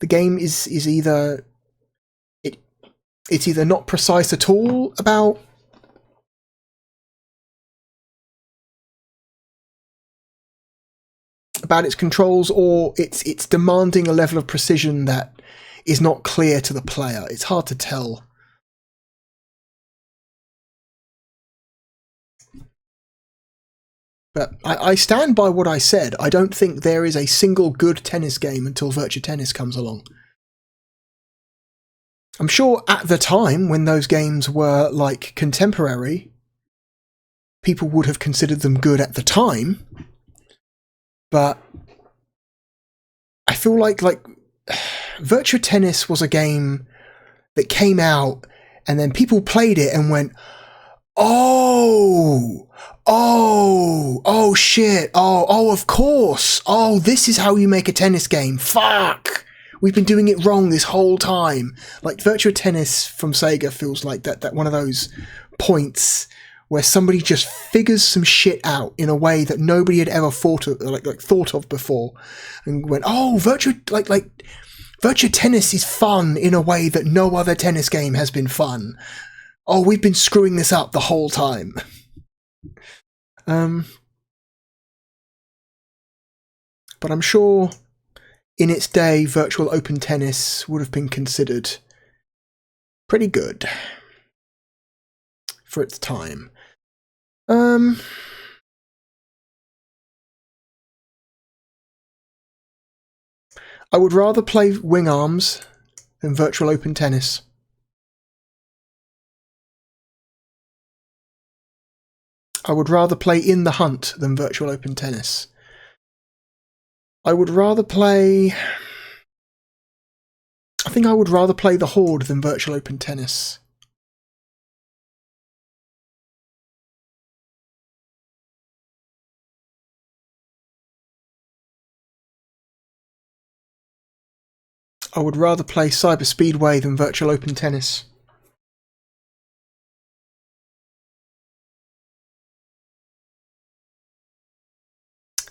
The game is either... it's either not precise at all about its controls, or it's demanding a level of precision that is not clear to the player. It's hard to tell. But I stand by what I said. I don't think there is a single good tennis game until Virtua Tennis comes along. I'm sure at the time, when those games were, like, contemporary, people would have considered them good at the time. But I feel like Virtua Tennis was a game that came out and then people played it and went, oh shit, oh of course, oh, this is how you make a tennis game, fuck, we've been doing it wrong this whole time. Like, Virtua Tennis from Sega feels like that one of those points where somebody just figures some shit out in a way that nobody had ever thought of before, and went, oh, Virtua Tennis is fun in a way that no other tennis game has been fun. Oh, we've been screwing this up the whole time. But I'm sure in its day, Virtual Open Tennis would have been considered pretty good for its time. I would rather play Wing Arms than Virtual Open Tennis. I would rather play In the Hunt than Virtual Open Tennis. I would rather play... I think I would rather play The Horde than Virtual Open Tennis. I would rather play Cyber Speedway than Virtual Open Tennis.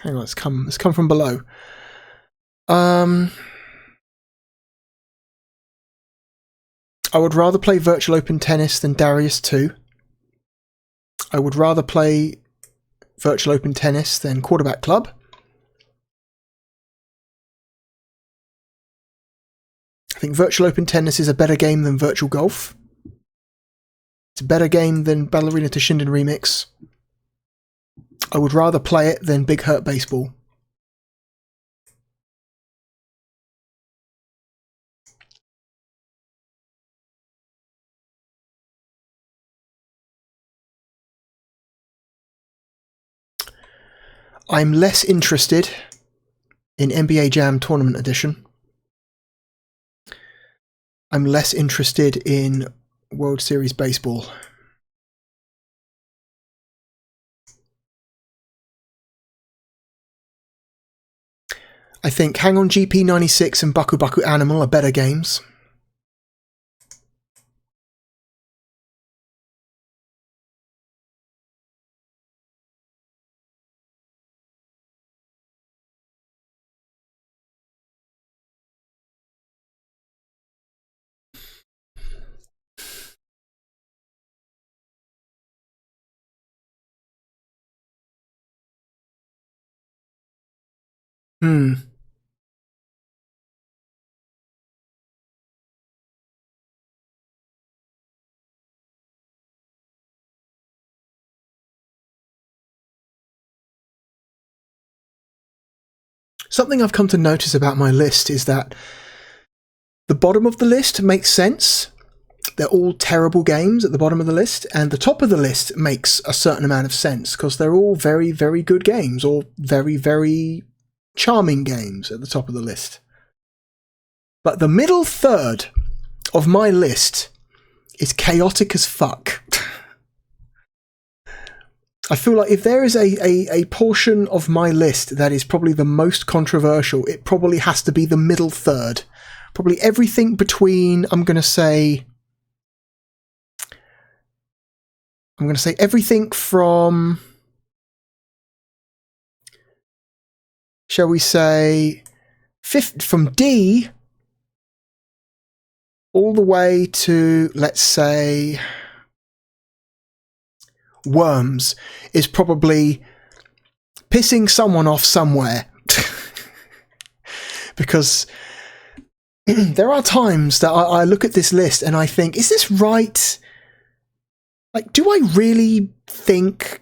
Hang on, let's come from below. I would rather play Virtual Open Tennis than Darius 2. I would rather play Virtual Open Tennis than Quarterback Club. I think Virtual Open Tennis is a better game than Virtual Golf. It's a better game than Ballerina to Shinden Remix. I would rather play it than Big Hurt Baseball. I'm less interested in NBA Jam Tournament Edition. I'm less interested in World Series Baseball. I think Hang On GP 96 and Baku Baku Animal are better games. Something I've come to notice about my list is that the bottom of the list makes sense. They're all terrible games at the bottom of the list, and the top of the list makes a certain amount of sense because they're all very, very good games, or very, very charming games at the top of the list. But the middle third of my list is chaotic as fuck. I feel like if there is a portion of my list that is probably the most controversial, it probably has to be the middle third. Probably everything between, I'm going to say everything from, shall we say, from D all the way to, let's say, Worms is probably pissing someone off somewhere. Because there are times that I look at this list and I think, is this right? Like, do I really think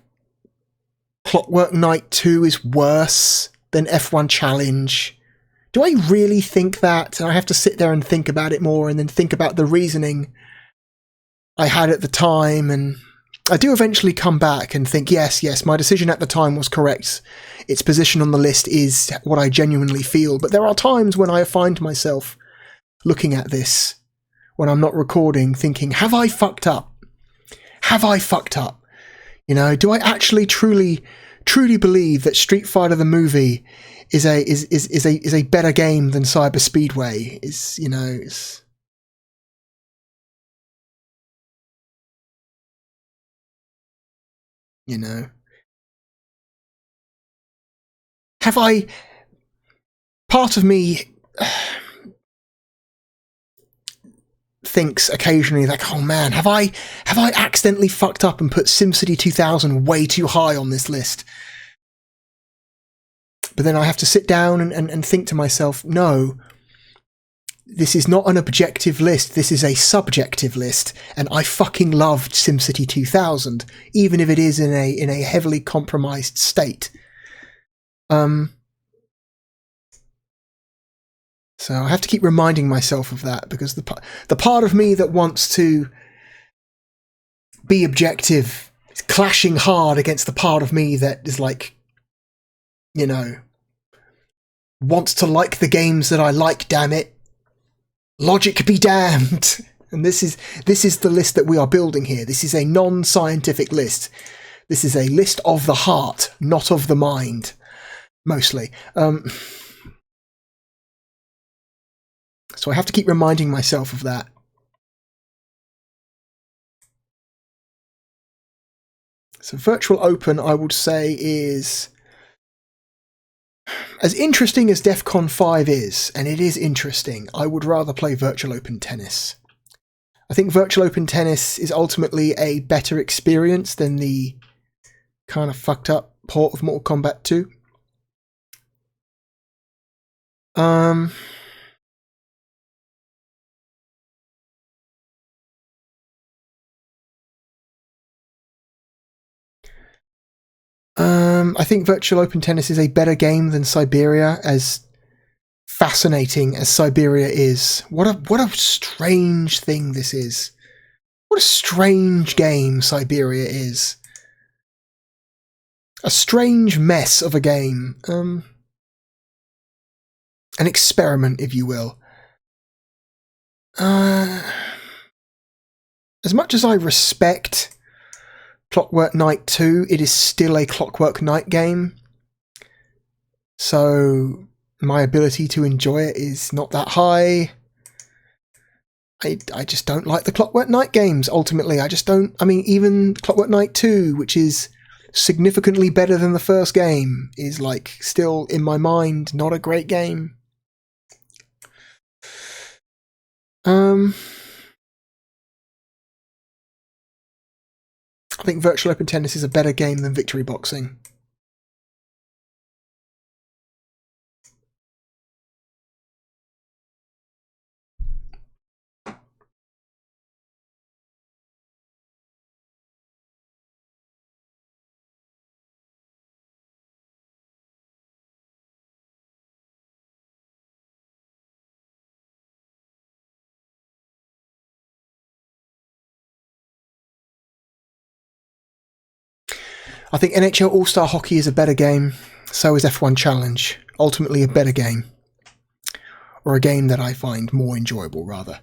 Clockwork Knight 2 is worse than F1 Challenge? Do I really think that? And I have to sit there and think about it more and then think about the reasoning I had at the time. And I do eventually come back and think, yes, my decision at the time was correct. Its position on the list is what I genuinely feel. But there are times when I find myself looking at this, when I'm not recording, thinking, have I fucked up? Have I fucked up? You know, do I actually truly believe that Street Fighter the movie is a better game than Cyber Speedway? Have I, part of me thinks occasionally like, oh man, have I accidentally fucked up and put SimCity 2000 way too high on this list? But then I have to sit down and think to myself, no, this is not an objective list, this is a subjective list, and I fucking loved SimCity 2000, even if it is in a heavily compromised state. So I have to keep reminding myself of that, because the part of me that wants to be objective is clashing hard against the part of me that is like, you know, wants to like the games that I like, damn it. Logic be damned. And this is the list that we are building here. This is a non-scientific list. This is a list of the heart, not of the mind, mostly. So I have to keep reminding myself of that. So Virtual Open, I would say, is as interesting as DEF CON 5 is, and it is interesting. I would rather play Virtual Open Tennis. I think Virtual Open Tennis is ultimately a better experience than the kind of fucked up port of Mortal Kombat 2. I think Virtual Open Tennis is a better game than Siberia, as fascinating as Siberia is. What a strange thing this is. What a strange game Siberia is. A strange mess of a game. An experiment, if you will. As much as I respect Clockwork Knight 2, it is still a Clockwork Knight game. So my ability to enjoy it is not that high. I just don't like the Clockwork Knight games, ultimately. I just don't. I mean, even Clockwork Knight 2, which is significantly better than the first game, is like still in my mind not a great game. I think Virtual Open Tennis is a better game than Victory Boxing. I think NHL All-Star Hockey is a better game. So is F1 Challenge. Ultimately a better game. Or a game that I find more enjoyable, rather.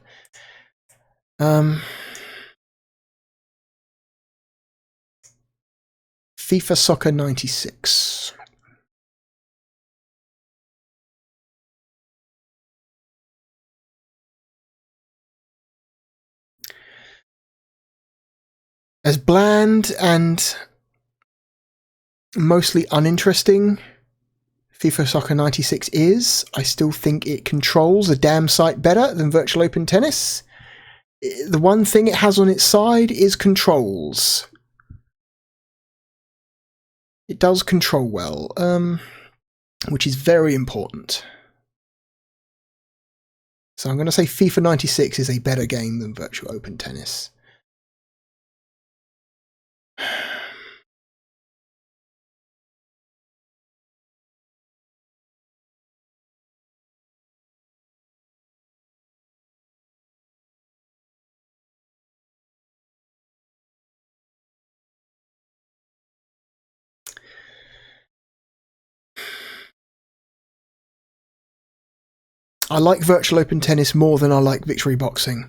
FIFA Soccer 96. As bland and mostly uninteresting FIFA Soccer 96 is, I still think it controls a damn sight better than Virtual Open Tennis. The one thing it has on its side is controls. It does control well, which is very important. So I'm going to say FIFA 96 is a better game than Virtual Open Tennis. I like Virtual Open Tennis more than I like Victory Boxing.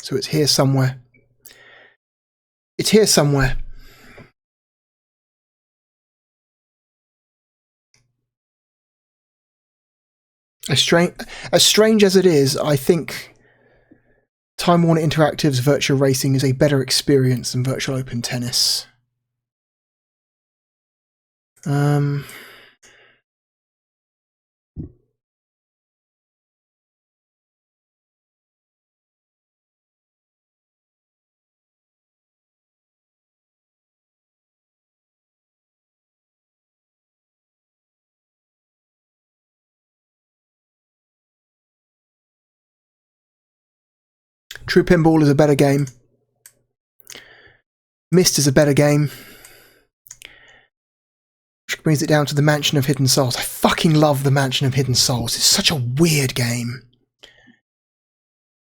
So it's here somewhere. It's here somewhere. As strange as it is, I think Time Warner Interactive's Virtua Racing is a better experience than Virtual Open Tennis. True Pinball is a better game. Myst is a better game. Which brings it down to the Mansion of Hidden Souls. I fucking love the Mansion of Hidden Souls. It's such a weird game.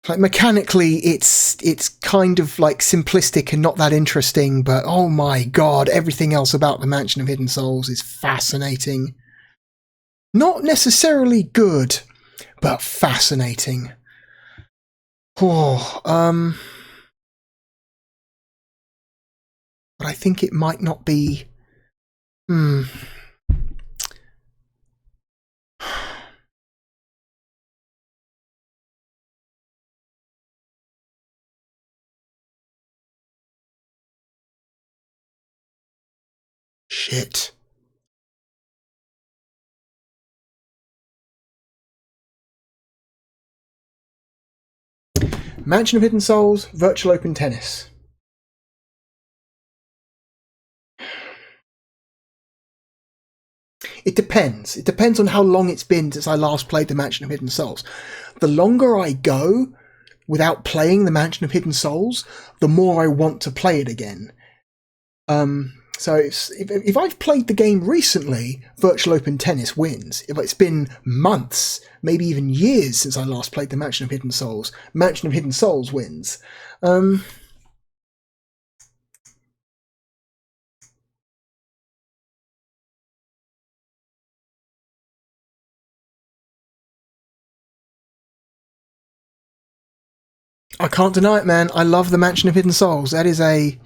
Like, mechanically, it's kind of like simplistic and not that interesting, but oh my god, everything else about the Mansion of Hidden Souls is fascinating. Not necessarily good, but fascinating. Oh, but I think it might not be. Shit. Mansion of Hidden Souls, Virtual Open Tennis. It depends. It depends on how long it's been since I last played the Mansion of Hidden Souls. The longer I go without playing the Mansion of Hidden Souls, the more I want to play it again. So if I've played the game recently, Virtual Open Tennis wins. If it's been months, maybe even years since I last played the Mansion of Hidden Souls, Mansion of Hidden Souls wins. I can't deny it, man. I love the Mansion of Hidden Souls. That is a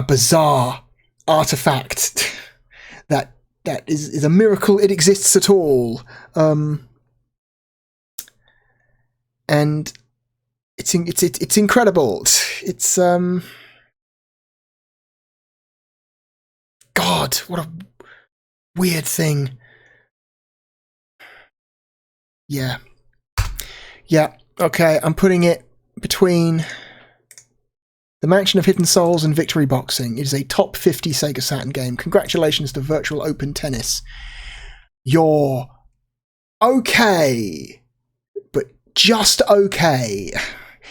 bizarre artifact that is a miracle it exists at all. And it's incredible. It's God, what a weird thing. Yeah. Yeah, okay, I'm putting it between the Mansion of Hidden Souls and Victory Boxing. It is a top 50 Sega Saturn game. Congratulations to Virtual Open Tennis. You're okay, but just okay.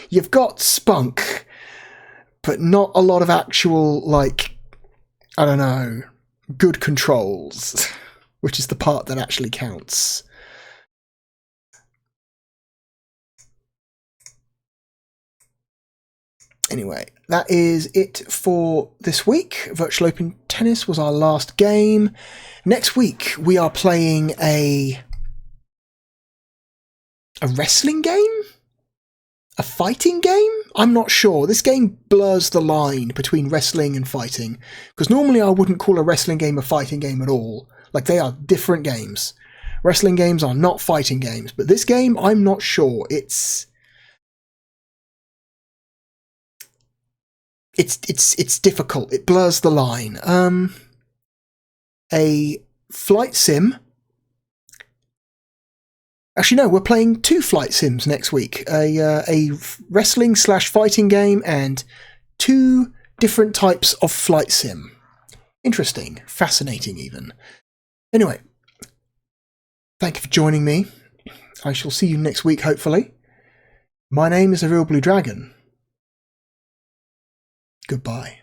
You've got spunk, but not a lot of actual, like, I don't know, good controls, which is the part that actually counts. Anyway, that is it for this week. Virtual Open Tennis was our last game. Next week, we are playing a wrestling game? A fighting game? I'm not sure. This game blurs the line between wrestling and fighting, because normally I wouldn't call a wrestling game a fighting game at all. Like, they are different games. Wrestling games are not fighting games, but this game, I'm not sure. It's difficult. It blurs the line. A flight sim. Actually, no, we're playing 2 flight sims next week. A wrestling/fighting game and 2 different types of flight sim. Interesting. Fascinating, even. Anyway, thank you for joining me. I shall see you next week, hopefully. My name is therealbluedragon. Goodbye.